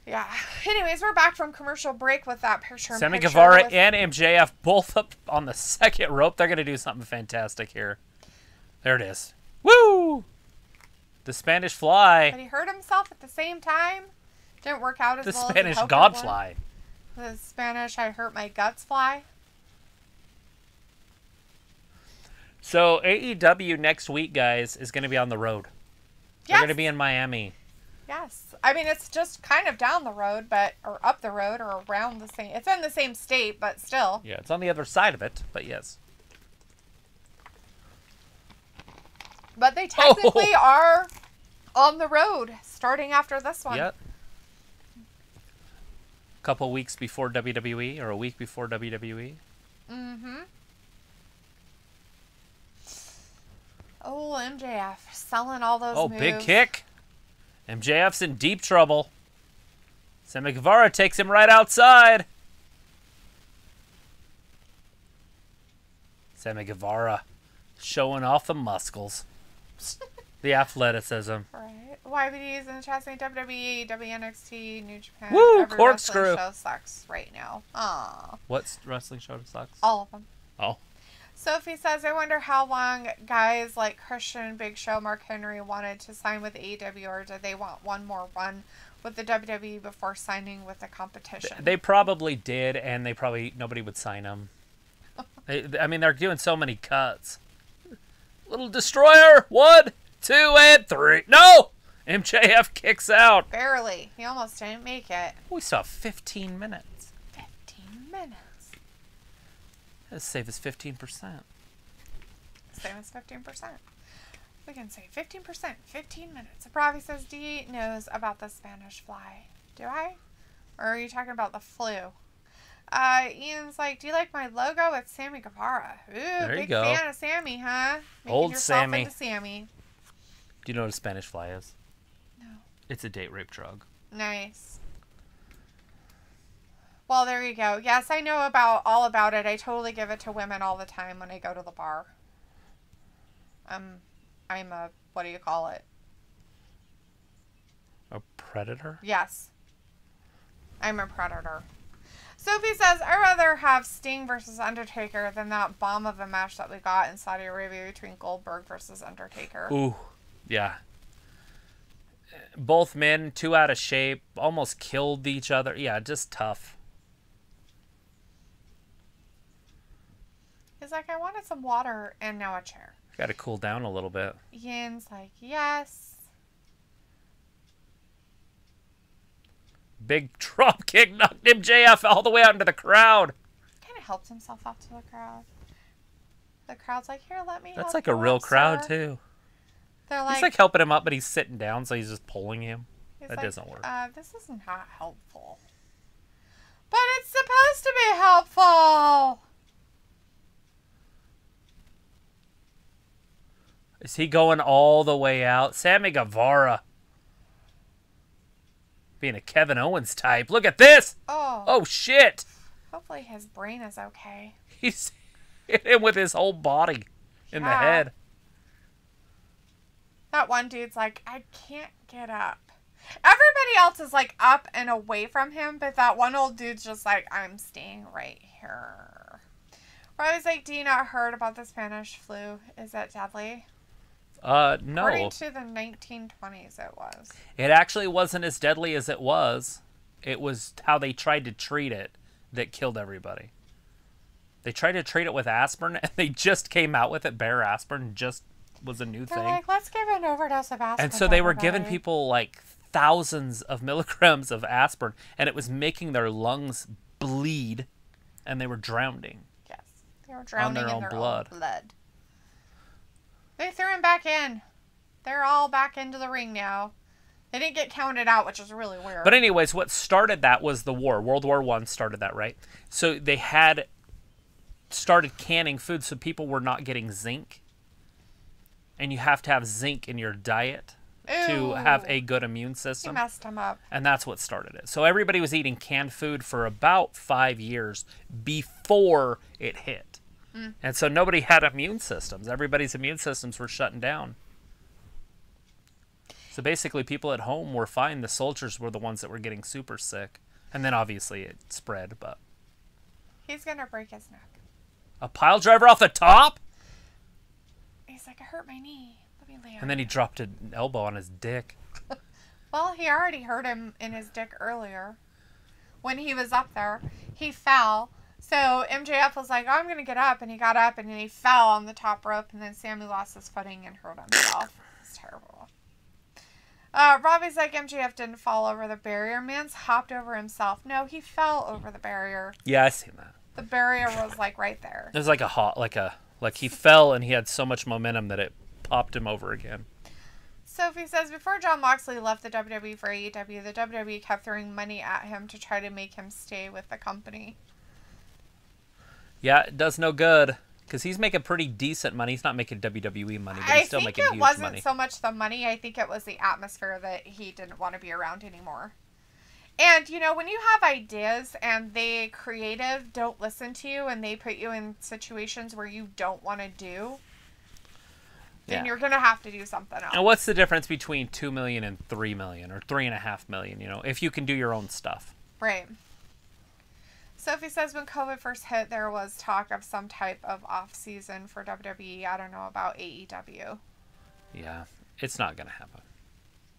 Speaker 2: Yeah. Anyways, we're back from commercial break with that picture.
Speaker 1: Sammy Guevara and MJF both up on the second rope. They're going to do something fantastic here. There it is. Woo! The Spanish Fly.
Speaker 2: But he hurt himself at the same time. Didn't work out as
Speaker 1: The
Speaker 2: well
Speaker 1: Spanish
Speaker 2: as he hoped
Speaker 1: God
Speaker 2: it would.
Speaker 1: Fly.
Speaker 2: The Spanish I hurt my guts fly.
Speaker 1: So AEW next week, guys, is going to be on the road. They're
Speaker 2: Yes.
Speaker 1: going to be in Miami.
Speaker 2: Yes. I mean, it's just kind of down the road, or up the road, or around the same. It's in the same state, but still.
Speaker 1: Yeah, it's on the other side of it, but yes.
Speaker 2: But they technically are on the road starting after this one.
Speaker 1: Yep. Couple weeks before WWE, or a week before WWE.
Speaker 2: Mm-hmm. Oh, MJF selling all those
Speaker 1: Oh,
Speaker 2: moves.
Speaker 1: big kick. MJF's in deep trouble. Sammy Guevara takes him right outside. Sammy Guevara showing off the muscles. The athleticism.
Speaker 2: Right. YBD's in the chat saying WWE, WNXT, New Japan.
Speaker 1: Woo,
Speaker 2: Every
Speaker 1: corkscrew.
Speaker 2: wrestling show sucks right now. Aw.
Speaker 1: What wrestling show sucks?
Speaker 2: All of them.
Speaker 1: Oh.
Speaker 2: Sophie says, I wonder how long guys like Christian, Big Show, Mark Henry wanted to sign with AEW, or did they want one more run with the WWE before signing with the competition?
Speaker 1: They probably did, and nobody would sign them. I mean, they're doing so many cuts. Little Destroyer, 1, 2, and 3. No! MJF kicks out.
Speaker 2: Barely. He almost didn't make it.
Speaker 1: We still have 15 minutes.
Speaker 2: 15 minutes.
Speaker 1: Let's save us 15%.
Speaker 2: Same as 15%. We can say 15%, 15 minutes. Bravi says, D knows about the Spanish fly. Do I? Or are you talking about the flu? Ian's like, do you like my logo? It's Sammy Guevara. Ooh,
Speaker 1: there you
Speaker 2: big
Speaker 1: go.
Speaker 2: fan of Sammy, huh? Making
Speaker 1: Old
Speaker 2: yourself
Speaker 1: Sammy.
Speaker 2: into Sammy.
Speaker 1: Do you know what a Spanish fly is?
Speaker 2: No.
Speaker 1: It's a date rape drug.
Speaker 2: Nice. Well, there you go. Yes, I know all about it. I totally give it to women all the time when I go to the bar. I'm a, what do you call it?
Speaker 1: A predator?
Speaker 2: Yes. I'm a predator. Sophie says, I'd rather have Sting versus Undertaker than that bomb of a match that we got in Saudi Arabia between Goldberg versus Undertaker.
Speaker 1: Ooh, yeah. Both men, too out of shape, almost killed each other. Yeah, just tough.
Speaker 2: He's like, I wanted some water and now a chair.
Speaker 1: Got to cool down a little bit.
Speaker 2: Yin's like, yes.
Speaker 1: Big drop kick knocked MJF all the way out into the crowd.
Speaker 2: Kind of helps himself out to the crowd. The crowd's like, here, let me help
Speaker 1: That's like
Speaker 2: you
Speaker 1: a real
Speaker 2: up,
Speaker 1: crowd,
Speaker 2: sir.
Speaker 1: too.
Speaker 2: They're like,
Speaker 1: He's like helping him up, but he's sitting down, so he's just pulling him.
Speaker 2: he's
Speaker 1: That
Speaker 2: like,
Speaker 1: doesn't work.
Speaker 2: This is not helpful. But it's supposed to be helpful.
Speaker 1: Is he going all the way out? Sammy Guevara. Being a Kevin Owens type. Look at this!
Speaker 2: Oh.
Speaker 1: Oh, shit!
Speaker 2: Hopefully his brain is okay.
Speaker 1: He's hit him with his whole body in the
Speaker 2: Yeah.
Speaker 1: head.
Speaker 2: That one dude's like, I can't get up. Everybody else is like up and away from him, but that one old dude's just like, I'm staying right here. Or I was like, do you not heard about the Spanish flu? Is it deadly?
Speaker 1: No.
Speaker 2: According to the 1920s, it was.
Speaker 1: It actually wasn't as deadly as it was. It was how they tried to treat it that killed everybody. They tried to treat it with aspirin, and they just came out with it. Bare aspirin just was a new
Speaker 2: They're
Speaker 1: thing.
Speaker 2: like, let's give an overdose of aspirin.
Speaker 1: And so they were
Speaker 2: everybody.
Speaker 1: giving people like thousands of milligrams of aspirin, and it was making their lungs bleed, and they were drowning.
Speaker 2: Yes. They were drowning
Speaker 1: their
Speaker 2: in
Speaker 1: own
Speaker 2: their
Speaker 1: blood.
Speaker 2: own blood. They threw him back in. They're all back into the ring now. They didn't get counted out, which is really weird.
Speaker 1: But anyways, what started that was the war. World War I started that, right? So they had started canning food, so people were not getting zinc. And you have to have zinc in your diet to have a good immune
Speaker 2: He
Speaker 1: system.
Speaker 2: messed him up.
Speaker 1: And that's what started it. So everybody was eating canned food for about 5 years before it hit. And so nobody had immune systems. Everybody's immune systems were shutting down. So basically people at home were fine. The soldiers were the ones that were getting super sick. And then obviously it spread, but...
Speaker 2: He's going to break his neck.
Speaker 1: A pile driver off the top?
Speaker 2: He's like, I hurt my knee. Let me lay on
Speaker 1: And then he dropped an elbow on his dick.
Speaker 2: Well, he already hurt him in his dick earlier. When he was up there, he fell. So MJF was like, oh, I'm going to get up. And he got up and then he fell on the top rope. And then Sammy lost his footing and hurt himself. It's terrible. Robbie's like, MJF didn't fall over the barrier. Man's hopped over himself. No, he fell over the barrier.
Speaker 1: Yeah, I seen that.
Speaker 2: The barrier was like right there.
Speaker 1: It was like like he fell and he had so much momentum that it popped him over again.
Speaker 2: Sophie says, before Jon Moxley left the WWE for AEW, the WWE kept throwing money at him to try to make him stay with the company.
Speaker 1: Yeah, it does no good. Because he's making pretty decent money. He's not making WWE money, but he's still making huge money.
Speaker 2: I think it wasn't so much the money. I think it was the atmosphere that he didn't want to be around anymore. And, you know, when you have ideas and they creative don't listen to you and they put you in situations where you don't want to do, then you're going to have to do something else.
Speaker 1: And what's the difference between $2 million and $3 million or $3.5 million, you know, if you can do your own stuff?
Speaker 2: Right. Sophie says when COVID first hit, there was talk of some type of off-season for WWE. I don't know about AEW.
Speaker 1: Yeah, it's not going to happen.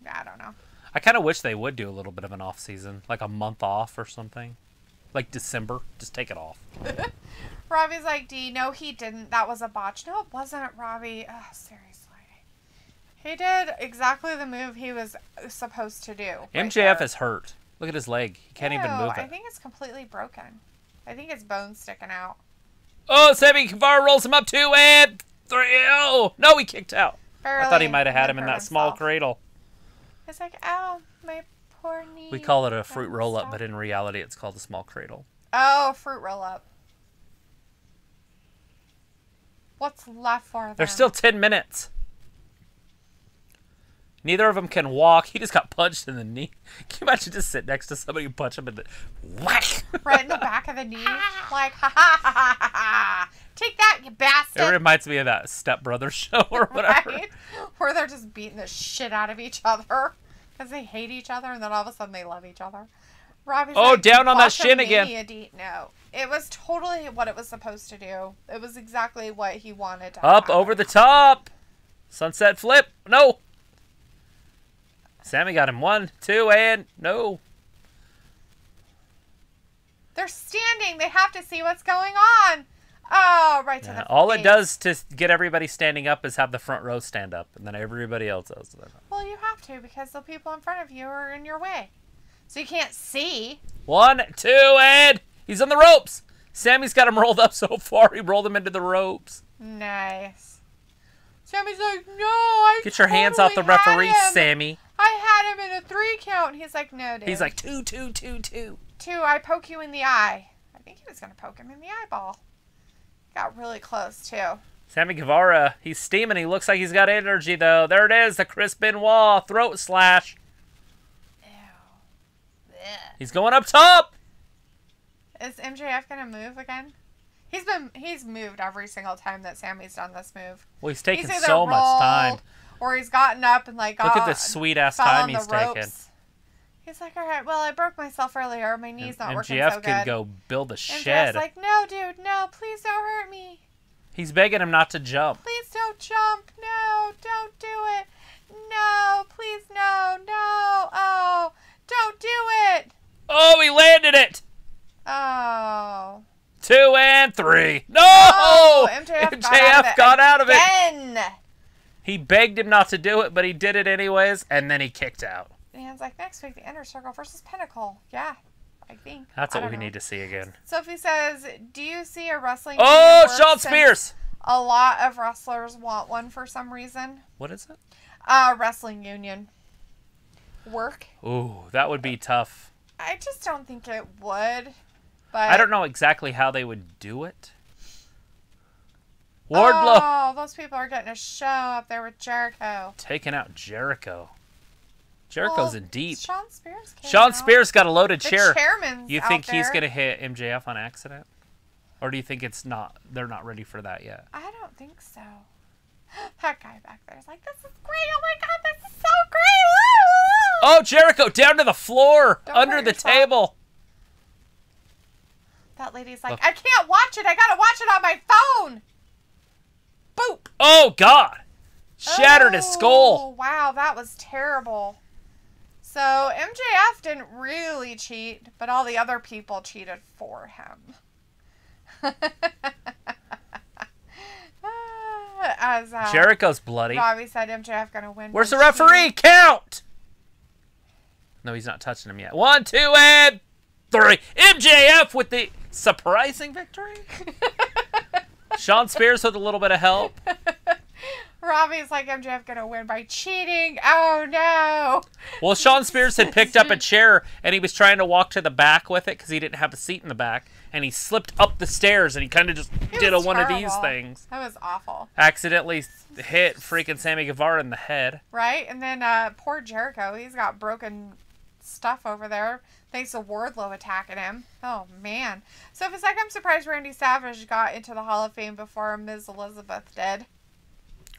Speaker 2: I don't know.
Speaker 1: I kind of wish they would do a little bit of an off-season, like a month off or something. Like December. Just take it off.
Speaker 2: Robbie's like, D, no, he didn't. That was a botch. No, it wasn't, Robbie. Ugh, seriously. He did exactly the move he was supposed to do.
Speaker 1: MJF is hurt. Look at his leg. He can't even move it.
Speaker 2: I think it's completely broken. I think his bone's sticking out.
Speaker 1: Oh, Sammy Guevara rolls him up 2 and 3. Oh, no, he kicked out.
Speaker 2: Barely.
Speaker 1: I thought he might have had him in that small cradle.
Speaker 2: It's like, ow, my poor knee.
Speaker 1: We call it a fruit roll-up, but in reality it's called a small cradle.
Speaker 2: Oh, fruit roll-up. What's left for them?
Speaker 1: There's still 10 minutes. Neither of them can walk. He just got punched in the knee. Can you imagine just sit next to somebody and punch him in the... Whack!
Speaker 2: Right in the back of the knee. Like, ha ha ha ha ha. Take that, you bastard.
Speaker 1: It reminds me of that Step Brothers show or whatever.
Speaker 2: Right? Where they're just beating the shit out of each other. Because they hate each other and then all of a sudden they love each other. Robbie's like,
Speaker 1: down on that shin again.
Speaker 2: No. It was totally what it was supposed to do. It was exactly what he wanted to
Speaker 1: Up
Speaker 2: happen.
Speaker 1: over the top. Sunset flip. No. Sammy got him 1, 2, and no.
Speaker 2: They're standing. They have to see what's going on. Oh, right to the face.
Speaker 1: All it does to get everybody standing up is have the front row stand up, and then everybody else does that.
Speaker 2: Well, you have to because the people in front of you are in your way. So you can't see.
Speaker 1: 1, 2, and he's on the ropes. Sammy's got him rolled up so far, he rolled him into the ropes.
Speaker 2: Nice. Sammy's like, no, I
Speaker 1: Get your hands off the referee, Sammy.
Speaker 2: I had him in a 3 count. He's like, no, dude.
Speaker 1: He's like, 2, 2, 2, 2.
Speaker 2: 2, I poke you in the eye. I think he was going to poke him in the eyeball. Got really close, too.
Speaker 1: Sammy Guevara, he's steaming. He looks like he's got energy, though. There it is, the Chris Benoit throat slash.
Speaker 2: Ew.
Speaker 1: He's going up top.
Speaker 2: Is MJF going to move again? He's moved every single time that Sammy's done this move.
Speaker 1: Well, he's taking
Speaker 2: either
Speaker 1: so much time.
Speaker 2: Or he's gotten up and like
Speaker 1: look at this sweet ass time he's taking.
Speaker 2: He's like, all right, well, I broke myself earlier. My knee's not working so
Speaker 1: good. MJF
Speaker 2: can
Speaker 1: go build a shed.
Speaker 2: MJF's like, no, dude, no, please don't hurt me.
Speaker 1: He's begging him not to jump.
Speaker 2: Please don't jump. No, don't do it. No, please, no, no. Oh, don't do it.
Speaker 1: Oh, he landed it.
Speaker 2: Oh.
Speaker 1: 2 and 3. No!
Speaker 2: Oh, MJF
Speaker 1: got out of it.
Speaker 2: Again.
Speaker 1: He begged him not to do it, but he did it anyways, and then he kicked out.
Speaker 2: And it's like, next week, the Inner Circle versus Pinnacle. Yeah, I think.
Speaker 1: That's what we need to see again.
Speaker 2: Sophie says, do you see a wrestling...
Speaker 1: Oh, Sean Spears!
Speaker 2: A lot of wrestlers want one for some reason.
Speaker 1: What is it?
Speaker 2: Wrestling union. Work.
Speaker 1: Ooh, that would be tough.
Speaker 2: I just don't think it would. But
Speaker 1: I don't know exactly how they would do it. Wardlow.
Speaker 2: Oh, those people are getting a show up there with Jericho.
Speaker 1: Taking out Jericho. Jericho's in deep.
Speaker 2: Sean Spears came
Speaker 1: Sean
Speaker 2: out.
Speaker 1: Spears got a loaded chair.
Speaker 2: The chairman's
Speaker 1: You think
Speaker 2: out
Speaker 1: he's
Speaker 2: there.
Speaker 1: going to hit MJF on accident? Or do you think it's not? They're not ready for that yet?
Speaker 2: I don't think so. That guy back there is like, this is great. Oh my God, this is so great.
Speaker 1: Oh, Jericho down to the floor.
Speaker 2: Don't
Speaker 1: under
Speaker 2: hurt
Speaker 1: the
Speaker 2: yourself.
Speaker 1: table.
Speaker 2: That lady's like, I can't watch it. I got to watch it on my phone. Boop.
Speaker 1: Oh, God. Shattered his skull.
Speaker 2: Oh, wow. That was terrible. So, MJF didn't really cheat, but all the other people cheated for him. As
Speaker 1: Jericho's bloody.
Speaker 2: Robbie said, MJF going to win.
Speaker 1: Where's the referee? Count! No, he's not touching him yet. 1, 2, and 3. MJF with the surprising victory. Sean Spears with a little bit of help.
Speaker 2: Robbie's like, MJF going to win by cheating. Oh, no.
Speaker 1: Well, Sean Spears had picked up a chair, and he was trying to walk to the back with it because he didn't have a seat in the back. And he slipped up the stairs, and he kind of just did one of these things.
Speaker 2: That was awful.
Speaker 1: Accidentally hit freaking Sammy Guevara in the head.
Speaker 2: Right? And then poor Jericho, he's got broken stuff over there. Thanks to Wardlow attacking him. Oh, man. So if it's like, I'm surprised Randy Savage got into the Hall of Fame before Ms. Elizabeth did.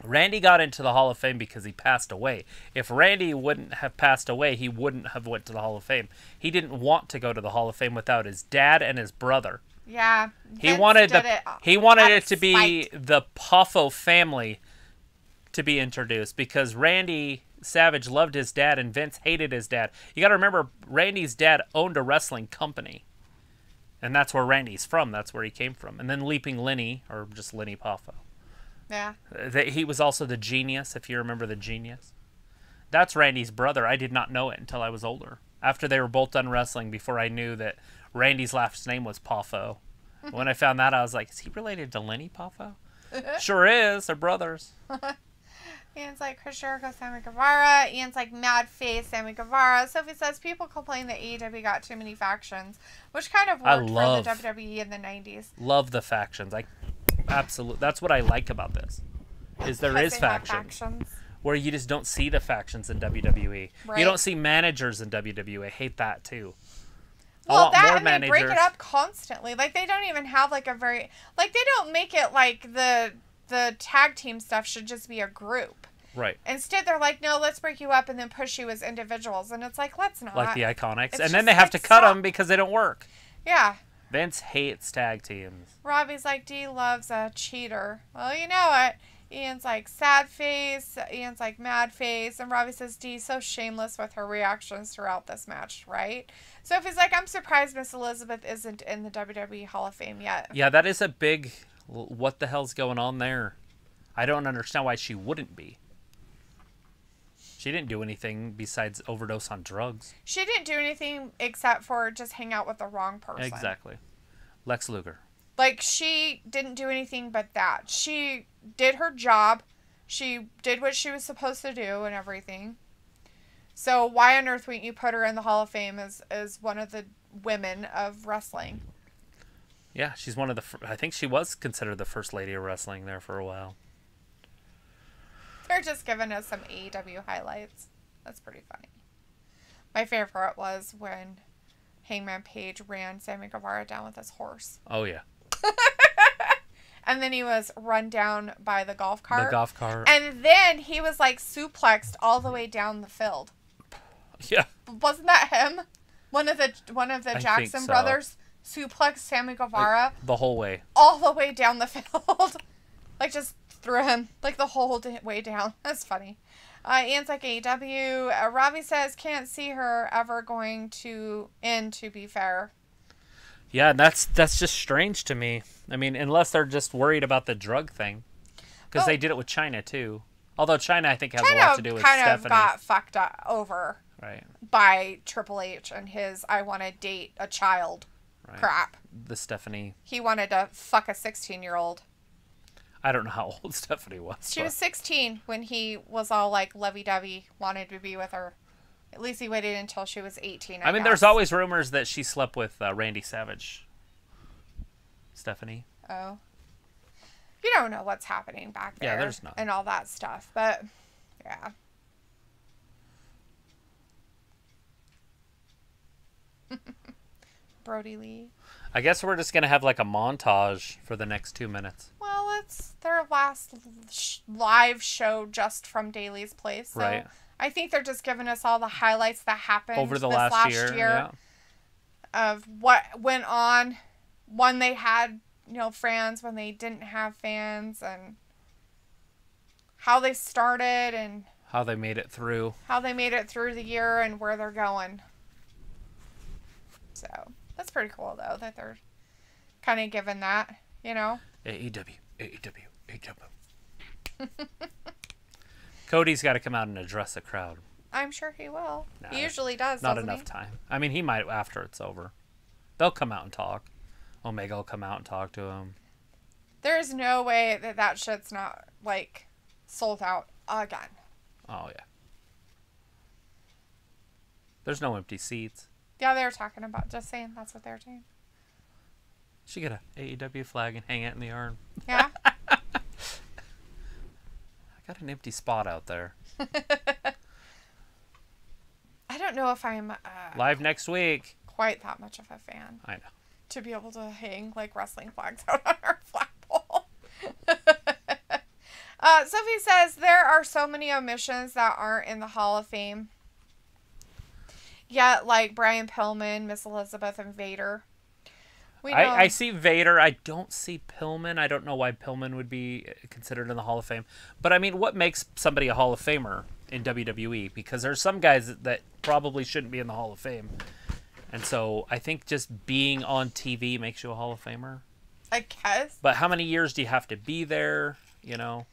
Speaker 1: Randy got into the Hall of Fame because he passed away. If Randy wouldn't have passed away, he wouldn't have went to the Hall of Fame. He didn't want to go to the Hall of Fame without his dad and his brother.
Speaker 2: Yeah.
Speaker 1: He wanted it to be the Poffo family to be introduced because Randy Savage loved his dad and Vince hated his dad. You got to remember, Randy's dad owned a wrestling company. And that's where Randy's from. That's where he came from. And then Leaping Lenny, or just Lenny Poffo.
Speaker 2: Yeah.
Speaker 1: He was also the Genius, if you remember the Genius. That's Randy's brother. I did not know it until I was older. After they were both done wrestling, before I knew that Randy's last name was Poffo. When I found that, I was like, is he related to Lenny Poffo? Sure is. They're brothers.
Speaker 2: Ian's like Chris Jericho, Sammy Guevara. Ian's like Mad Face, Sammy Guevara. Sophie says people complain that AEW got too many factions, which kind of worked for the WWE in the 90s.
Speaker 1: Love the factions. Absolutely. That's what I like about this. Is there is factions where you just don't see the factions in WWE. Right. You don't see managers in WWE. I hate that too.
Speaker 2: Well, that and they break it up constantly. Like they don't even have like a very they don't make it like the tag team stuff should just be a group.
Speaker 1: Right.
Speaker 2: Instead, they're like, no, let's break you up and then push you as individuals, and it's like, let's not.
Speaker 1: Like the Iconics, and then they have to cut them because they don't work.
Speaker 2: Yeah.
Speaker 1: Vince hates tag teams.
Speaker 2: Robbie's like, D loves a cheater. Well, you know what? Ian's like, sad face. Ian's like, mad face. And Robbie says, D so shameless with her reactions throughout this match, right? Sophie's like, I'm surprised Miss Elizabeth isn't in the WWE Hall of Fame yet.
Speaker 1: Yeah, that is a big, what the hell's going on there? I don't understand why she wouldn't be. She didn't do anything besides overdose on drugs. She
Speaker 2: didn't do anything except for just hang out with the wrong person.
Speaker 1: Exactly. Lex Luger.
Speaker 2: Like, she didn't do anything but that. She did her job. She did what she was supposed to do and everything. So why on earth wouldn't you put her in the Hall of Fame as one of the women of wrestling?
Speaker 1: Yeah, she's one of the... I think she was considered the first lady of wrestling there for a while.
Speaker 2: They're just giving us some AEW highlights. That's pretty funny. My favorite was when Hangman Page ran Sammy Guevara down with his horse.
Speaker 1: Oh, yeah.
Speaker 2: And then he was run down by the golf cart.
Speaker 1: The golf cart.
Speaker 2: And then he was like suplexed all the way down the field.
Speaker 1: Yeah.
Speaker 2: Wasn't that him? One of the Jackson brothers suplexed Sammy Guevara.
Speaker 1: Like, the whole way.
Speaker 2: All the way down the field. Like, just threw him like the whole way down. That's funny. Ian's like AEW. Robbie says can't see her ever going to end, to be fair.
Speaker 1: Yeah, that's just strange to me. I mean, unless they're just worried about the drug thing. Because they did it with China, too. Although China, I think, has a lot to do with Stephanie.
Speaker 2: Kind of got fucked over
Speaker 1: right.
Speaker 2: by Triple H and his I want to date a child crap.
Speaker 1: The Stephanie.
Speaker 2: He wanted to fuck a 16-year-old.
Speaker 1: I don't know how old Stephanie was.
Speaker 2: She was 16 when he was all like lovey-dovey, wanted to be with her. At least he waited until she was 18, I mean,
Speaker 1: there's always rumors that she slept with Randy Savage. Stephanie.
Speaker 2: Oh. You don't know what's happening back there.
Speaker 1: Yeah, there's not.
Speaker 2: And all that stuff. But, yeah. Brody Lee.
Speaker 1: I guess we're just going to have like a montage for the next 2 minutes.
Speaker 2: Well, it's their last live show just from Daly's Place. So
Speaker 1: right.
Speaker 2: I think they're just giving us all the highlights that happened
Speaker 1: over the last year yeah.
Speaker 2: Of what went on when they had, fans, when they didn't have fans, and how they started and
Speaker 1: how they made it through.
Speaker 2: How they made it through the year and where they're going. So, that's pretty cool, though, that they're kind of giving that,
Speaker 1: AEW. Cody's got to come out and address the crowd.
Speaker 2: I'm sure he will. He usually does,
Speaker 1: not enough time. I mean, he might after it's over. They'll come out and talk. Omega will come out and talk to him.
Speaker 2: There's no way that shit's not, sold out again.
Speaker 1: Oh, yeah. There's no empty seats.
Speaker 2: Yeah, they were talking about, just saying that's what they're doing.
Speaker 1: Should get a AEW flag and hang it in the yard.
Speaker 2: Yeah.
Speaker 1: I got an empty spot out there.
Speaker 2: I don't know if I'm
Speaker 1: live next week.
Speaker 2: Quite that much of a fan.
Speaker 1: I know.
Speaker 2: To be able to hang wrestling flags out on our flagpole. Sophie says there are so many omissions that aren't in the Hall of Fame. Yeah, like Brian Pillman, Miss Elizabeth, and Vader.
Speaker 1: I see Vader. I don't see Pillman. I don't know why Pillman would be considered in the Hall of Fame. But, I mean, what makes somebody a Hall of Famer in WWE? Because there's some guys that probably shouldn't be in the Hall of Fame. And so I think just being on TV makes you a Hall of Famer.
Speaker 2: I guess.
Speaker 1: But how many years do you have to be there, you know?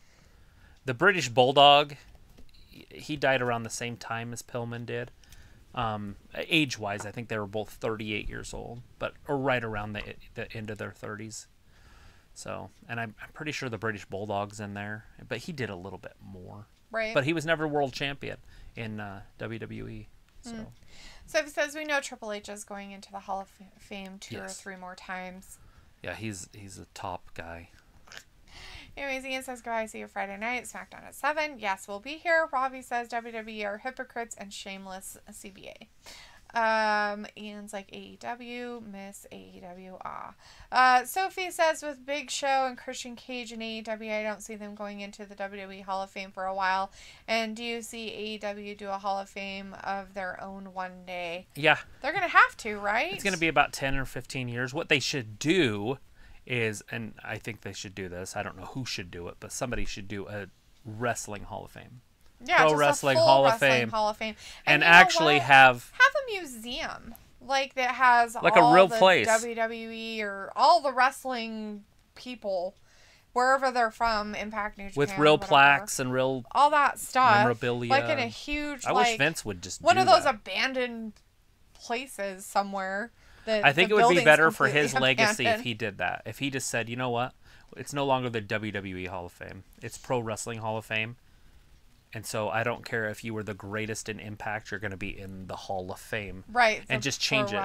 Speaker 1: The British Bulldog, he died around the same time as Pillman did. Age-wise, I think they were both 38 years old, or right around the end of their 30s. So, and I'm pretty sure the British Bulldog's in there, but he did a little bit more.
Speaker 2: Right.
Speaker 1: But he was never world champion in WWE. So.
Speaker 2: So it says we know Triple H is going into the Hall of Fame two or three more times.
Speaker 1: Yeah, he's a top guy.
Speaker 2: Anyways, Ian says, goodbye, see you Friday night, SmackDown at 7. Yes, we'll be here. Robbie says, WWE are hypocrites and shameless CBA. Ian's like, AEW, miss AEW, Sophie says, with Big Show and Christian Cage and AEW, I don't see them going into the WWE Hall of Fame for a while. And do you see AEW do a Hall of Fame of their own one day?
Speaker 1: Yeah.
Speaker 2: They're going to have to, right?
Speaker 1: It's going to be about 10 or 15 years. What they should do is, and I think they should do this, I don't know who should do it, but somebody should do a Wrestling Hall of Fame.
Speaker 2: Yeah,
Speaker 1: Pro Wrestling Hall of Fame.
Speaker 2: And
Speaker 1: actually have
Speaker 2: a museum like that has
Speaker 1: like
Speaker 2: all
Speaker 1: a real
Speaker 2: the
Speaker 1: place.
Speaker 2: WWE or all the wrestling people wherever they're from, Impact, New Japan,
Speaker 1: with real
Speaker 2: whatever.
Speaker 1: plaques and real
Speaker 2: all that stuff,
Speaker 1: memorabilia,
Speaker 2: like in a huge.
Speaker 1: I wish Vince would just
Speaker 2: one
Speaker 1: do
Speaker 2: of those
Speaker 1: that.
Speaker 2: abandoned places somewhere. That
Speaker 1: I think
Speaker 2: the
Speaker 1: it would be better for
Speaker 2: completely
Speaker 1: his legacy if
Speaker 2: abandoned.
Speaker 1: he did that. If he just said, you know what, it's no longer the WWE Hall of Fame; it's Pro Wrestling Hall of Fame. And so I don't care if you were the greatest in Impact, you're going to be in the Hall of Fame.
Speaker 2: Right.
Speaker 1: And just change it.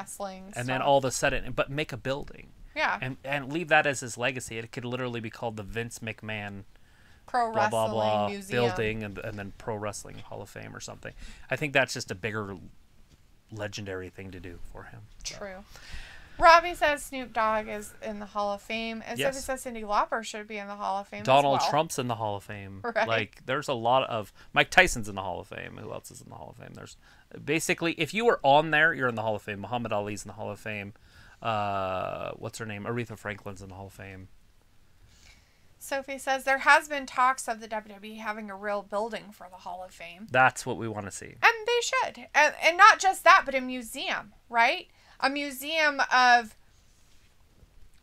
Speaker 2: And
Speaker 1: then all of a sudden, but make a building.
Speaker 2: Yeah.
Speaker 1: And leave that as his legacy. It could literally be called the Vince McMahon
Speaker 2: Pro
Speaker 1: blah, blah,
Speaker 2: Wrestling
Speaker 1: blah,
Speaker 2: Museum.
Speaker 1: building and then Pro Wrestling Hall of Fame or something. I think that's just a bigger legendary thing to do for him.
Speaker 2: True. Robbie says Snoop Dogg is in the Hall of Fame. And
Speaker 1: Yes.
Speaker 2: Sophie says Cyndi Lauper should be in the Hall of Fame
Speaker 1: Donald
Speaker 2: as well.
Speaker 1: Trump's in the Hall of Fame.
Speaker 2: Right.
Speaker 1: Like, there's a lot of... Mike Tyson's in the Hall of Fame. Who else is in the Hall of Fame? There's... Basically, if you were on there, you're in the Hall of Fame. Muhammad Ali's in the Hall of Fame. What's her name? Aretha Franklin's in the Hall of Fame.
Speaker 2: Sophie says there has been talks of the WWE having a real building for the Hall of Fame.
Speaker 1: That's what we want to see.
Speaker 2: And they should. And not just that, but a museum, right? A museum of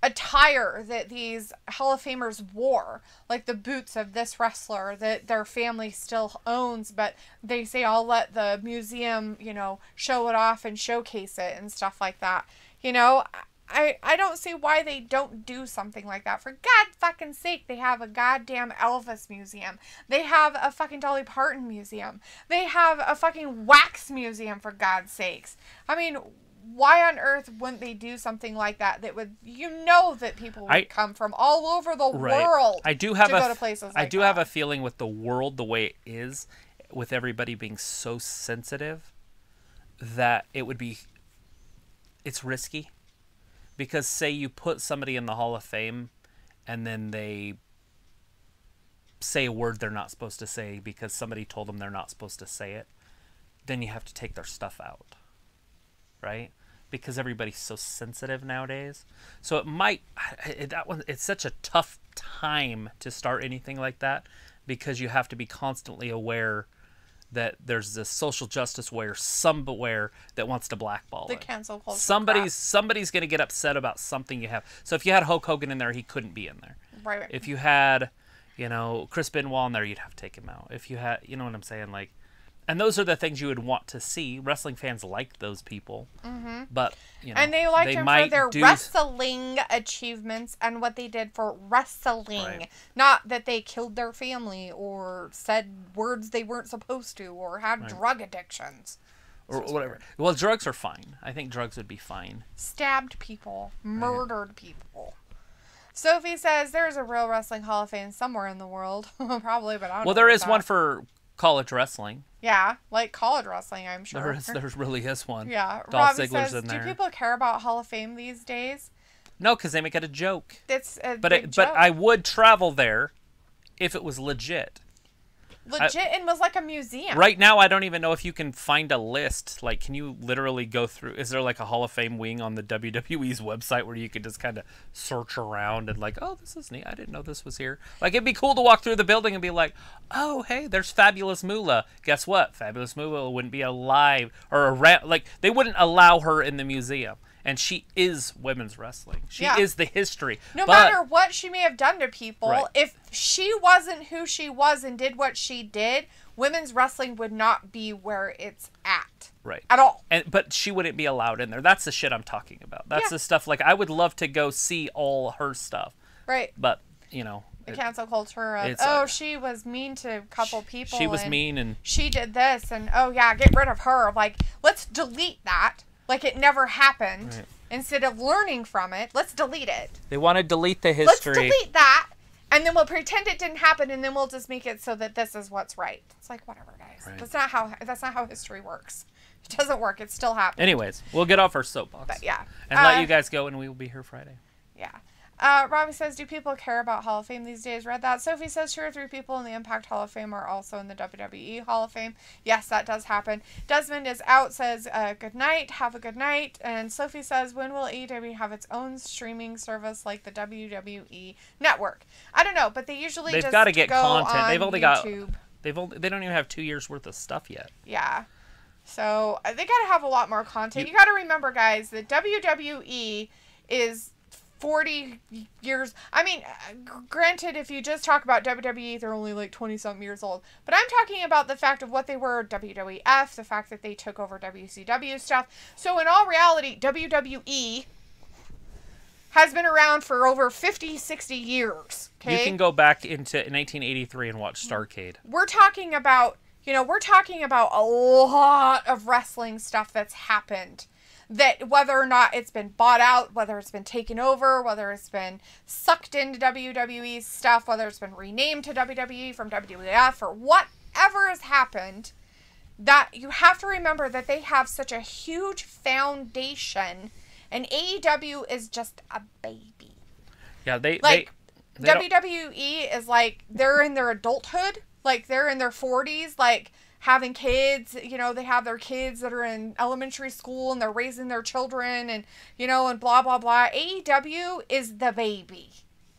Speaker 2: attire that these Hall of Famers wore, like the boots of this wrestler that their family still owns, but they say I'll let the museum, show it off and showcase it and stuff like that. I don't see why they don't do something like that. For God fucking sake, they have a goddamn Elvis museum. They have a fucking Dolly Parton museum. They have a fucking wax museum, for God's sakes. I mean, why on earth wouldn't they do something like that would, that people would come from all over the world
Speaker 1: I do have
Speaker 2: to go to places like that.
Speaker 1: I do have a feeling with the world the way it is, with everybody being so sensitive, that it's risky. Because say you put somebody in the Hall of Fame and then they say a word they're not supposed to say because somebody told them they're not supposed to say it, then you have to take their stuff out. Right? Because everybody's so sensitive nowadays. So it's such a tough time to start anything like that, because you have to be constantly aware that there's this social justice warrior somewhere that wants to blackball
Speaker 2: the
Speaker 1: it.
Speaker 2: cancel culture.
Speaker 1: Somebody's going to get upset about something you have. So if you had Hulk Hogan in there, he couldn't be in there.
Speaker 2: Right.
Speaker 1: If you had, Chris Benoit in there, you'd have to take him out. If you had, you know what I'm saying, like. And those are the things you would want to see. Wrestling fans like those people. Mm-hmm. But,
Speaker 2: and they liked him for their wrestling achievements and what they did for wrestling.
Speaker 1: Right.
Speaker 2: Not that they killed their family or said words they weren't supposed to or had drug addictions.
Speaker 1: Or whatever. Weird. Well, drugs are fine. I think drugs would be fine.
Speaker 2: Stabbed people. Murdered people. Sophie says there's a real Wrestling Hall of Fame somewhere in the world. Probably, but I don't know.
Speaker 1: Well, there is one for college wrestling.
Speaker 2: Yeah, like college wrestling, I'm sure.
Speaker 1: There really is one.
Speaker 2: Yeah.
Speaker 1: Dolph
Speaker 2: Robbie
Speaker 1: Ziggler's
Speaker 2: says,
Speaker 1: in there.
Speaker 2: do people care about Hall of Fame these days?
Speaker 1: No, because they make it a joke.
Speaker 2: It's a
Speaker 1: but
Speaker 2: big joke.
Speaker 1: I would travel there if it was legit.
Speaker 2: Legit and was like a museum.
Speaker 1: Right now, I don't even know if you can find a list. Like, can you literally go through? Is there like a Hall of Fame wing on the WWE's website where you could just kind of search around and like, oh, this is neat. I didn't know this was here. Like, it'd be cool to walk through the building and be like, oh, hey, there's Fabulous Moolah. Guess what? Fabulous Moolah wouldn't be alive or around. Like, they wouldn't allow her in the museum. And she is women's wrestling. She is the history.
Speaker 2: No matter what she may have done to people,
Speaker 1: right.
Speaker 2: If she wasn't who she was and did what she did, women's wrestling would not be where it's at.
Speaker 1: Right.
Speaker 2: At all.
Speaker 1: But she wouldn't be allowed in there. That's the shit I'm talking about. That's the stuff, like, I would love to go see all her stuff.
Speaker 2: Right.
Speaker 1: But, you know.
Speaker 2: The cancel culture of, she was mean to a couple people.
Speaker 1: She was mean and...
Speaker 2: She did this and, oh, yeah, get rid of her. Like, let's delete that. Like it never happened. Right. Instead of learning from it, let's delete it.
Speaker 1: They want to delete the history.
Speaker 2: Let's delete that, and then we'll pretend it didn't happen, and then we'll just make it so that this is what's right. It's like, whatever, guys. Right. That's not how history works. It doesn't work. It still happens.
Speaker 1: Anyways, we'll get off our soapbox.
Speaker 2: But yeah.
Speaker 1: And let you guys go, and we will be here Friday.
Speaker 2: Yeah. Robbie says, do people care about Hall of Fame these days? Read that. Sophie says, 2 or 3 people in the Impact Hall of Fame are also in the WWE Hall of Fame. Yes, that does happen. Desmond is out, says, good night. Have a good night. And Sophie says, when will AEW have its own streaming service like the WWE Network? I don't know, but they usually
Speaker 1: They've got to get content. They've only
Speaker 2: YouTube.
Speaker 1: They don't even have 2 years worth of stuff yet.
Speaker 2: Yeah. So they got to have a lot more content. You got to remember, guys, that WWE is 40 years. I mean, granted, if you just talk about WWE, they're only like 20-something years old. But I'm talking about the fact of what they were WWF, the fact that they took over WCW stuff. So in all reality, WWE has been around for over 50, 60 years. Okay?
Speaker 1: You can go back into 1983 and watch Starrcade.
Speaker 2: We're talking about a lot of wrestling stuff that's happened. That whether or not it's been bought out, whether it's been taken over, whether it's been sucked into WWE stuff, whether it's been renamed to WWE from WWF, or whatever has happened, that you have to remember that they have such a huge foundation, and AEW is just a baby.
Speaker 1: Yeah, they
Speaker 2: WWE is like, they're in their adulthood, like they're in their 40s, like having kids, you know, they have their kids that are in elementary school and they're raising their children and, you know, and blah, blah, blah. AEW is the baby.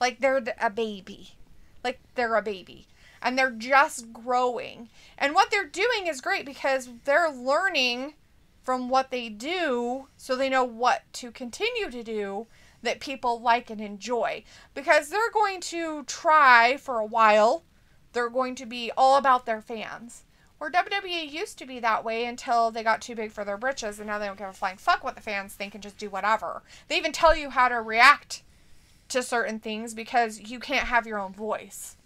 Speaker 2: Like, they're a baby. Like, they're a baby. And they're just growing. And what they're doing is great because they're learning from what they do so they know what to continue to do that people like and enjoy. Because they're going to try for a while. They're going to be all about their fans. Where WWE used to be that way until they got too big for their britches, and now they don't give a flying fuck what the fans think and just do whatever. They even tell you how to react to certain things because you can't have your own voice.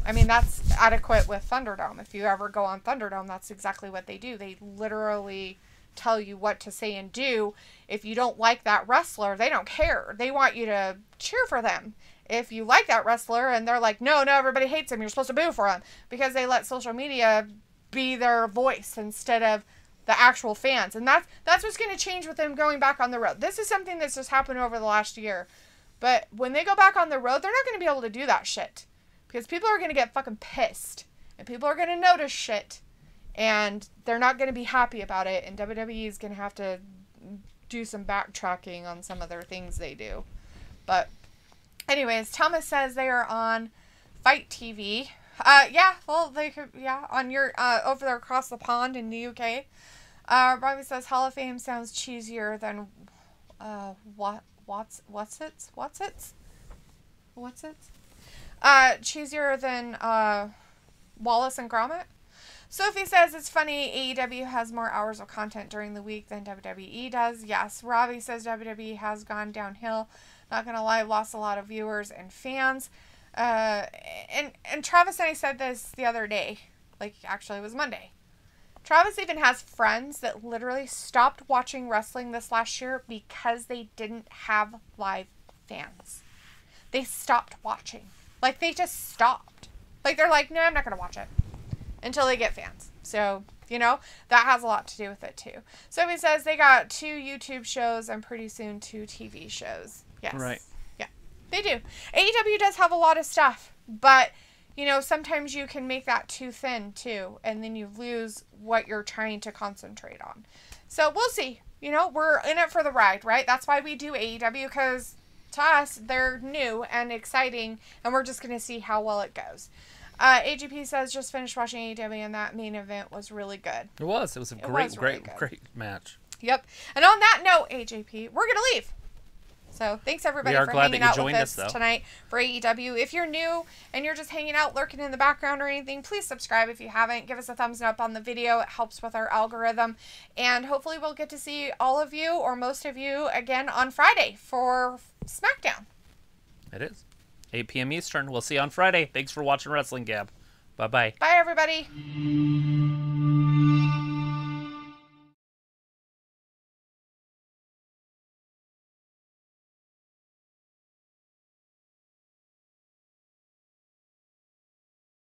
Speaker 2: I mean, that's adequate with Thunderdome. If you ever go on Thunderdome, that's exactly what they do. They literally tell you what to say and do. If you don't like that wrestler, they don't care. They want you to cheer for them. If you like that wrestler and they're like, no, everybody hates him, you're supposed to boo for him. Because they let social media be their voice instead of the actual fans. And that's what's going to change with them going back on the road. This is something that's just happened over the last year. But when they go back on the road, they're not going to be able to do that shit. Because people are going to get fucking pissed. And people are going to notice shit. And they're not going to be happy about it. And WWE is going to have to do some backtracking on some of their things they do. But anyways, Thomas says they are on Fight TV. Yeah, well, they could, yeah, on your, over there across the pond in the UK. Robbie says Hall of Fame sounds cheesier than, what's it? Cheesier than, Wallace and Gromit. Sophie says it's funny AEW has more hours of content during the week than WWE does. Yes. Robbie says WWE has gone downhill. Not gonna lie, lost a lot of viewers and fans. And Travis and I said this the other day. Like, actually, it was Monday. Travis even has friends that literally stopped watching wrestling this last year because they didn't have live fans. They stopped watching. Like, they just stopped. Like, they're like, no, I'm not gonna watch it until they get fans. So, you know, that has a lot to do with it, too. So he says they got 2 YouTube shows and pretty soon 2 TV shows. Yes.
Speaker 1: Right.
Speaker 2: Yeah, they do. AEW does have a lot of stuff. But, you know, sometimes you can make that too thin, too. And then you lose what you're trying to concentrate on. So, we'll see. You know, we're in it for the ride, right? That's why we do AEW, because to us, they're new and exciting. And we're just going to see how well it goes. AGP says, just finished watching AEW, and that main event was really good.
Speaker 1: It was. It was a great match. Yep.
Speaker 2: And on that note, AJP, we're going to leave. So thanks everybody for hanging out with us tonight for AEW. If you're new and you're just hanging out, lurking in the background or anything, please subscribe if you haven't. Give us a thumbs up on the video. It helps with our algorithm. And hopefully we'll get to see all of you or most of you again on Friday for SmackDown.
Speaker 1: It is. 8 p.m. Eastern. We'll see you on Friday. Thanks for watching Wrestling Gab. Bye-bye.
Speaker 2: Bye, everybody.